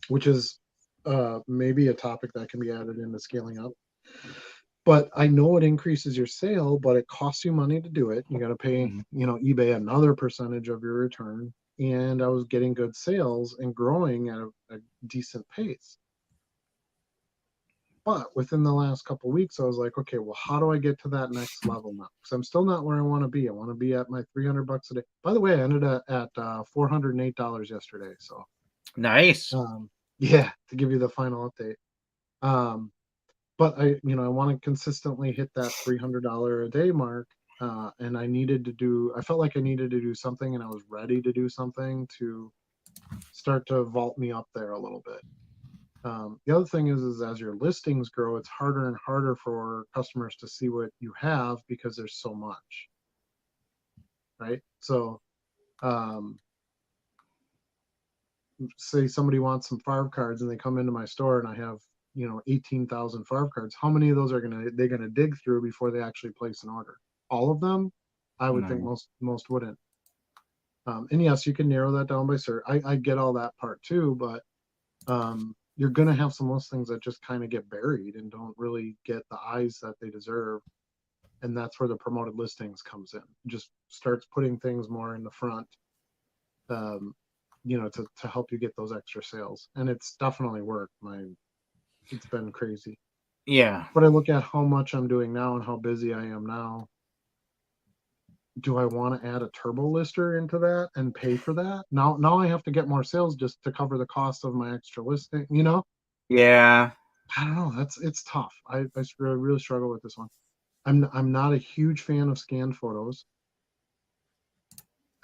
which is maybe a topic that can be added into scaling up. But I know it increases your sale, but it costs you money to do it. You got to pay, eBay another percentage of your return. And I was getting good sales and growing at a decent pace. But within the last couple of weeks, I was like, okay, well, how do I get to that next level now? Because I'm still not where I want to be. I want to be at my $300 a day. By the way, I ended at $408 yesterday. So Nice. yeah, to give you the final update. But I want to consistently hit that $300 a day mark. And I felt like I needed to do something, and I was ready to do something to start to vault me up there a little bit. The other thing is as your listings grow, it's harder and harder for customers to see what you have because there's so much, right? So, say somebody wants some Favre cards and they come into my store and I have 18,000 Favre cards. How many of those they're gonna dig through before they actually place an order? All of them? I would think most wouldn't. And yes, you can narrow that down by search. I get all that part too, but you're going to have some listings that just kind of get buried and don't really get the eyes that they deserve. And that's where the promoted listings comes in. It just starts putting things more in the front, to help you get those extra sales. And it's definitely worked. It's been crazy. Yeah. But I look at how much I'm doing now and how busy I am now. Do I want to add a turbo lister into that and pay for that? Now I have to get more sales just to cover the cost of my extra listing, Yeah. I don't know. It's tough. I really struggle with this one. I'm not a huge fan of scanned photos.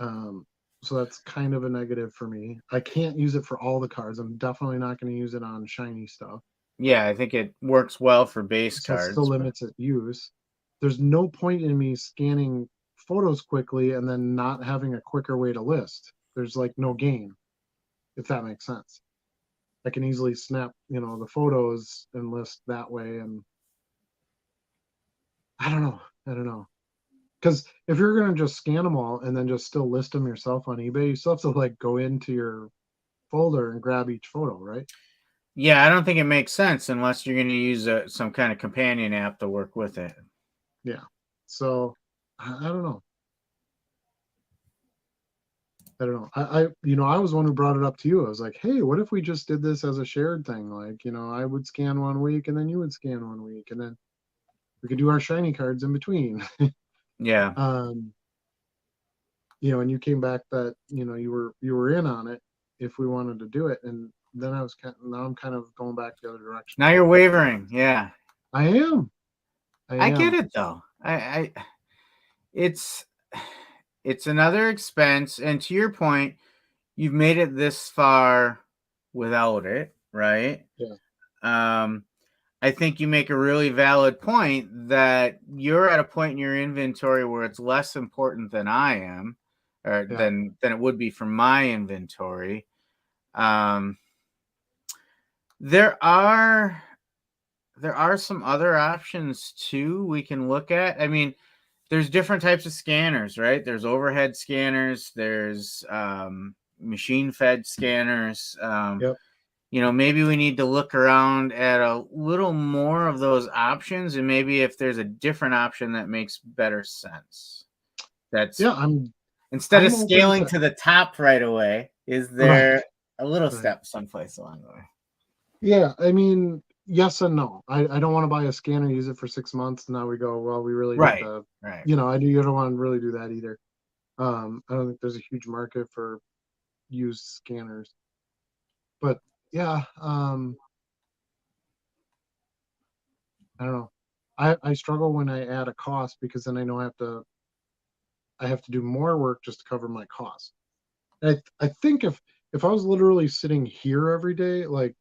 So that's kind of a negative for me. I can't use it for all the cards. I'm definitely not going to use it on shiny stuff. Yeah, I think it works well for base So it cards. still limits its use. There's no point in me scanning photos quickly and then not having a quicker way to list. There's like no gain, if that makes sense. I can easily snap, the photos and list that way. And I don't know. Because if you're going to just scan them all and then just still list them yourself on eBay, you still have to like go into your folder and grab each photo, right? Yeah, I don't think it makes sense unless you're going to use some kind of companion app to work with it. Yeah. So I don't know. I was one who brought it up to you. I was like, hey, what if we just did this as a shared thing? Like, I would scan 1 week and then you would scan 1 week and then we could do our shiny cards in between. Yeah. And you came back that, you were in on it. if we wanted to do it. And then now I'm kind of going back the other direction. Now you're wavering. Yeah. I am. I get it though. It's another expense, and to your point, you've made it this far without it, right? Yeah. I think you make a really valid point that you're at a point in your inventory where it's less important than I am, or than it would be for my inventory. There are some other options too we can look at. I mean, there's different types of scanners, right? There's overhead scanners, there's machine fed scanners. Yep. Maybe we need to look around at a little more of those options, and maybe if there's a different option that makes better sense. Instead of scaling to the top right away, is there a little step someplace along the way? Yeah, I mean, yes and no. I don't want to buy a scanner, use it for 6 months, and now we go, well, we really need to, you don't want to really do that either. I don't think there's a huge market for used scanners. But yeah, I don't know. I struggle when I add a cost, because then I know I have to do more work just to cover my cost. And I think if I was literally sitting here every day, like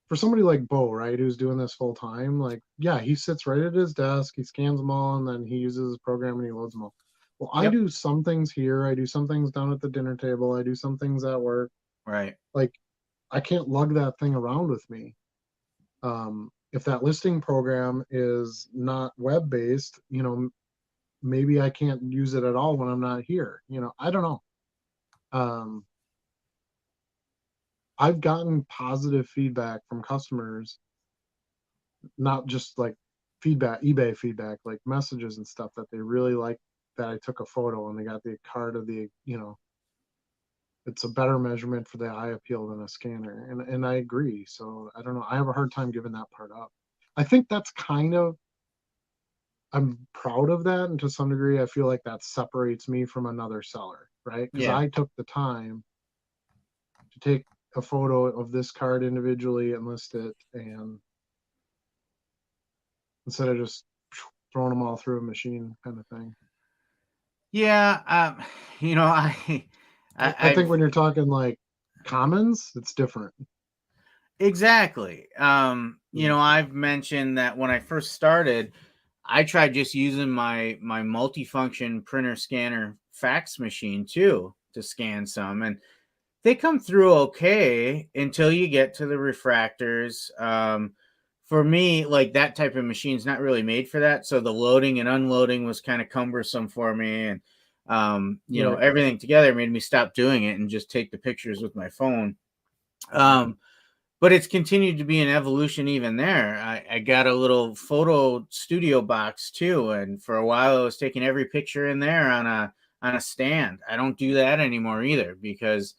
for somebody like Bo, right, who's doing this full time, like, yeah, he sits right at his desk, he scans them all, and then he uses his program and he loads them all. Well, I do some things here, I do some things down at the dinner table, I do some things at work. Right. Like, I can't lug that thing around with me. If that listing program is not web-based, maybe I can't use it at all when I'm not here. I don't know. I've gotten positive feedback from customers, not just like eBay feedback, like messages and stuff, that they really like that I took a photo and they got the card of the, it's a better measurement for the eye appeal than a scanner. And I agree. So I don't know. I have a hard time giving that part up. I think that's I'm proud of that. And to some degree, I feel like that separates me from another seller, right? Because I took the time to take a photo of this card individually and list it, and instead of just throwing them all through a machine kind of thing. Yeah. I think when you're talking like commons, it's different. Exactly. I've mentioned that when I first started, I tried just using my multifunction printer scanner fax machine too to scan some, and they come through okay until you get to the refractors. For me, like, that type of machine's not really made for that, so the loading and unloading was kind of cumbersome for me, and everything together made me stop doing it and just take the pictures with my phone. But it's continued to be an evolution even there. I got a little photo studio box too, and for a while I was taking every picture in there on a stand. I don't do that anymore either, because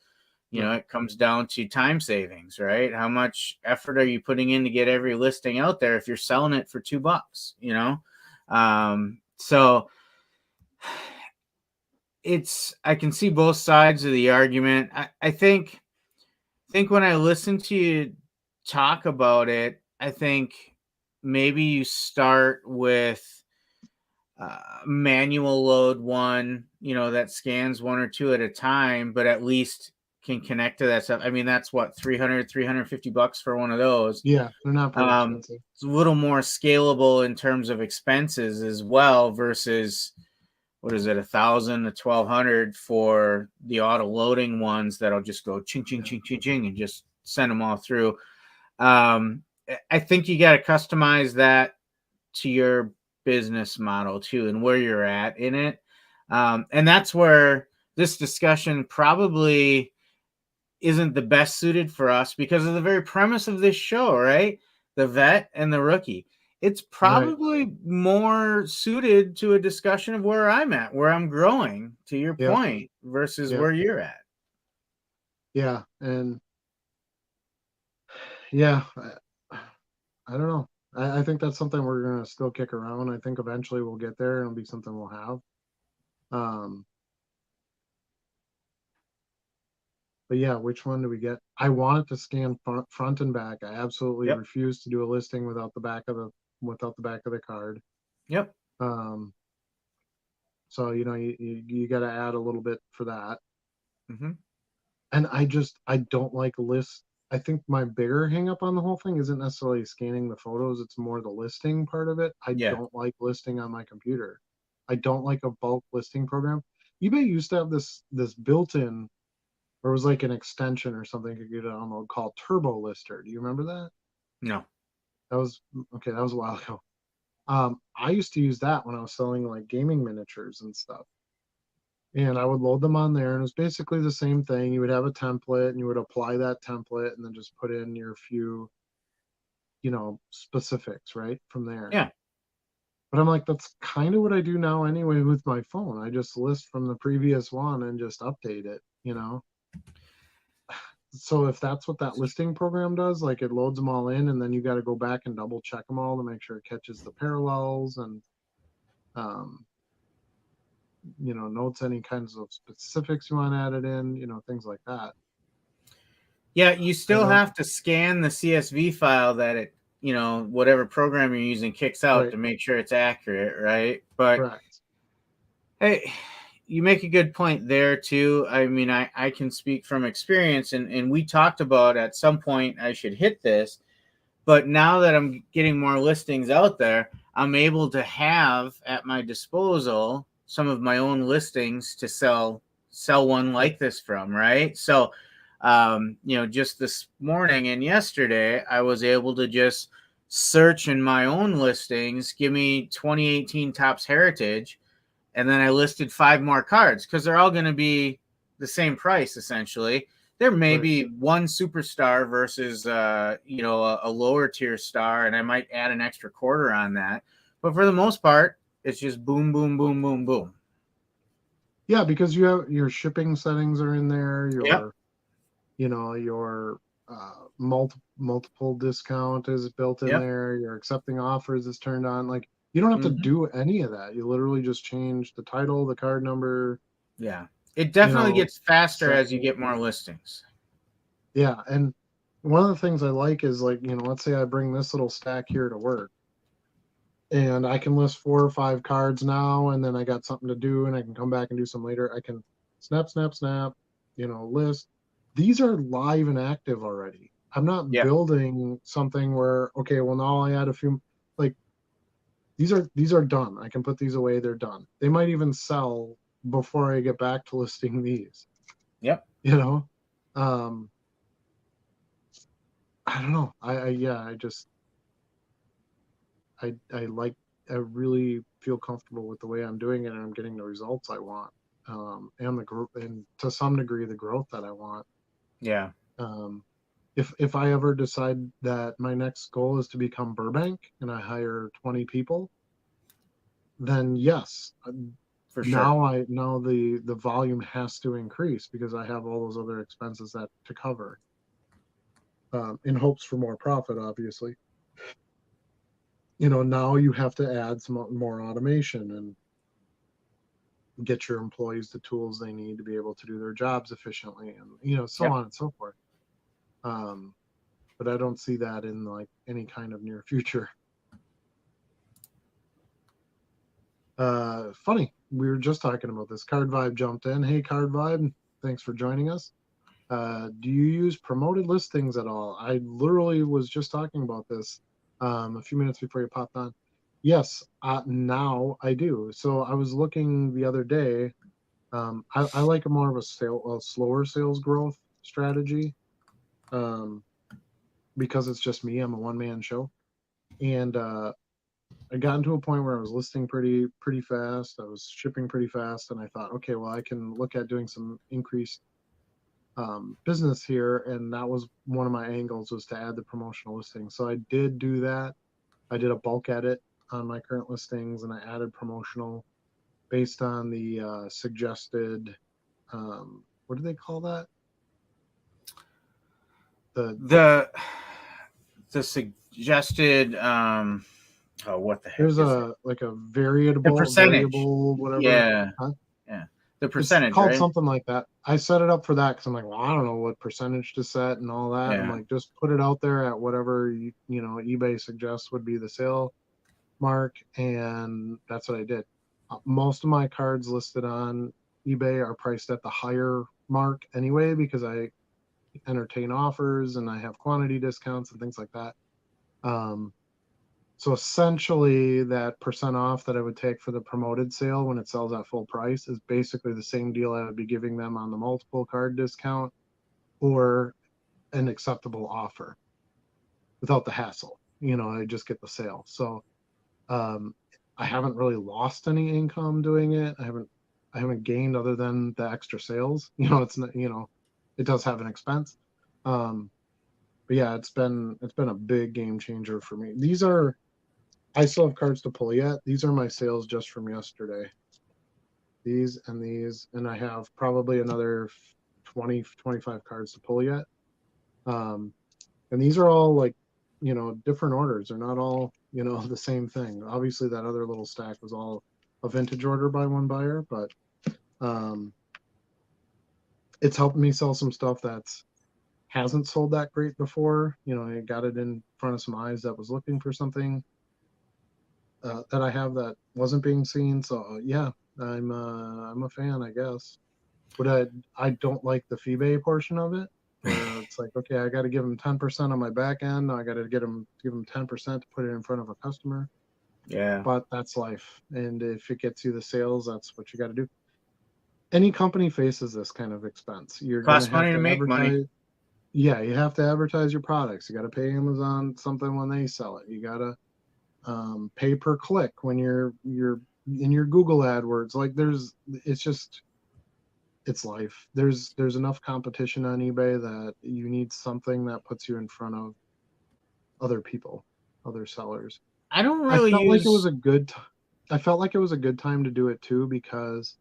it comes down to time savings, right? How much effort are you putting in to get every listing out there if you're selling it for $2, so I can see both sides of the argument. I think when I listen to you talk about it, I think maybe you start with manual load one, that scans one or two at a time, but at least can connect to that stuff. I mean, that's what, $350 for one of those. Yeah, they're not very expensive. It's a little more scalable in terms of expenses as well, versus what is it, $1,000 to $1,200 for the auto loading ones that'll just go ching ching ching ching ching and just send them all through. I think you got to customize that to your business model too, and where you're at in it. And that's where this discussion probably isn't the best suited for us, because of the very premise of this show, right? The vet and the rookie. It's probably more suited to a discussion of where I'm at, where I'm growing, to your point, versus where you're at. Yeah. And yeah, I don't know. I think that's something we're going to still kick around. I think eventually we'll get there and it'll be something we'll have. But yeah, which one do we get? I want it to scan front and back. I absolutely Yep. refuse to do a listing without the back of the card. Yep. So you got to add a little bit for that. Mm-hmm. And I don't like lists. I think my bigger hang up on the whole thing isn't necessarily scanning the photos, it's more the listing part of it. I Yeah. don't like listing on my computer. I don't like a bulk listing program. eBay used to have this built-in, or it was like an extension or something you could download called Turbo Lister. Do you remember that? No. That was okay, that was a while ago. I used to use that when I was selling like gaming miniatures and stuff. And I would load them on there, and it was basically the same thing. You would have a template, and you would apply that template, and then just put in your few, specifics right from there. Yeah. But I'm like, that's kind of what I do now anyway with my phone. I just list from the previous one and just update it. So if that's what that listing program does, like it loads them all in, and then you got to go back and double check them all to make sure it catches the parallels and um, notes any kinds of specifics you want added in, things like that. Yeah, you still have to scan the CSV file that it, whatever program you're using kicks out to make sure it's accurate, right? But correct. Hey, you make a good point there too. I mean, I can speak from experience, and we talked about at some point I should hit this, but now that I'm getting more listings out there, I'm able to have at my disposal some of my own listings to sell one like this from, right? So, just this morning and yesterday, I was able to just search in my own listings, give me 2018 Topps Heritage, and then I listed 5 more cards because they're all going to be the same price essentially. There may be one superstar versus a lower tier star, and I might add an extra quarter on that. But for the most part, it's just boom, boom, boom, boom, boom. Yeah, because you have your shipping settings are in there. Yep. Your multiple discount is built in there. Your accepting offers is turned on. Like you don't have to do any of that. You literally just change the title, the card number. Yeah, it definitely gets faster as you get more listings. Yeah, and one of the things I like is like, let's say I bring this little stack here to work, and I can list 4 or 5 cards now, and then I got something to do, and I can come back and do some later. I can snap, list. These are live and active already. I'm not building something where, okay, well now I add a few, like these are done. I can put these away. They're done. They might even sell before I get back to listing these. Yep. I don't know. I really feel comfortable with the way I'm doing it, and I'm getting the results I want, and the group, and to some degree the growth that I want. Yeah. If I ever decide that my next goal is to become Burbank and I hire 20 people, then yes, for sure. Now the volume has to increase because I have all those other expenses to cover, in hopes for more profit, obviously. Now you have to add some more automation and get your employees the tools they need to be able to do their jobs efficiently, and so on and so forth. But I don't see that in like any kind of near future. Funny, we were just talking about this. Card Vibe jumped in. Hey, Card Vibe, thanks for joining us. Do you use promoted listings at all? I literally was just talking about this a few minutes before you popped on. Yes, now I do. So I was looking the other day. I like a more of a slower sales growth strategy, because it's just me. I'm a one-man show, and I got into a point where I was listing pretty fast. I was shipping pretty fast, and I thought, okay, well, I can look at doing some increased business here, and that was one of my angles, was to add the promotional listings. So I did do that. I did a bulk edit on my current listings, and I added promotional based on the suggested, what do they call that? The suggested what the heck there's is like a variable, percentage. variable, whatever. Yeah. Huh? Yeah. The It's percentage, called right? something like that. I set it up for that because I'm like, well, I don't know what percentage to set and all that. I'm Yeah. like, just put it out there at whatever eBay suggests would be the sale mark, and that's what I did. Most of my cards listed on eBay are priced at the higher mark anyway because I entertain offers and I have quantity discounts and things like that. Um, so essentially, that percent off that I would take for the promoted sale when it sells at full price is basically the same deal I would be giving them on the multiple card discount or an acceptable offer without the hassle. I just get the sale. So um, I haven't really lost any income doing it. I haven't gained other than the extra sales. It's not, it does have an expense. Um, but yeah, it's been a big game changer for me. I still have cards to pull yet. These are my sales just from yesterday. These, and I have probably another 20, 25 cards to pull yet. Um, and these are all like, different orders. They're not all, the same thing. Obviously, that other little stack was all a vintage order by one buyer, but um, it's helped me sell some stuff that's hasn't sold that great before. I got it in front of some eyes that was looking for something that I have that wasn't being seen. So yeah, I'm a fan, I guess. But I don't like the fee portion of it, where it's like, okay, I got to give them 10% on my back end. I got to give them 10% to put it in front of a customer. Yeah. But that's life, and if it gets you the sales, that's what you got to do. Any company faces this kind of expense. You're gonna Costs have money to to make money. advertise. Yeah, you have to advertise your products. You got to pay Amazon something when they sell it. You got to pay per click when you're in your Google AdWords. Like it's life. There's enough competition on eBay that you need something that puts you in front of other people, other sellers. I don't I really felt like it was use. a good I felt like it was a good time to do it too because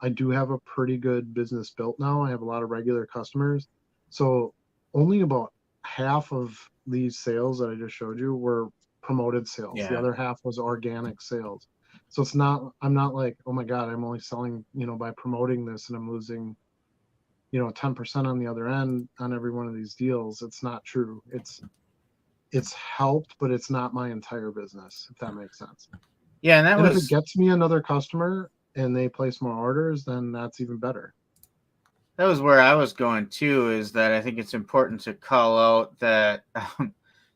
I do have a pretty good business built now. I have a lot of regular customers. So only about half of these sales that I just showed you were promoted sales. The Yeah. other half was organic sales. So I'm not like, oh my God, I'm only selling, by promoting this and I'm losing, 10% on the other end on every one of these deals. It's not true. It's helped, but it's not my entire business, if that makes sense. Yeah, and that And if it was gets me another customer and they place more orders, then that's even better. that was where I was going too. Is that I think it's important to call out that.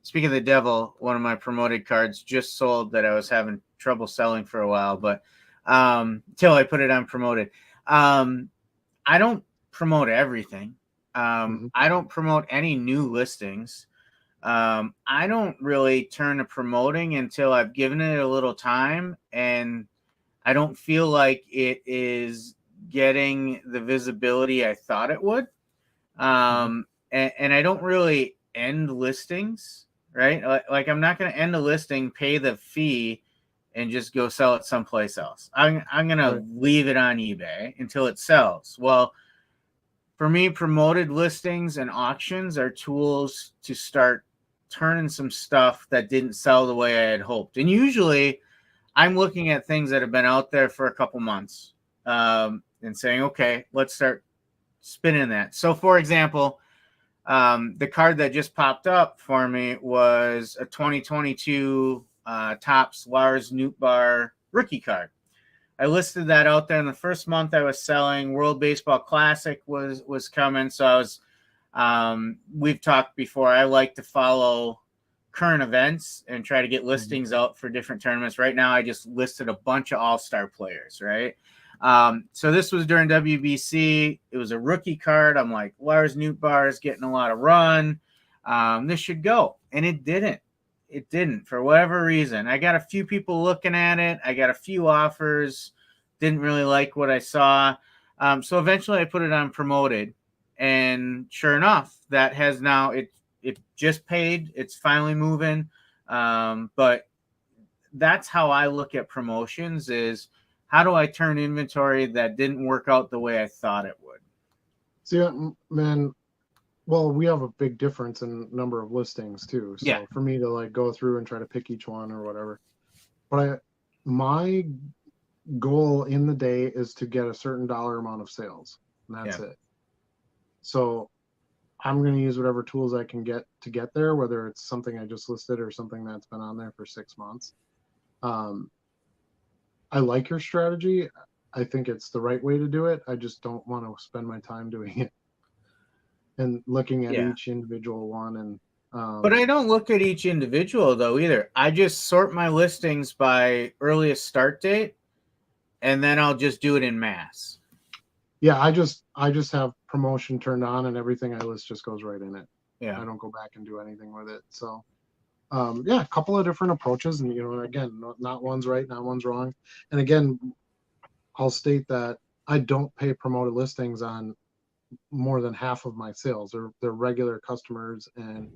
Speaking of the devil, one of my promoted cards just sold that I was having trouble selling for a while, but till I put it on promoted. I don't promote everything. Hmm. I don't promote any new listings. I don't really turn to promoting until I've given it a little time and I don't feel like it is getting the visibility I thought it would. Hmm. And I don't really end listings, right? Like I'm not going to end a listing, pay the fee, and just go sell it someplace else. I'm going to Right. leave it on eBay until it sells. Well, for me, promoted listings and auctions are tools to start turning some stuff that didn't sell the way I had hoped. And usually I'm looking at things that have been out there for a couple months and saying, okay, let's start spinning that. So, for example, the card that just popped up for me was a 2022 Topps Lars Nootbaar rookie card. I listed that out there in the first month I was selling. World Baseball Classic was coming, so I was. We've talked before. I like to follow current events and try to get Hmm. listings out for different tournaments. Right now, I just listed a bunch of all-star players. Right. So this was during WBC. It was a rookie card. I'm like, Lars Nootbaar is getting a lot of run. This should go, and it didn't. It didn't for whatever reason. I got a few people looking at it. I got a few offers. Didn't really like what I saw. So eventually I put it on promoted. And sure enough, that has now it just paid. It's finally moving. But that's how I look at promotions is how do I turn inventory that didn't work out the way I thought it would? See, man, well, we have a big difference in number of listings too. Yeah. So for me to like go through and try to pick each one or whatever, but my goal in the day is to get a certain dollar amount of sales, and that's it. So I'm going to use whatever tools I can get to get there, whether it's something I just listed or something that's been on there for 6 months. I like your strategy. I think it's the right way to do it. I just don't want to spend my time doing it and looking at each individual one. And but I don't look at each individual though either. I just sort my listings by earliest start date, and then I'll just do it in mass. Yeah, I just have promotion turned on, and everything I list just goes right in it. Yeah, I don't go back and do anything with it. So yeah, a couple of different approaches, and again, not one's right, not one's wrong. And again, I'll state that I don't pay promoted listings on more than half of my sales. They're regular customers and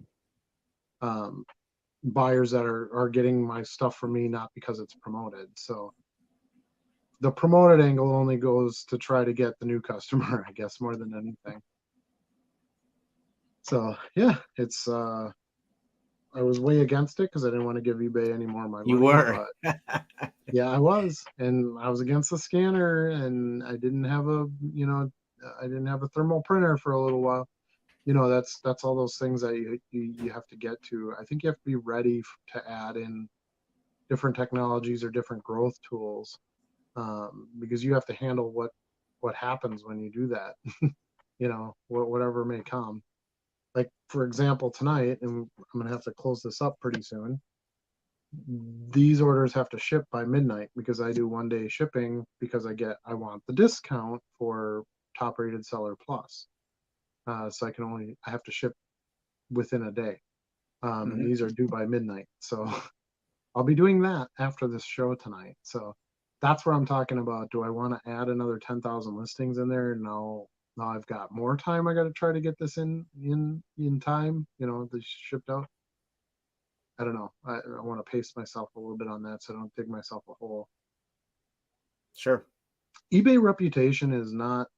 buyers that are getting my stuff from me, not because it's promoted. So the promoted angle only goes to try to get the new customer, I guess, more than anything. So yeah, it's I was way against it because I didn't want to give eBay any more of my money. You were. But yeah, I was, and I was against the scanner, and I didn't have a thermal printer for a little while. That's all those things that you have to get to. I think you have to be ready to add in different technologies or different growth tools, because you have to handle what happens when you do that. Whatever may come. Like, for example, tonight, and I'm gonna have to close this up pretty soon. These orders have to ship by midnight because I do 1-day shipping because I want the discount for Top Rated Seller Plus. So I have to ship within a day. And these are due by midnight. So I'll be doing that after this show tonight. So that's where I'm talking about. Do I want to add another 10,000 listings in there? No. Now I've got more time. I got to try to get this in time, this shipped out. I don't know. I want to pace myself a little bit on that so I don't dig myself a hole. Sure. eBay reputation is not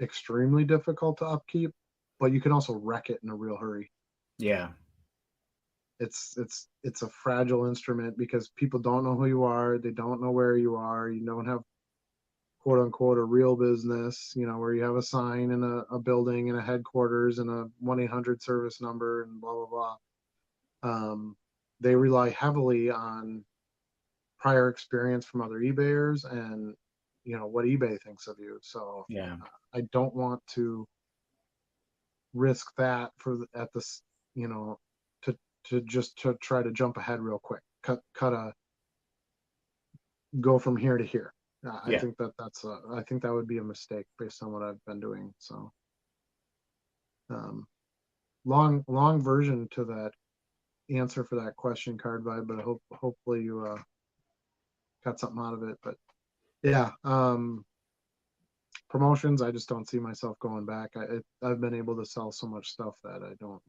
extremely difficult to upkeep, but you can also wreck it in a real hurry. Yeah. It's a fragile instrument because people don't know who you are. They don't know where you are. You don't have, quote unquote, a real business, where you have a sign in a building and a headquarters and a 1-800 service number and blah, blah, blah. They rely heavily on prior experience from other eBayers and, what eBay thinks of you. So yeah, I don't want to risk that to try to jump ahead real quick, go from here to here. I think I think that would be a mistake based on what I've been doing. So, long version to that answer for that question, Card Vibe, but hopefully you got something out of it. But yeah, promotions, I just don't see myself going back. I've been able to sell so much stuff that I don't.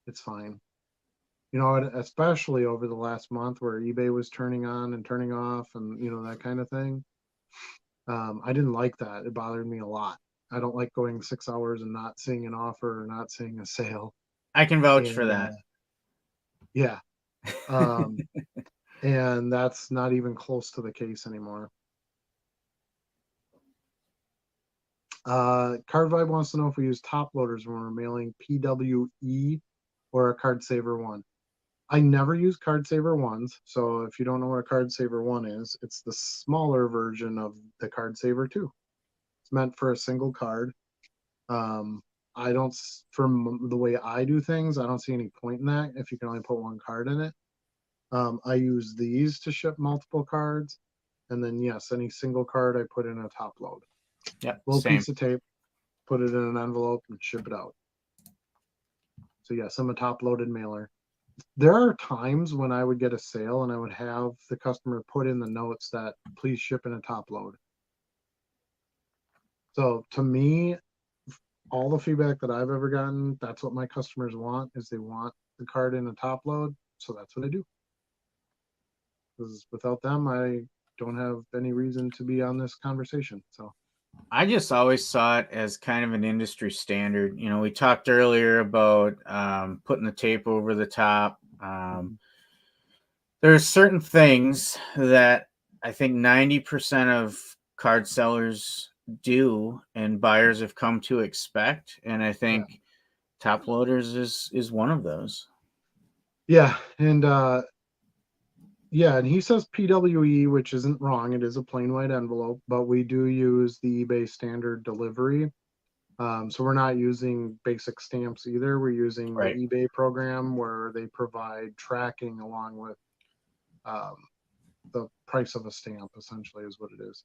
It's fine. Especially over the last month where eBay was turning on and turning off and, that kind of thing. I didn't like that. It bothered me a lot. I don't like going 6 hours and not seeing an offer or not seeing a sale. I can vouch for that. Yeah. And that's not even close to the case anymore. Card Vibe wants to know if we use top loaders when we're mailing PWE or a Card Saver 1. I never use Card Saver 1s, so if you don't know what a Card Saver 1 is, it's the smaller version of the Card Saver 2. It's meant for a single card. From the way I do things, I don't see any point in that if you can only put one card in it. I use these to ship multiple cards, and then yes, any single card I put in a top load. Yeah, little piece of tape, put it in an envelope, and ship it out. So yes, I'm a top loaded mailer. There are times when I would get a sale and I would have the customer put in the notes that please ship in a top load. So to me, all the feedback that I've ever gotten, that's what my customers want, is they want the card in a top load. So that's what I do. Because without them, I don't have any reason to be on this conversation. So I just always saw it as kind of an industry standard. We talked earlier about putting the tape over the top. There are certain things that I think 90% of card sellers do, and buyers have come to expect. And I think Top Loaders is one of those. Yeah, and he says PWE, which isn't wrong. It is a plain white envelope, but we do use the eBay standard delivery. So we're not using basic stamps either. We're using Right. the eBay program where they provide tracking along with the price of a stamp, essentially, is what it is.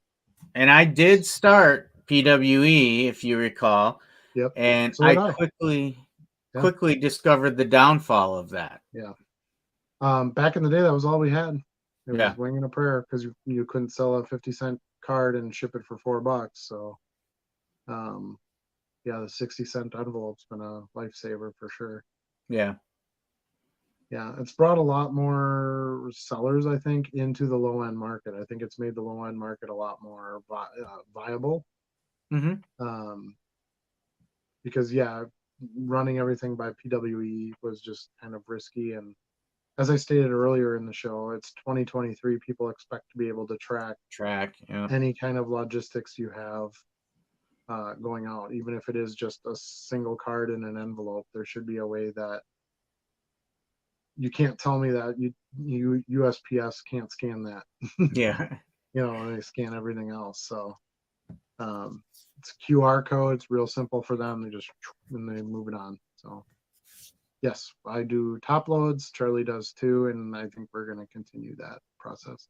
And I did start PWE, if you recall. Yep. And So I did I. quickly discovered the downfall of that. Yeah. Back in the day, that was all we had. It Yeah. was wing and a prayer because you couldn't sell a 50-cent card and ship it for $4. So, yeah, the 60-cent envelope's been a lifesaver for sure. Yeah. Yeah, it's brought a lot more sellers, I think, into the low end market. I think it's made the low end market a lot more viable. Mm-hmm. Because running everything by PWE was just kind of risky. And as I stated earlier in the show, it's 2023. People expect to be able to track Yeah. any kind of logistics you have going out, even if it is just a single card in an envelope. There should be a way that you can't tell me that USPS can't scan that. Yeah. They scan everything else. So it's a QR code. It's real simple for them. And they move it on. So yes, I do top loads. Charlie does too, and I think we're going to continue that process.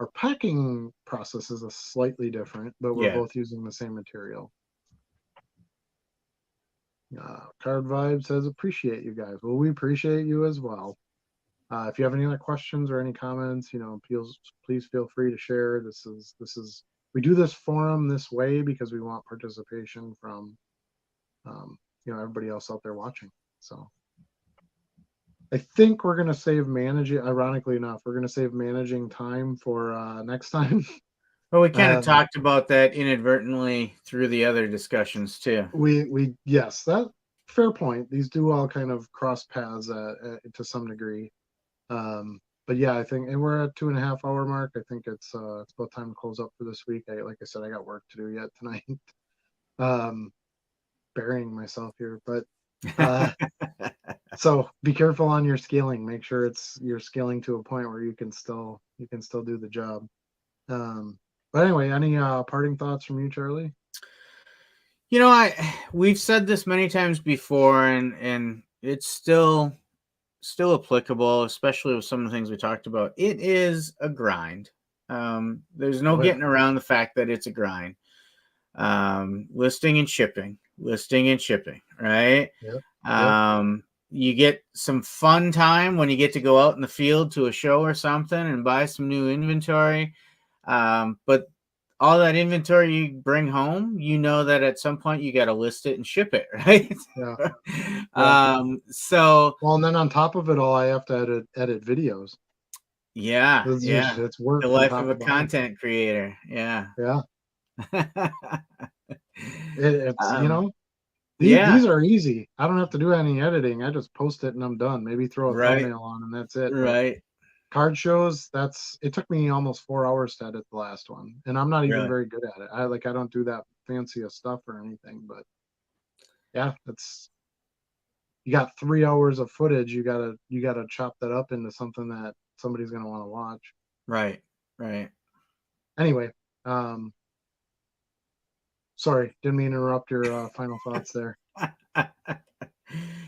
Our packing process is a slightly different, but we're both using the same material. Card Vibe says, appreciate you guys. Well, we appreciate you as well. If you have any other questions or any comments, please feel free to share. This is we do this forum this way because we want participation from everybody else out there watching. So I think we're going to save managing. Ironically enough, we're going to save managing time for next time. Well, we kind of talked about that inadvertently through the other discussions too. Yes, that fair point. These do all kind of cross paths to some degree. But yeah, I think, and we're at 2.5 hour mark. I think it's about time to close up for this week. Like I said, I got work to do yet tonight. Burying myself here, but so be careful on your scaling. Make sure you're scaling to a point where you can still do the job. But anyway, any parting thoughts from you, Charlie? We've said this many times before, and it's still applicable, especially with some of the things we talked about. It is a grind. There's no getting around the fact that it's a grind. Listing and shipping, right? Yep. You get some fun time when you get to go out in the field to a show or something and buy some new inventory. But all that inventory you bring home, that at some point you got to list it and ship it, right? Yeah. So well, and then on top of it all, I have to edit videos. Yeah. It's work. The life of a content creator. Yeah. Yeah. It's these are easy. I don't have to do any editing. I just post it and I'm done. Maybe throw a thumbnail on and that's it. Right. But card shows, it took me almost 4 hours to edit the last one, and I'm not even very good at it. I don't do that fancy of stuff or anything, but yeah, you got 3 hours of footage. You gotta chop that up into something that somebody's gonna want to watch. Right. Anyway, sorry, didn't mean to interrupt your final thoughts there.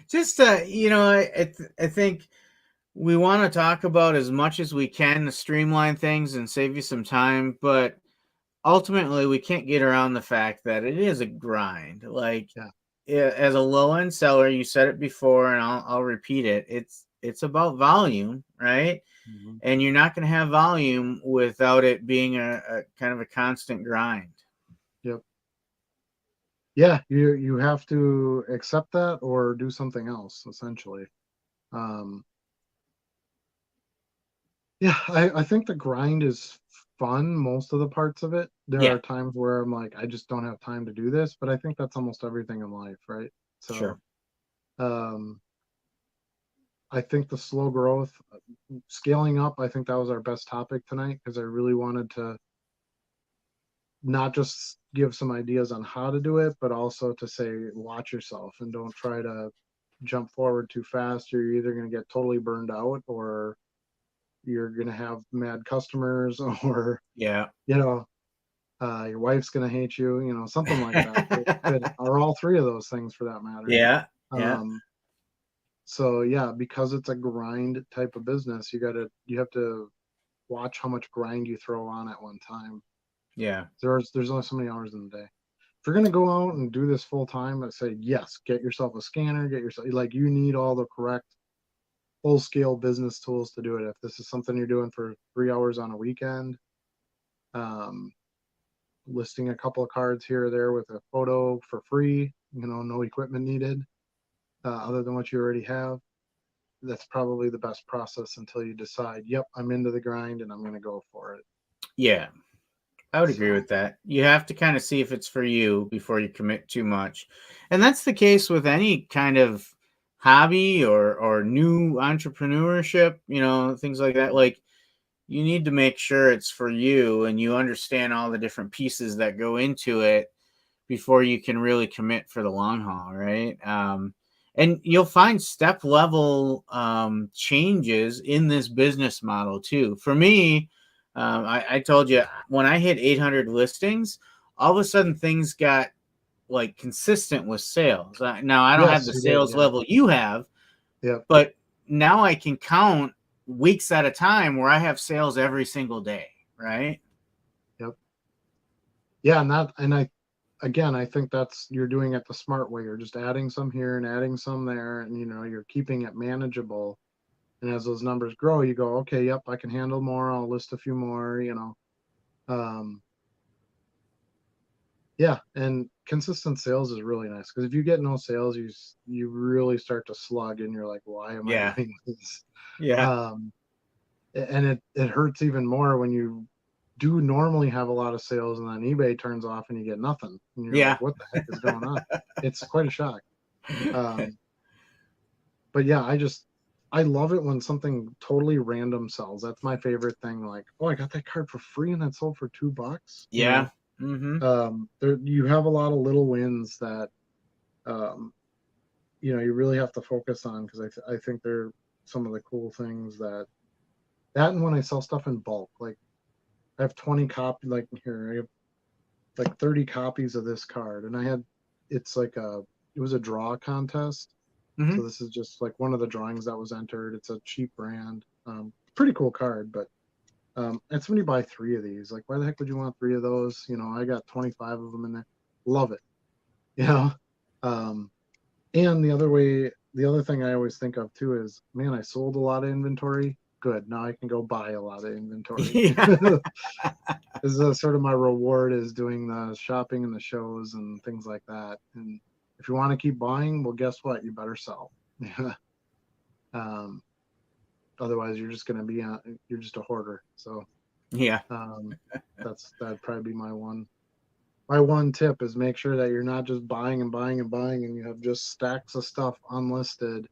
Just I think we want to talk about as much as we can to streamline things and save you some time, but ultimately we can't get around the fact that it is a grind. As a low end seller, you said it before, and I'll repeat it. It's about volume, right? Mm-hmm. And you're not going to have volume without it being a kind of a constant grind. Yep. Yeah, you have to accept that or do something else, essentially. Yeah, I think the grind is fun most of the parts of it. There are times where I'm like, I just don't have time to do this, but I think that's almost everything in life, right? So, sure. I think the slow growth, scaling up, I think that was our best topic tonight because I really wanted to not just give some ideas on how to do it, but also to say, watch yourself and don't try to jump forward too fast. You're either going to get totally burned out or you're going to have mad customers or, Yeah. you know, your wife's going to hate you, you know, something like that. Or all three of those things for that matter. Yeah. Yeah. Um, so yeah, because it's a grind type of business, you have to watch how much grind you throw on at one time. Yeah. There's only so many hours in the day. If you're gonna go out and do this full time, I say yes, get yourself a scanner, get yourself like you need all the correct full scale business tools to do it. If this is something you're doing for 3 hours on a weekend, um, listing a couple of cards here or there with a photo for free, you know, no equipment needed, other than what you already have. That's probably the best process until you decide, yep, I'm into the grind and I'm going to go for it. Yeah. I would agree So, with that. You have to kind of see if it's for you before you commit too much. And that's the case with any kind of hobby or new entrepreneurship, you know, things like that. Like you need to make sure it's for you and you understand all the different pieces that go into it before you can really commit for the long haul, right? And you'll find step level changes in this business model too. For me, I told you when I hit 800 listings, all of a sudden things got like consistent with sales. Now I don't have yes, the you did. sales Yeah. level you have, Yep. but now I can count weeks at a time where I have sales every single day, right? Yep. Yeah. I think that's, you're doing it the smart way. You're just adding some here and adding some there, and, you know, you're keeping it manageable. And as those numbers grow, you go, okay, yep, I can handle more. I'll list a few more, you know. Um, yeah. And consistent sales is really nice because if you get no sales, you really start to slug and you're like, why am I Yeah. doing this? Yeah. Um, and it hurts even more when you do normally have a lot of sales and then eBay turns off and you get nothing and you're like, Yeah. what the heck is going on? It's quite a shock. um, but yeah, I love it when something totally random sells. That's my favorite thing. Like, oh, I got that card for free and that sold for $2, you Yeah. know. Mm-hmm. There you have a lot of little wins that um, you know, you really have to focus on because I think they're some of the cool things that and when I sell stuff in bulk, like I have 20 copies, like here, I have like 30 copies of this card. And it's like it was a draw contest. Mm-hmm. So this is just like one of the drawings that was entered. It's a cheap brand. Pretty cool card, but and somebody buy 3 of these. Like, why the heck would you want 3 of those? You know, I got 25 of them in there. Love it. You know? Um, and the other thing I always think of too is, man, I sold a lot of inventory. Good. Now I can go buy a lot of inventory. Yeah. This is sort of my reward is doing the shopping and the shows and things like that. And if you want to keep buying, well, guess what? You better sell. um, otherwise, you're just going to be you're just a hoarder. So Yeah. um, that'd probably be my one tip is make sure that you're not just buying and buying and buying and you have just stacks of stuff unlisted.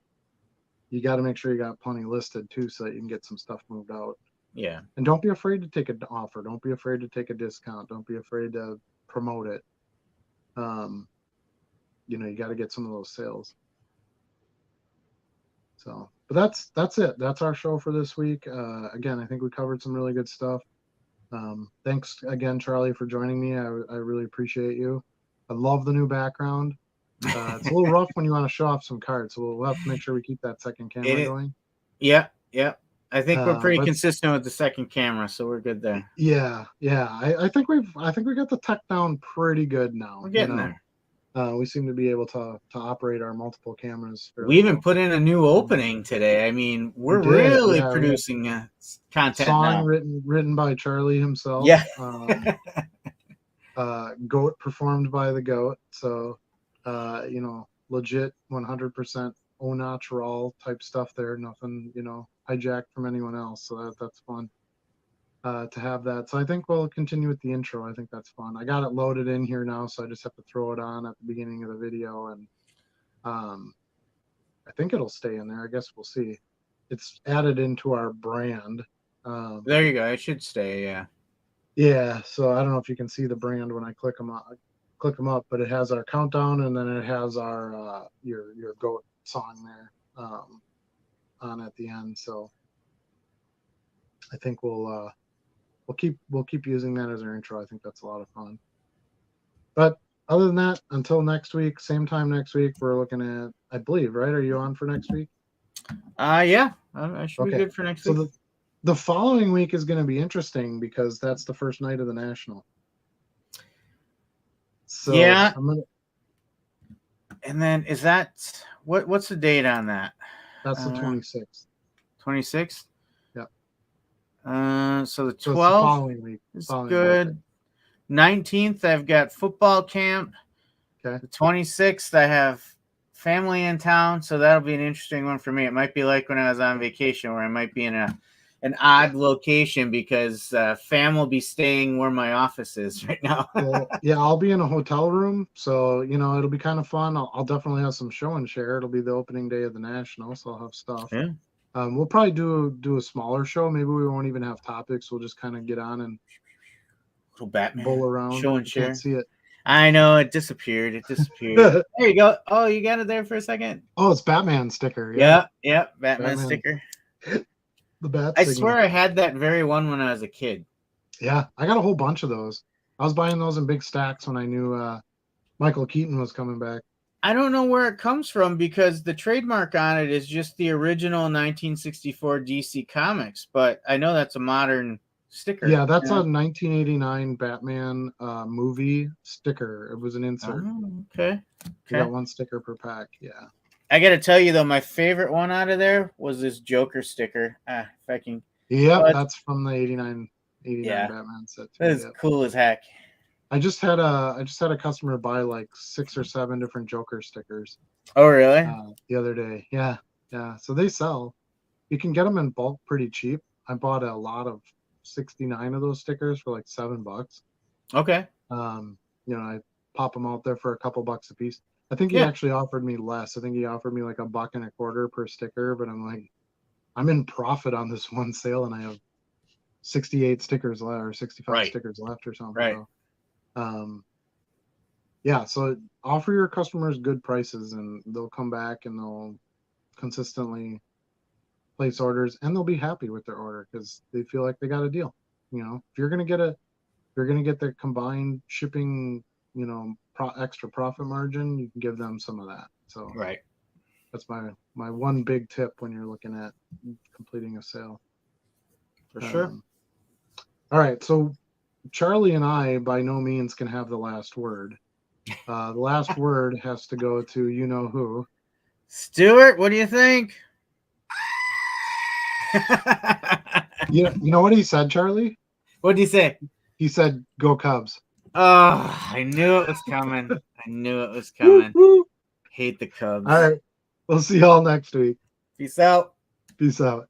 You got to make sure you got plenty listed too so that you can get some stuff moved out. Yeah. And don't be afraid to take an offer. Don't be afraid to take a discount. Don't be afraid to promote it. Um, you know, you got to get some of those sales. So, but that's it. That's our show for this week. Again, I think we covered some really good stuff. Thanks again, Charlie, for joining me. I really appreciate you. I love the new background. It's a little rough when you want to show off some cards, so we'll have to make sure we keep that second camera It. going. Yeah. Yeah. I think we're pretty But consistent with the second camera, so we're good there. yeah, I think we got the tech down pretty good now. We're You getting know, there. we seem to be able to operate our multiple cameras We fairly even well. put in a new opening today. I mean, We we're did, really yeah. We had producing content song now. written by Charlie himself. Yeah. Goat performed by the Goat. So, you know, legit 100% au natural type stuff there. Nothing, you know, hijacked from anyone else. So that's fun to have that. So I think we'll continue with the intro. I think that's fun. I got it loaded in here now, so I just have to throw it on at the beginning of the video, and I think it'll stay in there. I guess we'll see. it's added into our brand. There you go. It should stay. Yeah. Yeah, so I don't know if you can see the brand when I click them up, but it has our countdown, and then it has our your goat song there on at the end. So I think we'll keep using that as our intro. I think that's a lot of fun. But other than that, until next week, same time next week, we're looking at, I believe, right? Are you on for next week? Yeah, I should be good for next week. So the following week is going to be interesting because that's the first night of the National. So yeah. And then is that what's the date on that? That's the 26th. 26th? Yep. So the 12th the following week. Is good. Week. 19th, I've got football camp. Okay. The 26th, I have family in town, so that'll be an interesting one for me. It might be like when I was on vacation, where I might be in an odd location because fam will be staying where my office is right now. Well, yeah, I'll be in a hotel room, so it'll be kind of fun. I'll definitely have some show and share. It'll be the opening day of the National, so I'll have stuff. Yeah. We'll probably do a smaller show. Maybe we won't even have topics. We'll just kind of get on and little Batman bull around. Show and share. Can't see it. I know it disappeared. There you go. Oh, you got it there for a second. Oh, it's Batman sticker. Yeah. Batman sticker. The bat. I swear I had that very one when I was a kid. Yeah, I got a whole bunch of those. I was buying those in big stacks when I knew Michael Keaton was coming back. I don't know where it comes from because the trademark on it is just the original 1964 DC Comics, but I know that's a modern sticker. Yeah, that's a 1989 Batman movie sticker. It was an insert. Oh, okay. You got one sticker per pack. Yeah. I got to tell you, though, my favorite one out of there was this Joker sticker. If I can. Yeah, that's from the 89 Batman set. Too. That is cool as heck. I just had a customer buy like 6 or 7 different Joker stickers. Oh, really? The other day. Yeah. So they sell. You can get them in bulk pretty cheap. I bought a lot of 69 of those stickers for like $7. Okay. I pop them out there for a couple bucks a piece. I think he actually offered me less. I think he offered me like $1.25 per sticker, but I'm like, I'm in profit on this one sale, and I have 68 stickers left or 65 stickers left or something. Right. So, so offer your customers good prices, and they'll come back and they'll consistently place orders, and they'll be happy with their order because they feel like they got a deal. If you're gonna get the combined shipping, extra profit margin, you can give them some of that. So that's my one big tip when you're looking at completing a sale. For sure. All right, so Charlie and I by no means can have the last word. The last word has to go to you know who. Stuart, what do you think? You know what he said, Charlie? What did he say? He said, "Go Cubs." Oh, I knew it was coming. Hate the Cubs. All right. We'll see y'all next week. Peace out. Peace out.